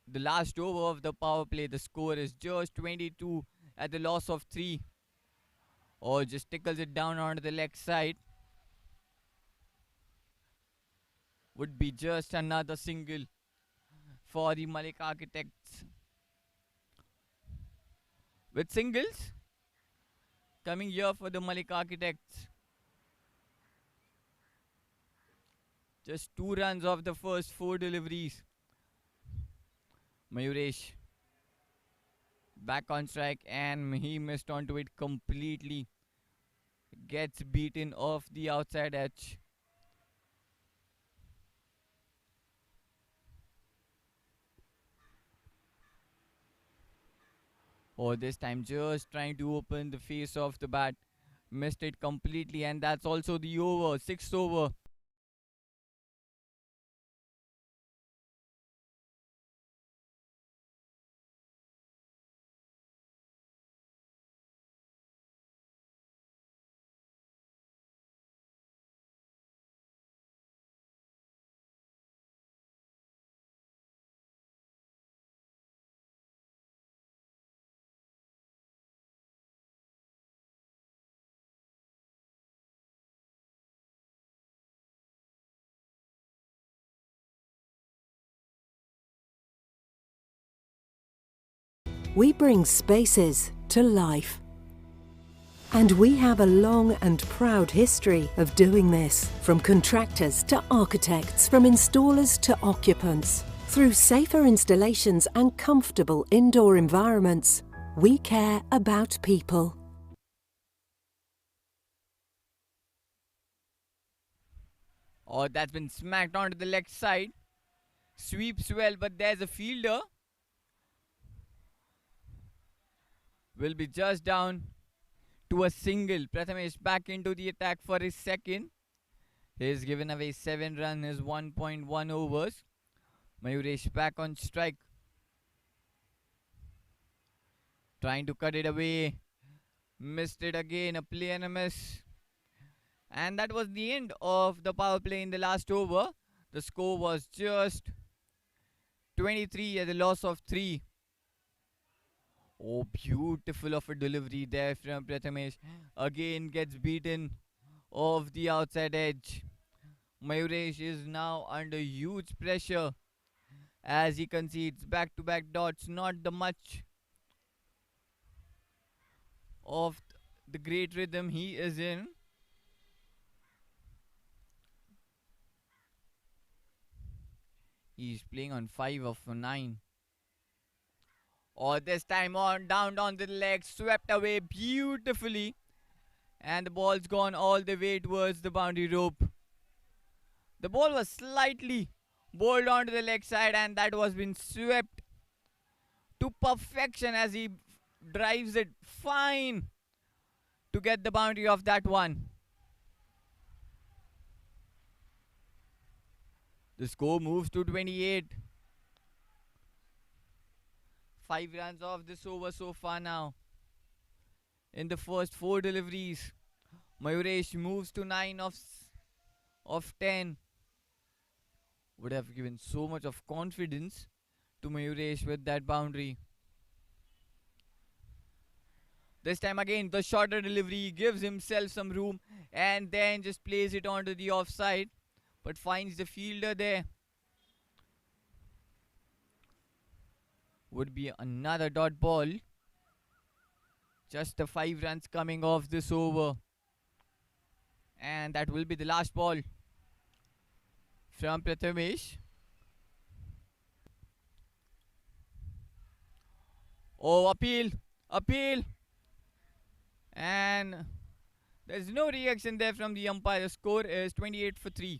Speaker 1: the last over of the power play, the score is just 22 at the loss of 3. Or just tickles it down onto the leg side. Would be just another single for the Malik Architects. With singles coming here for the Malik Architects. Just 2 runs of the first 4 deliveries. Mayuresh back on strike, and he missed onto it completely. Gets beaten off the outside edge. Or this time just trying to open the face of the bat. Missed it completely, and that's also the over. 6th over.
Speaker 3: We bring spaces to life. And we have a long and proud history of doing this, from contractors to architects, from installers to occupants. Through safer installations and comfortable indoor environments, we care about people.
Speaker 1: Oh, that's been smacked onto the leg side. Sweeps well, but there's a fielder. Will be just down to a single. Prathamesh back into the attack for his second. He's given away 7 runs, his 1.1 overs. Mayuresh back on strike. Trying to cut it away. Missed it again. A play and a miss. And that was the end of the power play in the last over. The score was just 23 at the loss of 3. Oh, beautiful of a delivery there from Prathamesh. Again gets beaten off the outside edge. Mayuresh is now under huge pressure as he concedes back-to-back dots. Not the much of the great rhythm he is in. He's playing on 5 of 9. Oh, this time on down on the leg, swept away beautifully. And the ball's gone all the way towards the boundary rope. The ball was slightly bowled onto the leg side, and that was been swept to perfection as he drives it fine to get the boundary of that one. The score moves to 28. 5 runs off this over so far now. In the first 4 deliveries, Mayuresh moves to 9 of 10. Would have given so much of confidence to Mayuresh with that boundary. This time again, the shorter delivery gives himself some room and then just plays it onto the offside, but finds the fielder there. Would be another dot ball. Just the 5 runs coming off this over. And that will be the last ball from Prathamesh. Oh, appeal. And there's no reaction there from the umpire. The score is 28 for 3.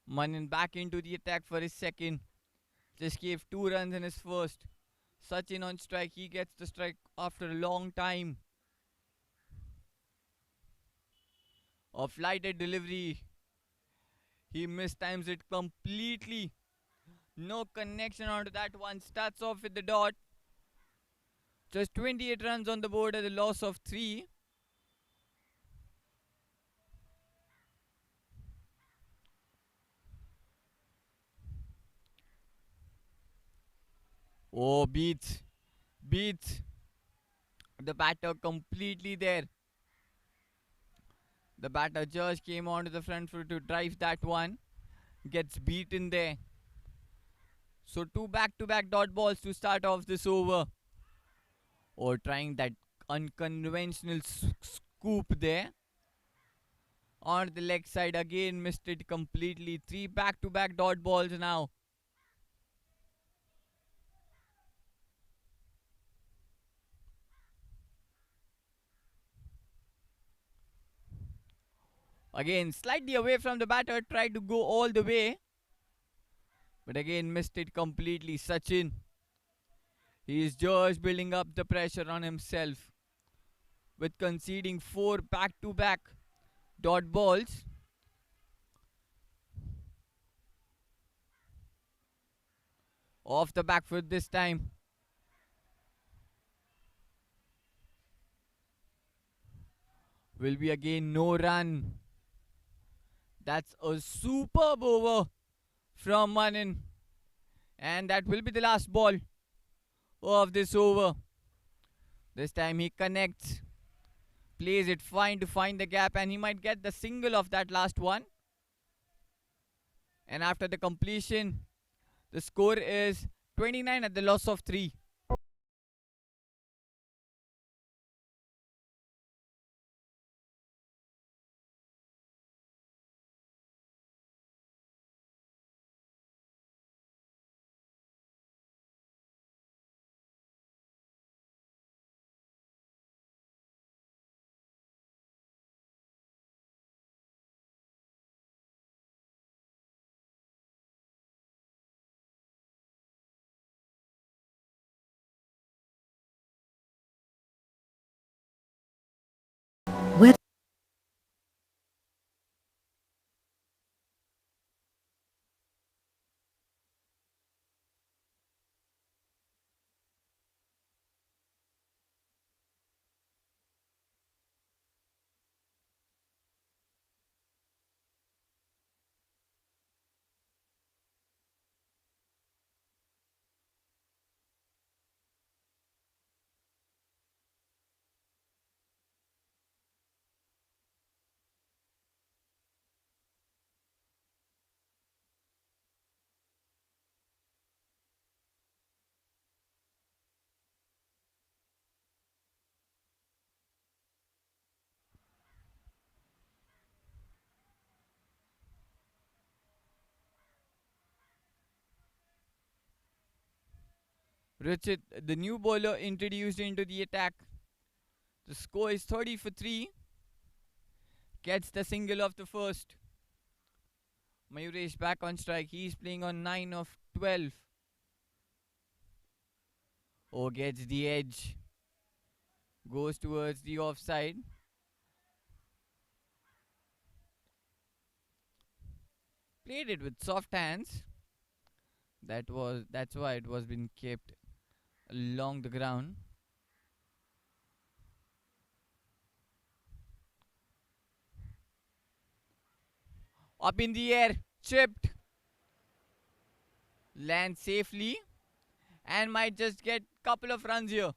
Speaker 1: Manan back into the attack for his second. Just gave 2 runs in his first. Sachin on strike. He gets the strike after a long time. A flighted delivery. He mistimes it completely. No connection onto that one. Starts off with the dot. Just 28 runs on the board at a loss of 3. Oh, beats the batter completely there. The batter just came onto the front foot to drive that one. Gets beaten there. So 2 back-to-back dot balls to start off this over. Or trying that unconventional scoop there. On the leg side again, missed it completely. 3 back-to-back dot balls now. Again, slightly away from the batter, tried to go all the way. But again, missed it completely. Sachin. He is just building up the pressure on himself. With conceding 4 back-to-back dot balls. Off the back foot this time. Will be again no run. That's a superb over from Manin. And that will be the last ball of this over. This time he connects. Plays it fine to find the gap, and he might get the single of that last one. And after the completion, the score is 29 at the loss of 3.
Speaker 3: Where
Speaker 1: Richard, the new bowler introduced into the attack. The score is 30 for 3. Gets the single of the first. Mayuresh back on strike. He's playing on 9 of 12. Oh, gets the edge. Goes towards the offside. Played it with soft hands. That's why it was being kept along the ground. Up in the air, chipped. Lands safely and might just get couple of runs here.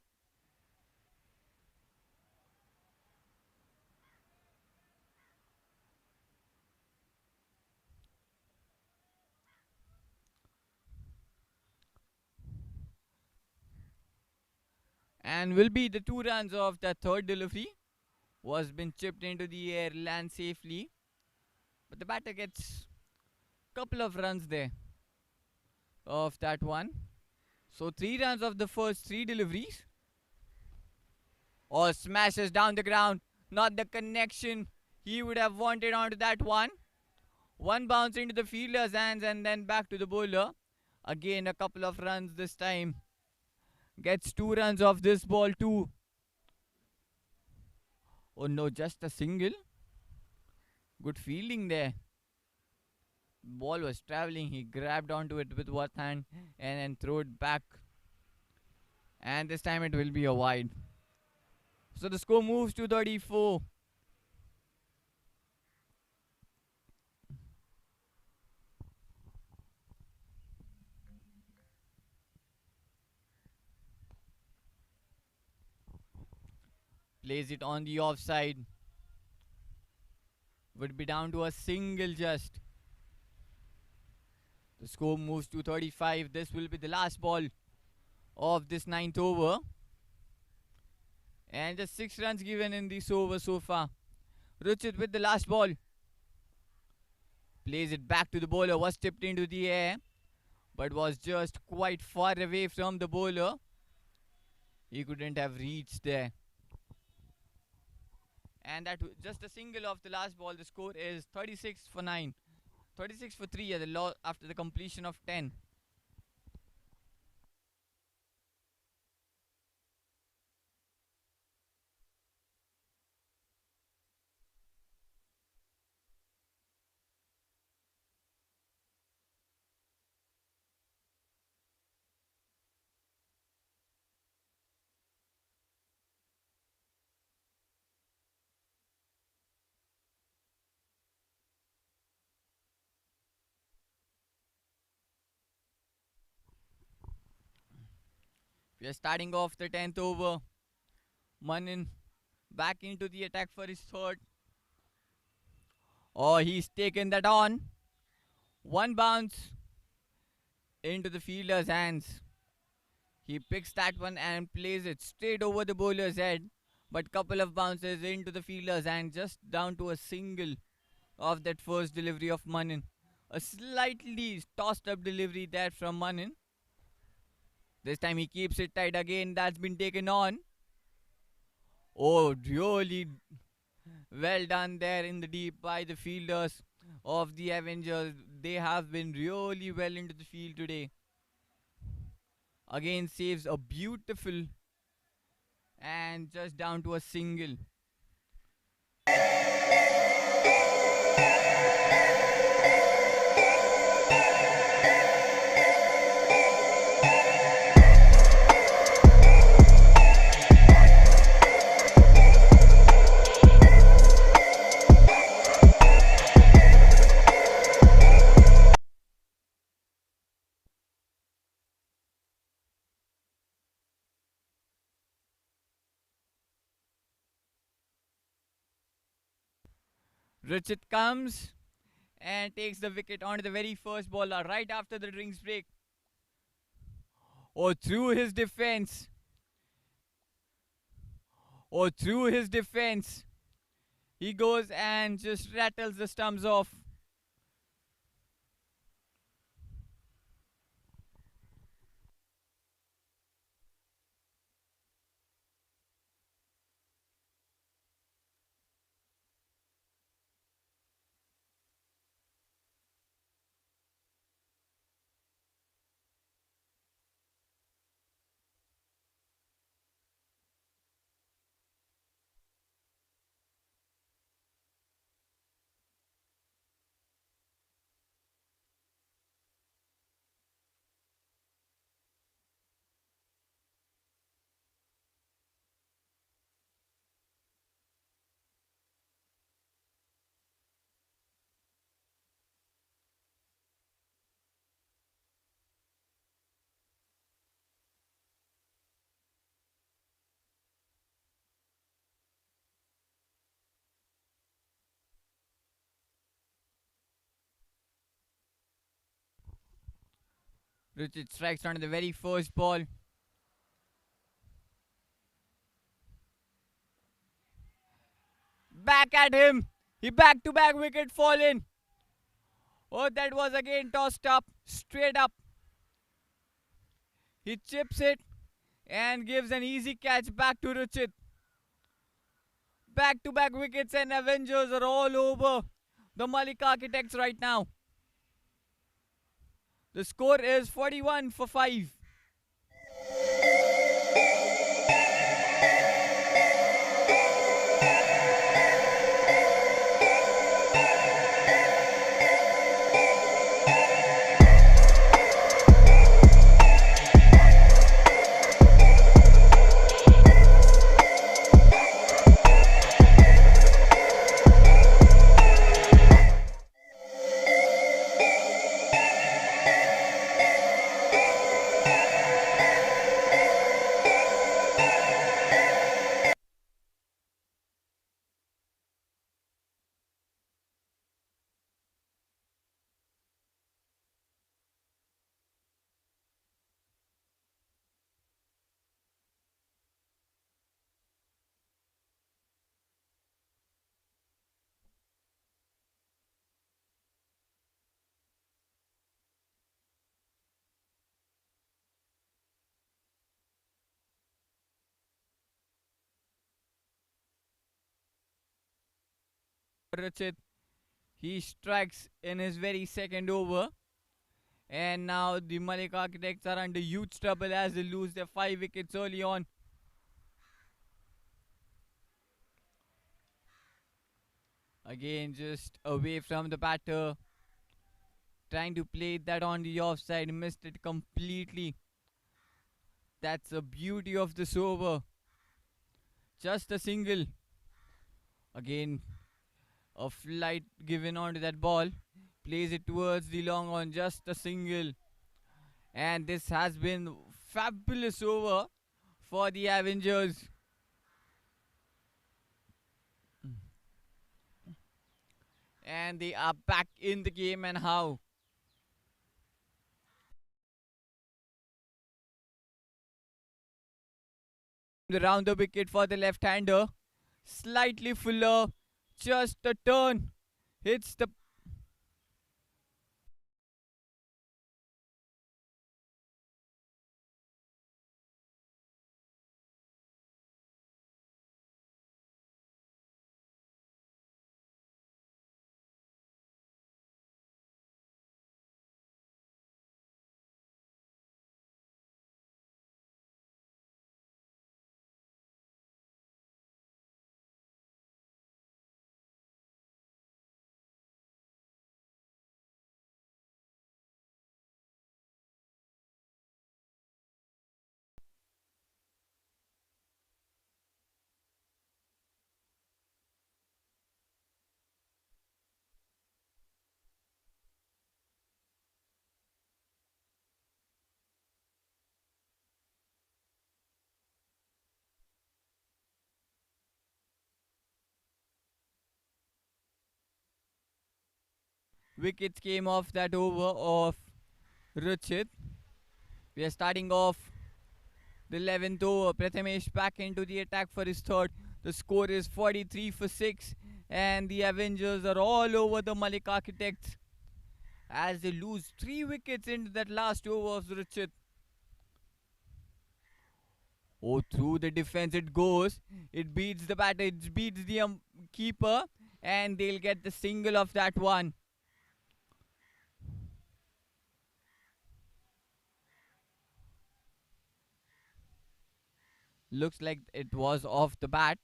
Speaker 1: And will be the 2 runs of the third delivery. Was been chipped into the air, lands safely. But the batter gets couple of runs there of that one. So 3 runs of the first 3 deliveries. Or smashes down the ground. Not the connection he would have wanted onto that one. One bounce into the fielder's hands and then back to the bowler. Again a couple of runs this time. Gets 2 runs off this ball too. Oh no, just a single. Good fielding there. Ball was travelling. He grabbed onto it with one hand and then threw it back. And this time it will be a wide. So the score moves to 34. Plays it on the offside. Would be down to a single just. The score moves to 35. This will be the last ball of this 9th over. And just 6 runs given in this over so far. Ruchit with the last ball. Plays it back to the bowler. Was tipped into the air. But was just quite far away from the bowler. He couldn't have reached there. And that just a single of the last ball. The score is 36 for 9. 36 for 3 at the after the completion of 10. We are starting off the 10th over. Manin back into the attack for his third. Oh, he's taken that on. One bounce into the fielder's hands. He picks that one and plays it straight over the bowler's head. But couple of bounces into the fielder's hand, just down to a single of that first delivery of Manin. A slightly tossed up delivery there from Manin. This time he keeps it tight again. That's been taken on. Oh, really well done there in the deep by the fielders of the Avengers. They have been really well into the field today. Again saves a beautiful and just down to a single. Richard comes and takes the wicket on the very first bowler right after the drinks break. Oh, through his defense. Oh, through his defense. He goes and just rattles the stumps off. Richard strikes on the very first ball. Back at him. He back-to-back wicket fallen. Oh, that was again tossed up. Straight up. He chips it and gives an easy catch back to Richard. Back-to-back wickets and Avengers are all over the Malik Architects right now. The score is 41 for 5. Richard, he strikes in his very second over. And now the Malik Architects are under huge trouble as they lose their 5 wickets early on. Again, just away from the batter. Trying to play that on the offside. Missed it completely. That's the beauty of this over. Just a single. Again, a flight given onto that ball. Plays it towards the long on. Just a single. And this has been fabulous over for the Avengers. And they are back in the game, and how? Around the wicket for the left-hander. Slightly fuller. Just a turn. Hits the wickets came off that over of Ruchit. We are starting off the 11th over. Prathamesh back into the attack for his third. The score is 43 for 6. And the Avengers are all over the Malik Architects as they lose 3 wickets into that last over of Ruchit. Oh, through the defense it goes. It beats the batter. It beats the keeper. And they'll get the single of that one. Looks like it was off the bat.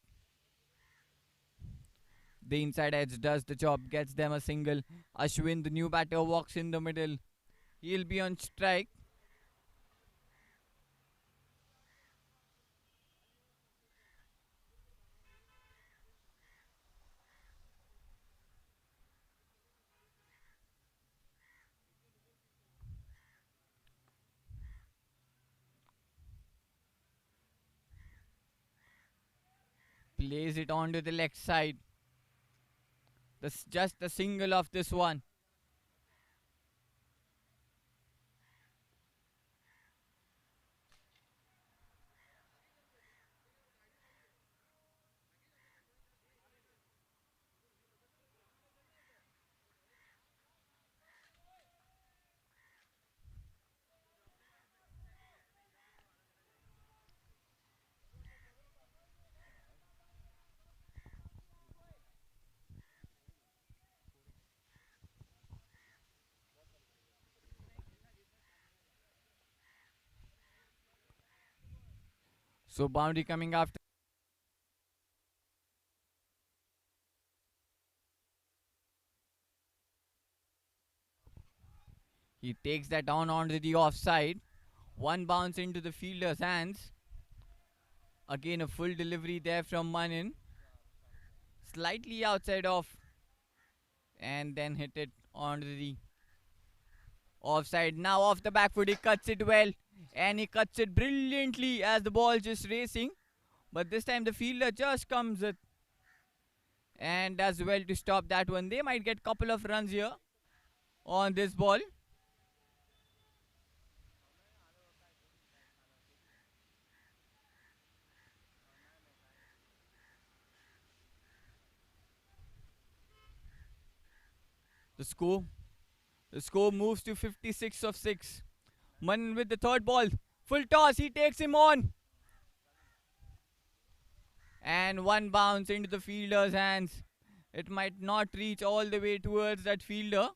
Speaker 1: The inside edge does the job, gets them a single. Ashwin, the new batter, walks in the middle. He'll be on strike. Plays it onto the left side. Just a single of this one. So boundary coming after. He takes that down onto the offside. One bounce into the fielder's hands. Again a full delivery there from Manin. Slightly outside off. And then hit it onto the offside. Now off the back foot, he cuts it well. And he cuts it brilliantly as the ball just racing. But this time the fielder just comes it and does well to stop that one. They might get couple of runs here on this ball. The score moves to 56 of 6. Manan with the third ball. Full toss, he takes him on. And one bounce into the fielder's hands. It might not reach all the way towards that fielder.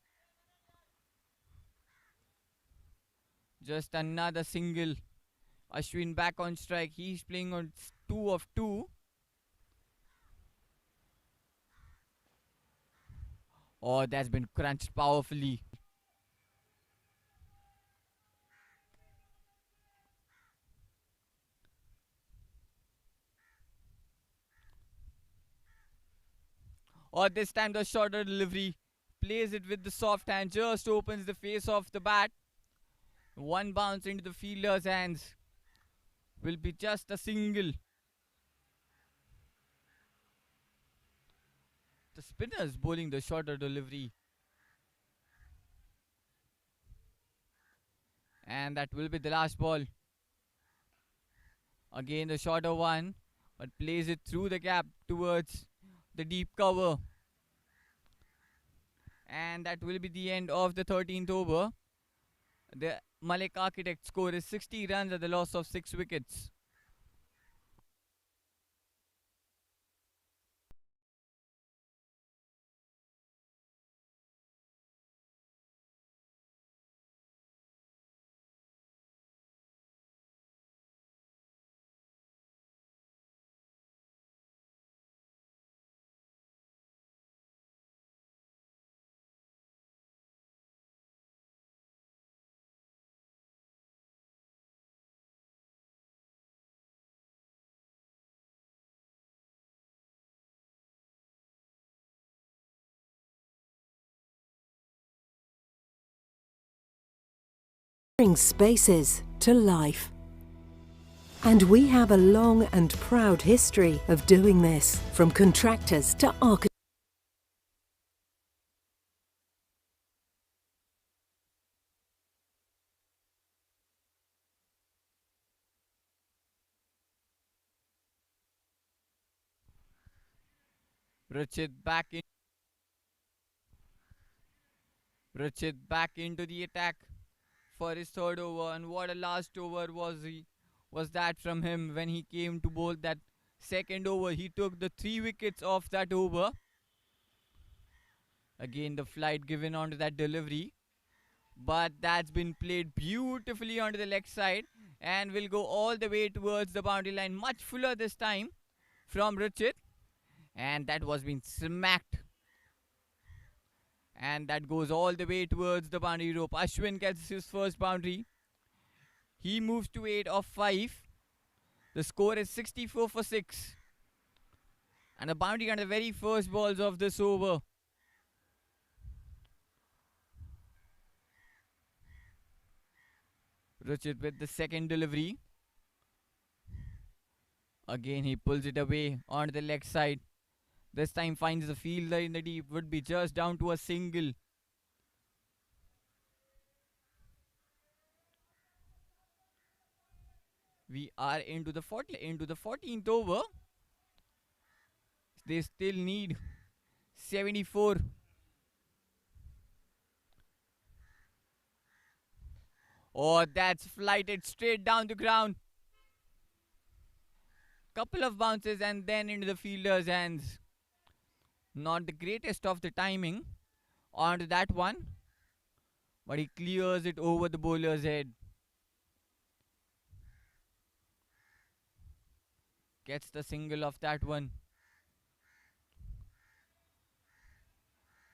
Speaker 1: Just another single. Ashwin back on strike. He's playing on 2 of 2. Oh, that's been crunched powerfully. Or this time the shorter delivery. Plays it with the soft hand. Just opens the face of the bat. One bounce into the fielder's hands. will be just a single. The spinners bowling the shorter delivery. And that will be the last ball. Again the shorter one, but plays it through the gap towards the deep cover. And that will be the end of the 13th over. The Malik Architect score is 60 runs at the loss of 6 wickets.
Speaker 3: Bring spaces to life. And we have a long and proud history of doing this, from contractors to architects.
Speaker 1: Rachit back in. Rachit back into the attack for his third over, and what a last over was that from him when he came to bowl that second over. He took the 3 wickets off that over. Again the flight given onto that delivery, but that's been played beautifully onto the leg side and will go all the way towards the boundary line, much fuller this time from Rachit, and that was being smacked. And that goes all the way towards the boundary rope. Ashwin gets his first boundary. He moves to 8 of 5. The score is 64 for 6. And a boundary on the very first balls of this over. Rachit with the second delivery. Again he pulls it away on the leg side. This time finds the fielder in the deep. Would be just down to a single. We are into the 14th over. They still need 74. Oh, that's flighted straight down the ground. Couple of bounces and then into the fielder's hands. Not the greatest of the timing onto that one, but he clears it over the bowler's head. Gets the single of that one.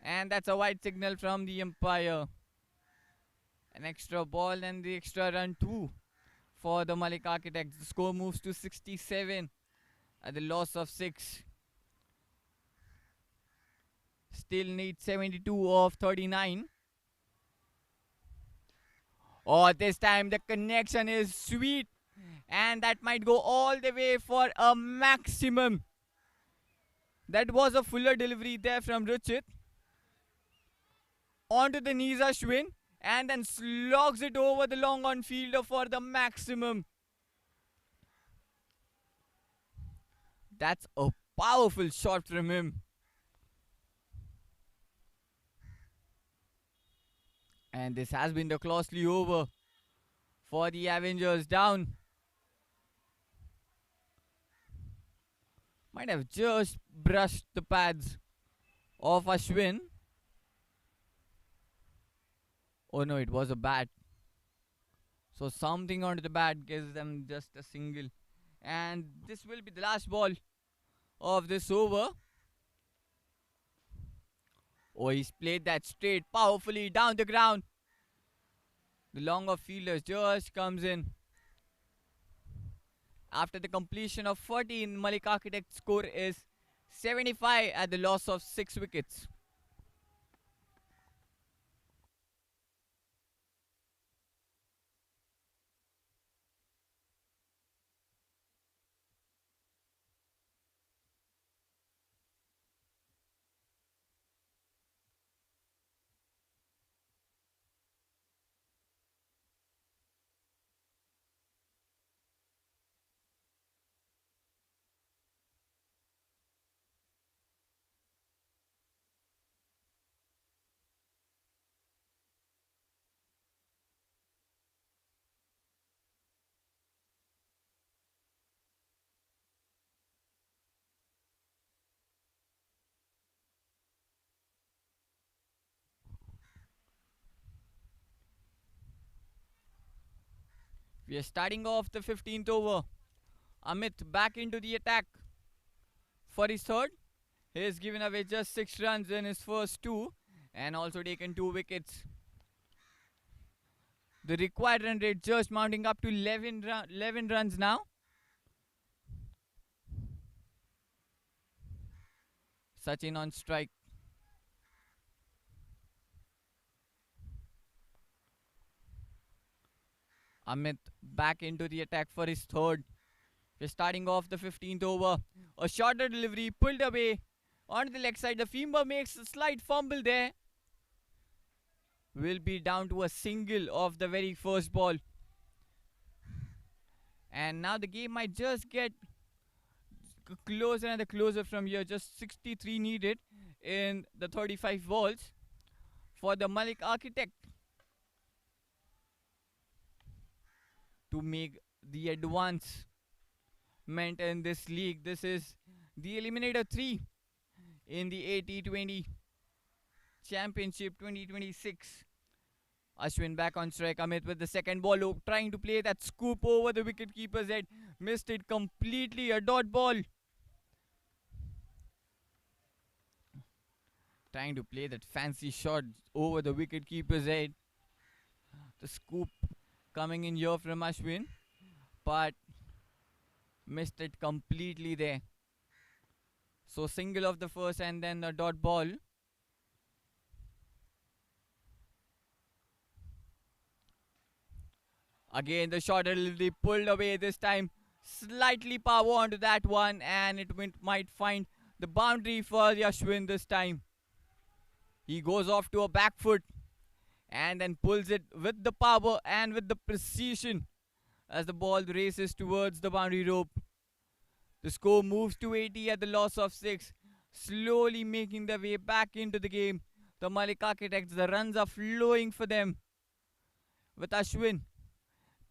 Speaker 1: And that's a wide signal from the umpire. An extra ball and the extra run too for the Malik Architects. The score moves to 67 at the loss of 6. Still need 72 of 39. Oh, this time the connection is sweet. And that might go all the way for a maximum. That was a fuller delivery there from Rachit. Onto the knees Ashwin. And then slogs it over the long on fielder for the maximum. That's a powerful shot from him. And this has been the costly over for the Avengers. Down. Might have just brushed the pads of Ashwin. Oh no, it was a bat. So something onto the bat gives them just a single. And this will be the last ball of this over. Oh, he's played that straight powerfully down the ground. The longer fielder just comes in. After the completion of 14, Malik Architect's score is 75 at the loss of 6 wickets. We are starting off the 15th over. Amit back into the attack for his third. He has given away just 6 runs in his first 2 and also taken 2 wickets. The required run rate just mounting up to 11 runs now. Sachin on strike. Amit back into the attack for his third. We're starting off the 15th over. A shorter delivery pulled away on the leg side. The femur makes a slight fumble there. Will be down to a single of the very first ball. And now the game might just get closer and closer from here. Just 63 needed in the 35 balls for the Malik architect to make the advancement in this league. This is the Eliminator 3 in the T20 Championship 2026. Ashwin back on strike. Amit with the second ball, trying to play that scoop over the wicketkeeper's head. Missed it completely. A dot ball. Trying to play that fancy shot over the wicketkeeper's head. The scoop coming in here from Ashwin, but missed it completely there. So single of the first and then a dot ball. Again the shorter delivery pulled away this time. Slightly power onto that one and it might find the boundary for Ashwin this time. He goes off to a back foot and then pulls it with the power and with the precision as the ball races towards the boundary rope. The score moves to 80 at the loss of 6, slowly making their way back into the game. The Malik Architects, the runs are flowing for them, with Ashwin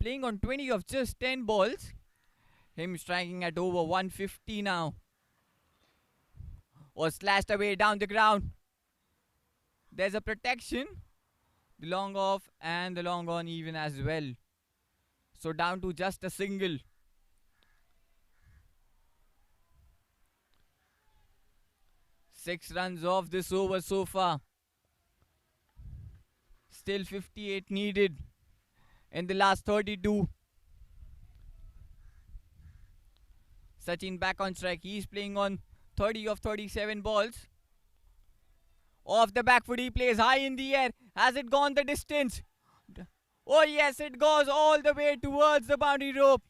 Speaker 1: playing on 20 of just 10 balls. Him striking at over 150 now. Was slashed away down the ground. There's a protection. The long off and the long on even as well. So down to just a single. Six runs off this over so far. Still 58 needed in the last 32. Sachin back on strike. He's playing on 30 of 37 balls. Off the back foot, he plays high in the air. Has it gone the distance? Oh yes, it goes all the way towards the boundary rope.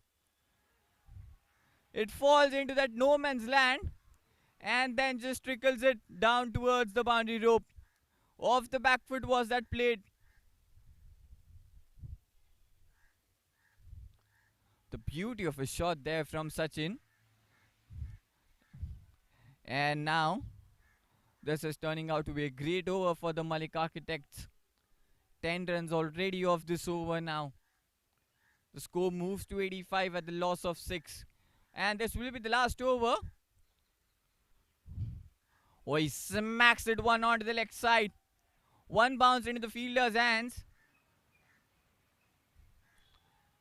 Speaker 1: It falls into that no man's land and then just trickles it down towards the boundary rope. Off the back foot was that played. The beauty of a shot there from Sachin. And now this is turning out to be a great over for the Malik Architects. 10 runs already off this over now. The score moves to 85 at the loss of 6. And this will be the last over. Oh, he smacks it one onto the leg side. One bounce into the fielder's hands.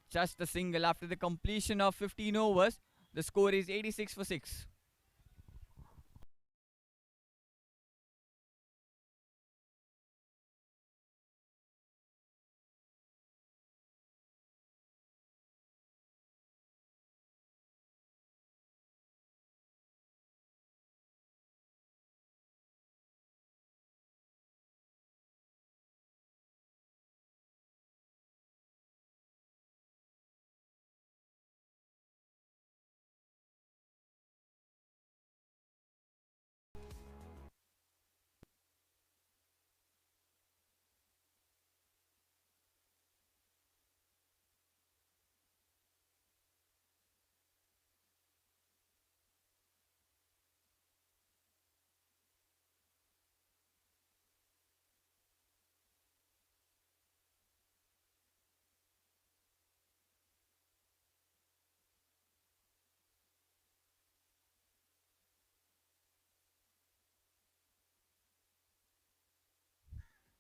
Speaker 1: Just a single after the completion of 15 overs. The score is 86 for 6.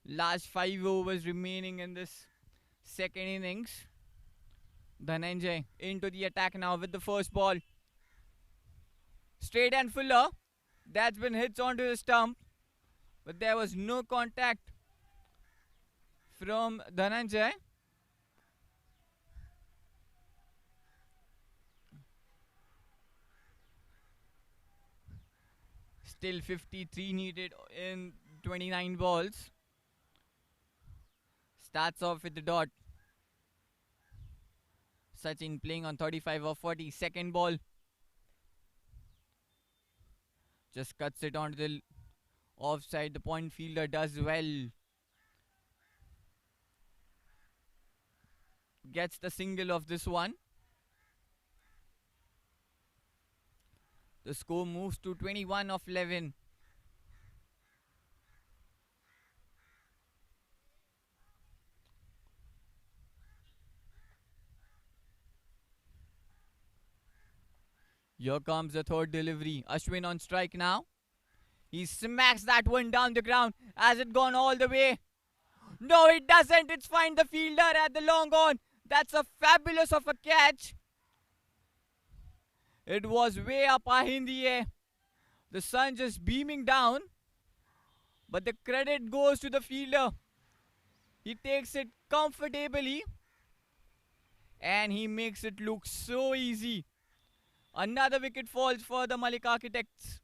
Speaker 1: Last 5 overs remaining in this second innings. Dhananjay into the attack now with the first ball. Straight and fuller. That's been hits onto the stump. But there was no contact from Dhananjay. Still 53 needed in 29 balls. Starts off with the dot. Sachin playing on 35 or 40. Second ball. Just cuts it onto the offside. The point fielder does well. Gets the single of this one. The score moves to 21 of 11. Here comes the third delivery. Ashwin on strike now. He smacks that one down the ground. Has it gone all the way? No, it doesn't. It's find the fielder at the long on. That's a fabulous of a catch. It was way up high in the air. The sun just beaming down. But the credit goes to the fielder. He takes it comfortably. And he makes it look so easy. Another wicket falls for the Malik Architects.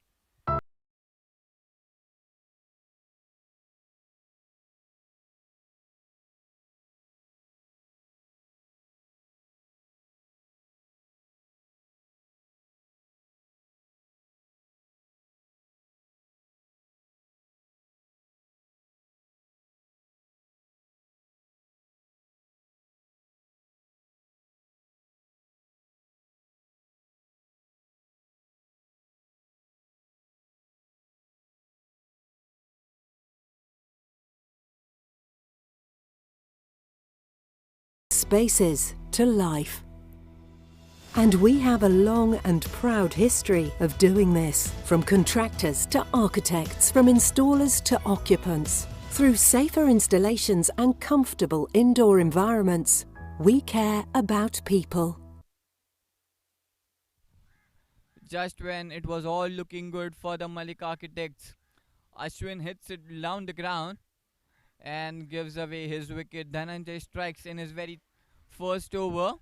Speaker 3: Spaces to life. And we have a long and proud history of doing this, from contractors to architects, from installers to occupants. Through safer installations and comfortable indoor environments, we care about people.
Speaker 1: Just when it was all looking good for the Malik Architects, Ashwin hits it down the ground and gives away his wicket. Dhananjay strikes in his very first over.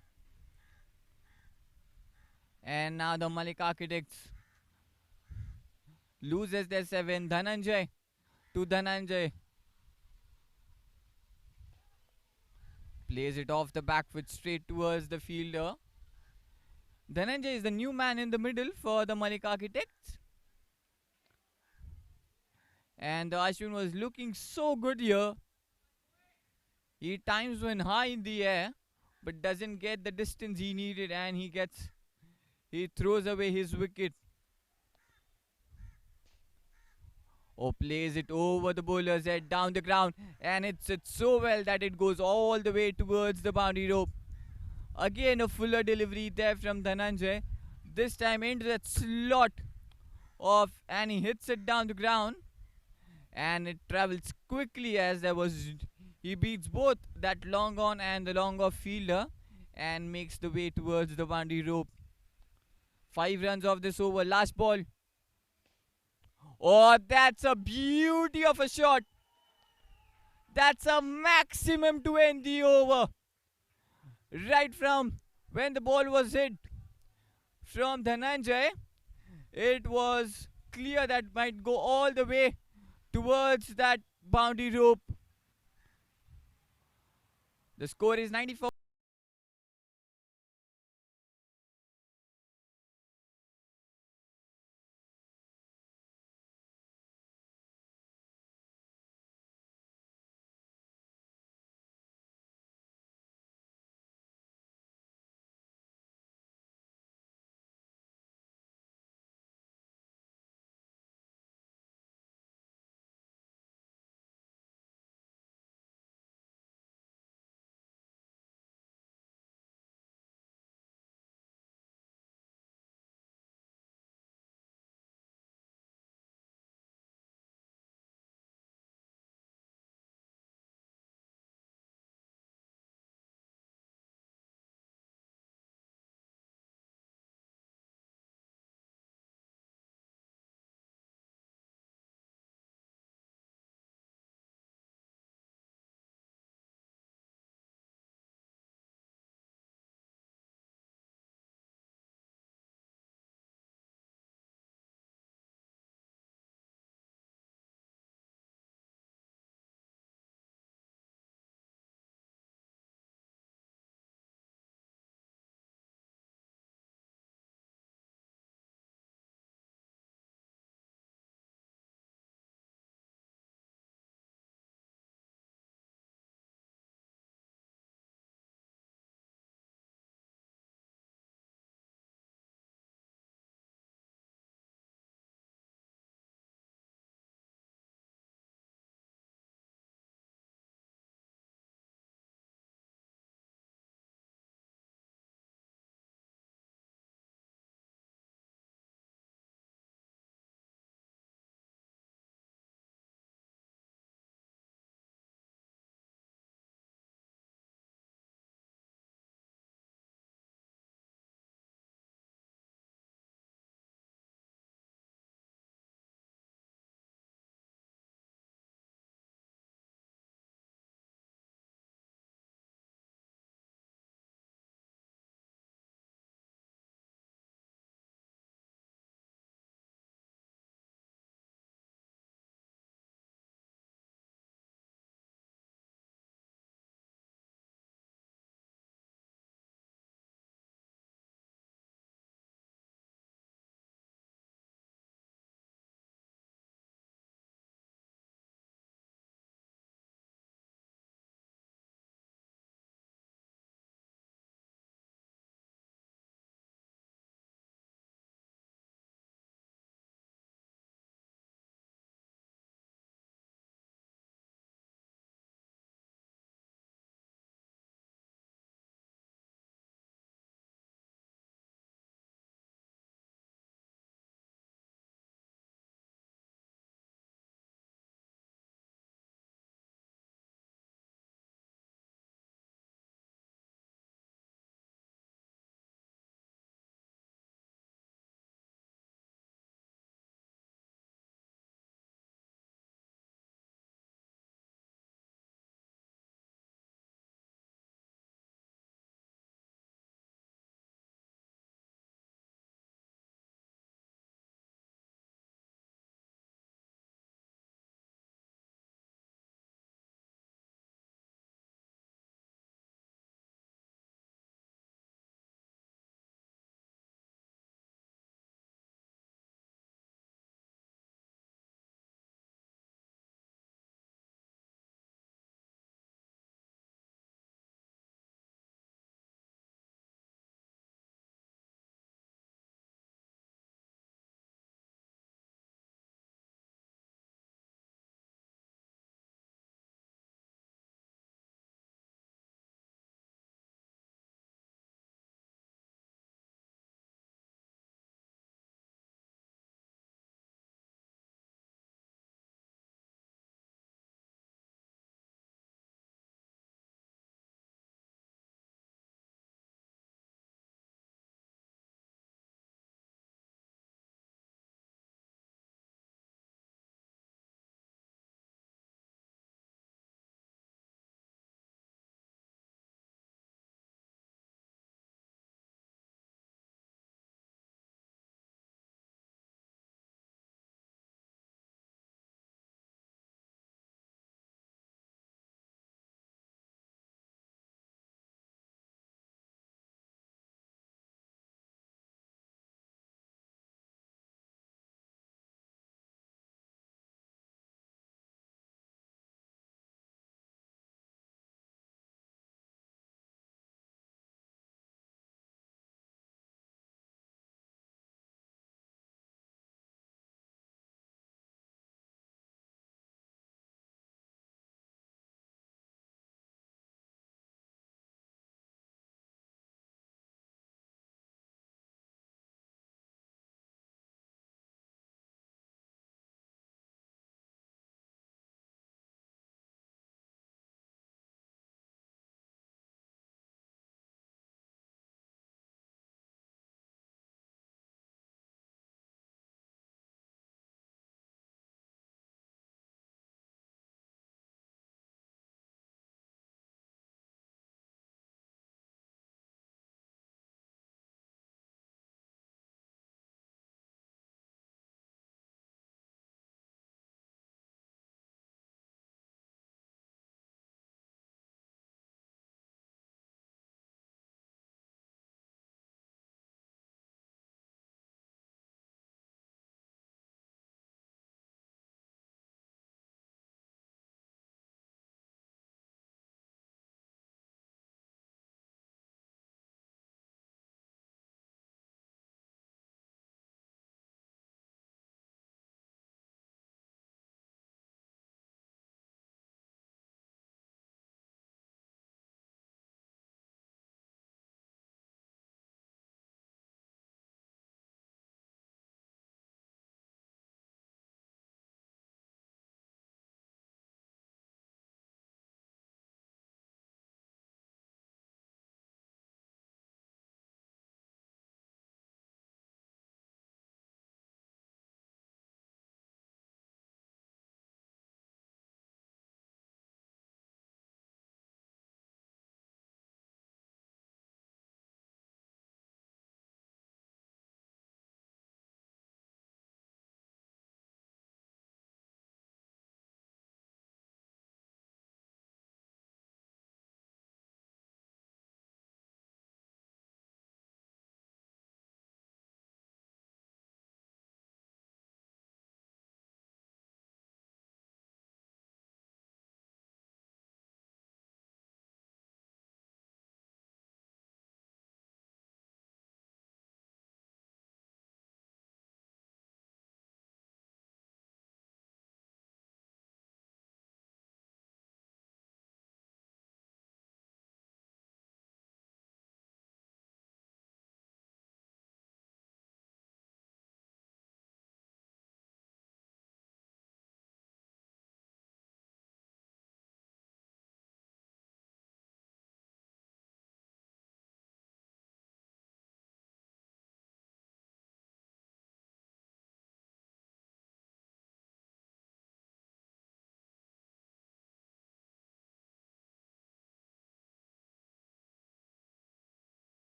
Speaker 1: And now the Malik Architects loses their 7. Dhananjay to Dhananjay. Plays it off the back foot straight towards the fielder. Dhananjay is the new man in the middle for the Malik Architects. And Ashwin was looking so good here. He times one high in the air, but doesn't get the distance he needed, and he throws away his wicket. Oh, plays it over the bowler's head down the ground, and it's so well that it goes all the way towards the boundary rope. Again a fuller delivery there from Dhananjay. This time into that slot and he hits it down the ground, and it travels quickly as he beats both that long on and the long off fielder and makes the way towards the boundary rope. 5 runs off this over. Last ball. Oh, that's a beauty of a shot. That's a maximum to end the over. Right from when the ball was hit from Dhananjay, it was clear that might go all the way towards that boundary rope. The score is 94.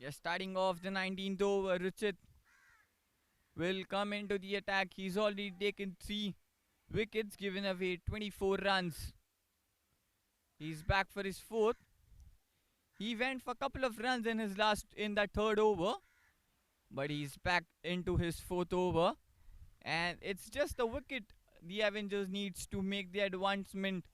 Speaker 1: Yes, starting off the 19th over, Ruchit will come into the attack. He's already taken 3 wickets, given away 24 runs. He's back for his 4th. He went for a couple of runs in that 3rd over, but he's back into his 4th over, and it's just the wicket the Avengers needs to make the advancement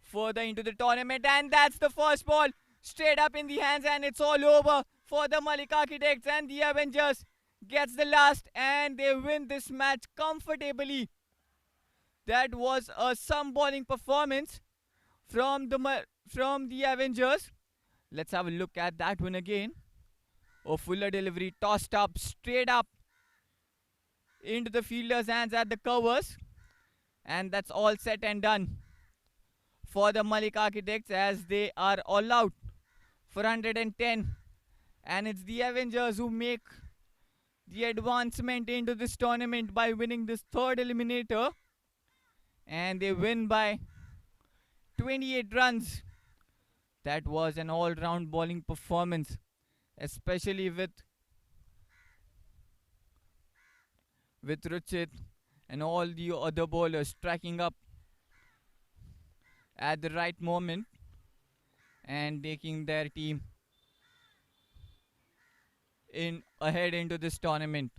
Speaker 1: further into the tournament. And that's the first ball, straight up in the hands, and it's all over for the Malik Architects, and the Avengers gets the last, and they win this match comfortably. That was some bowling performance from the Avengers. Let's have a look at that one again. A fuller delivery, tossed up, straight up into the fielder's hands at the covers. And that's all set and done for the Malik Architects, as they are all out for 110. And it's the Avengers who make the advancement into this tournament by winning this 3rd eliminator. And they win by 28 runs. That was an all-round bowling performance, especially with Ruchit and all the other bowlers striking up at the right moment and taking their team ahead into this tournament.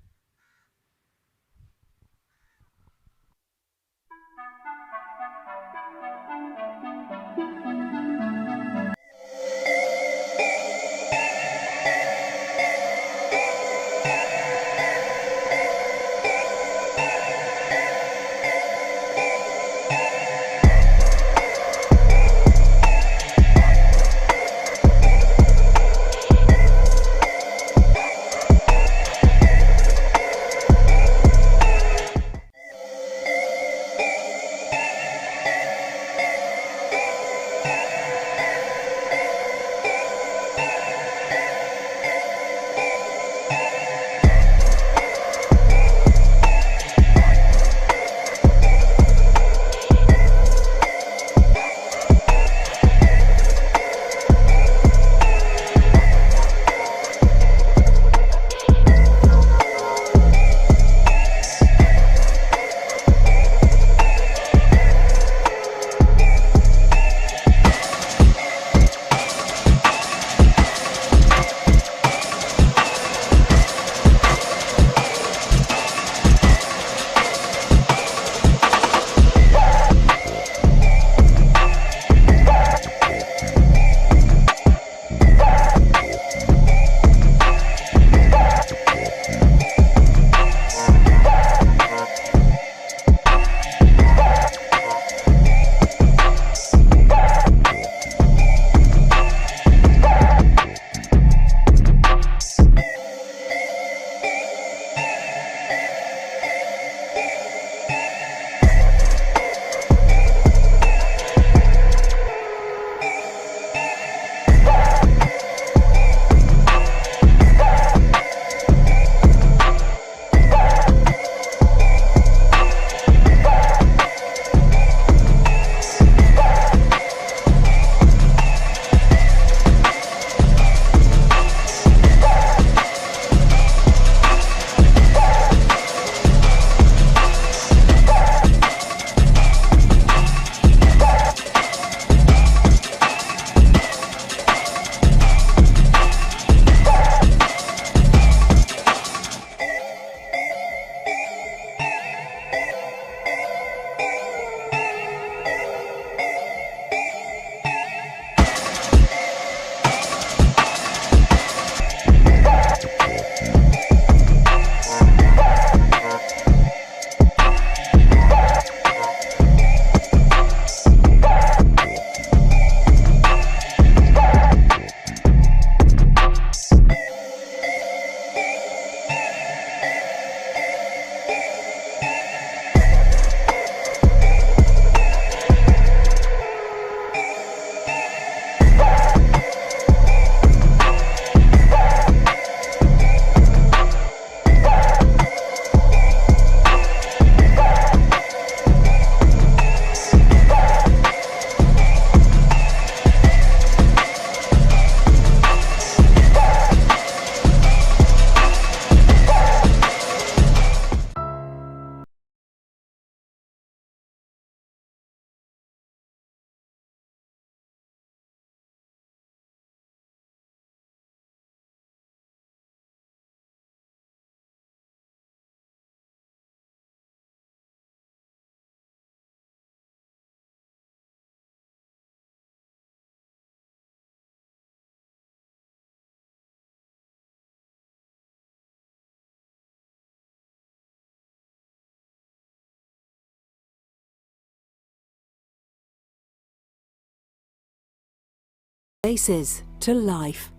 Speaker 3: places to life.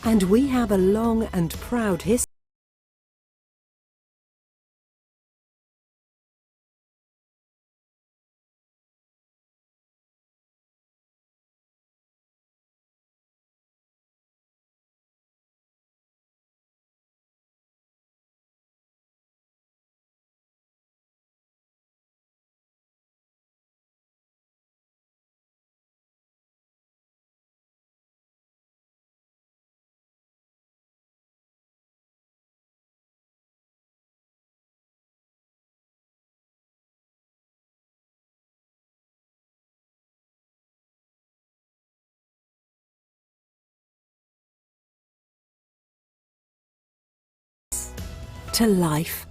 Speaker 3: And we have a long and proud history. To life.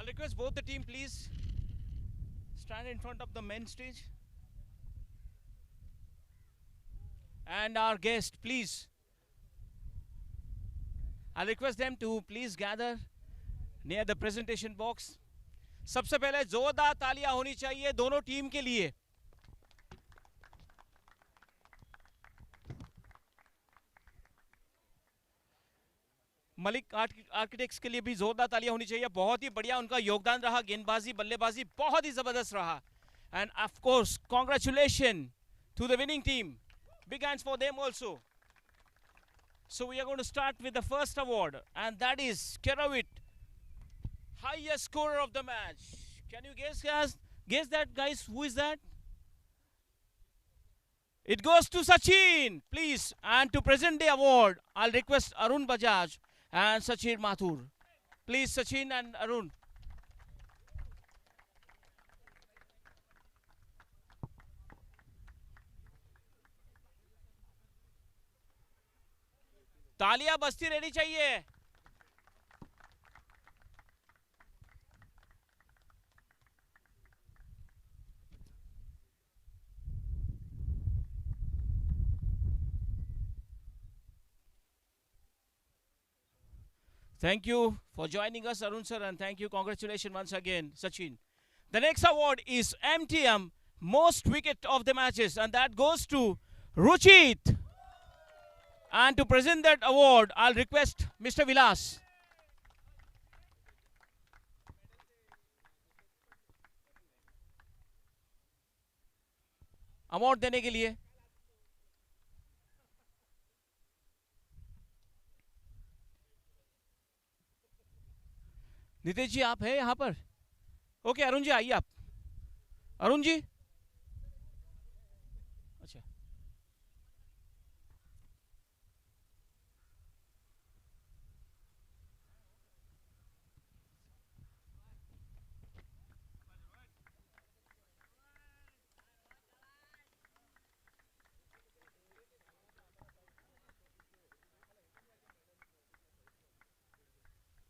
Speaker 4: I'll request both the team, please stand in front of the main stage. And our guest, please. I'll request them to please gather near the presentation box. सबसे पहले जोरदार तालियां होनी चाहिए दोनों team के लिए. Malik architects के लिए भी जोरदार तालियां होनी चाहिए. बहुत ही बढ़िया उनका योगदान रहा. गेंदबाजी बल्लेबाजी बहुत ही जबरदस्त रहा. And of course, congratulations to the winning team. Big hands for them also. So we are going to start with the first award, and that is Keravit, highest scorer of the match. Can you guess that, guys? Who is that? It goes to Sachin, please. And to present the award, I'll request Arun Bajaj and Sachin Mathur. Please, Sachin and Arun. तालियां बजती रहनी चाहिए. Thank you for joining us, Arun sir, and thank you. Congratulations once again, Sachin. The next award is MTM, most wicket of the matches, and that goes to Ruchit. And to present that award, I'll request Mr. Vilas. Award देने के लिए. नितेश जी आप हैं यहाँ पर? Okay Arun ji आइए आप. अरुण जी. अच्छा.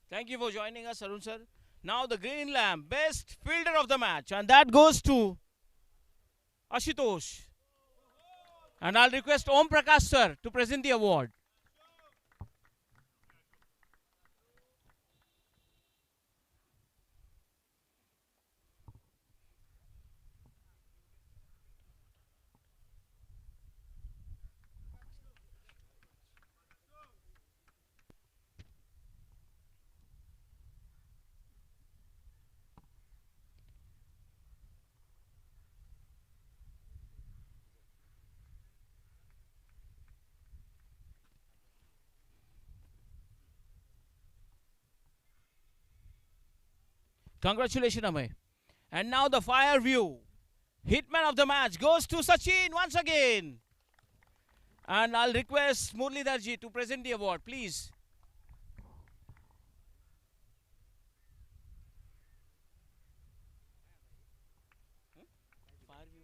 Speaker 4: Thank you for joining us, Arun sir. Now the green lamp, best fielder of the match, and that goes to Ashutosh. And I'll request Om Prakash sir to present the award. Congratulations, Amay. And now the fire view. Hitman of the match goes to Sachin once again. And I'll request Murlidhar ji to present the award, please. Fire view.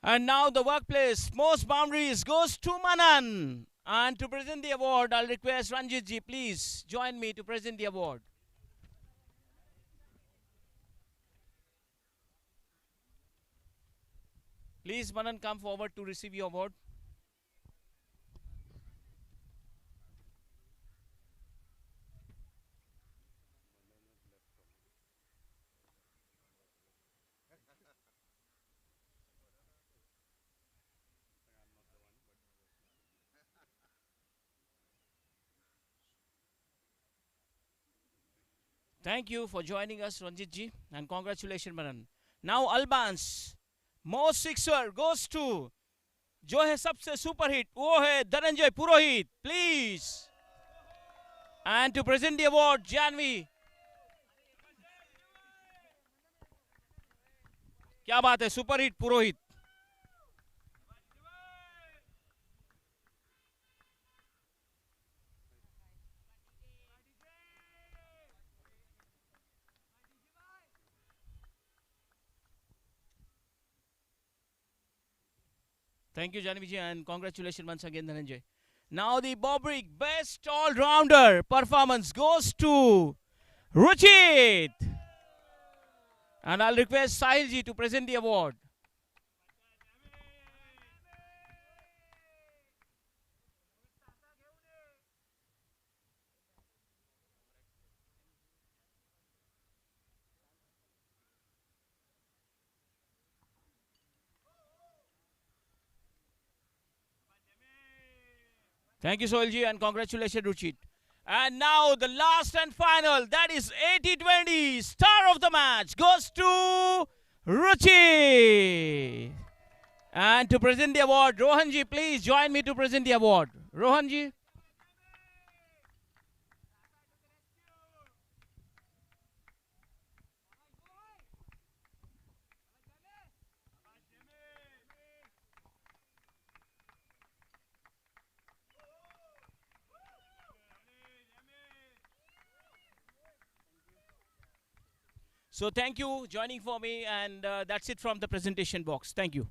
Speaker 4: And now the workplace, most boundaries goes to Manan. And to present the award, I'll request Ranjit ji, please join me to present the award. Please, Manan, come forward to receive your award. Thank you for joining us, Ranjit ji, and congratulations, Manan. Now, Albans, most sixer goes to, जो है सबसे super hit वो है धनंजय पुरोहित, please. And to present the award, Janvi. क्या बात है, super hit Purohit. Thank you, Janviji, and congratulations once again, Dhananjay. Now the Bobrick Best All-Rounder performance goes to Ruchit. And I'll request Sahilji to present the award. Thank you, Soilji, and congratulations, Ruchit. And now the last and final, that is 80-20 star of the match goes to Ruchit. And to present the award, Rohanji, please join me to present the award. Rohanji. So thank you joining for me, and that's it from the presentation box. Thank you.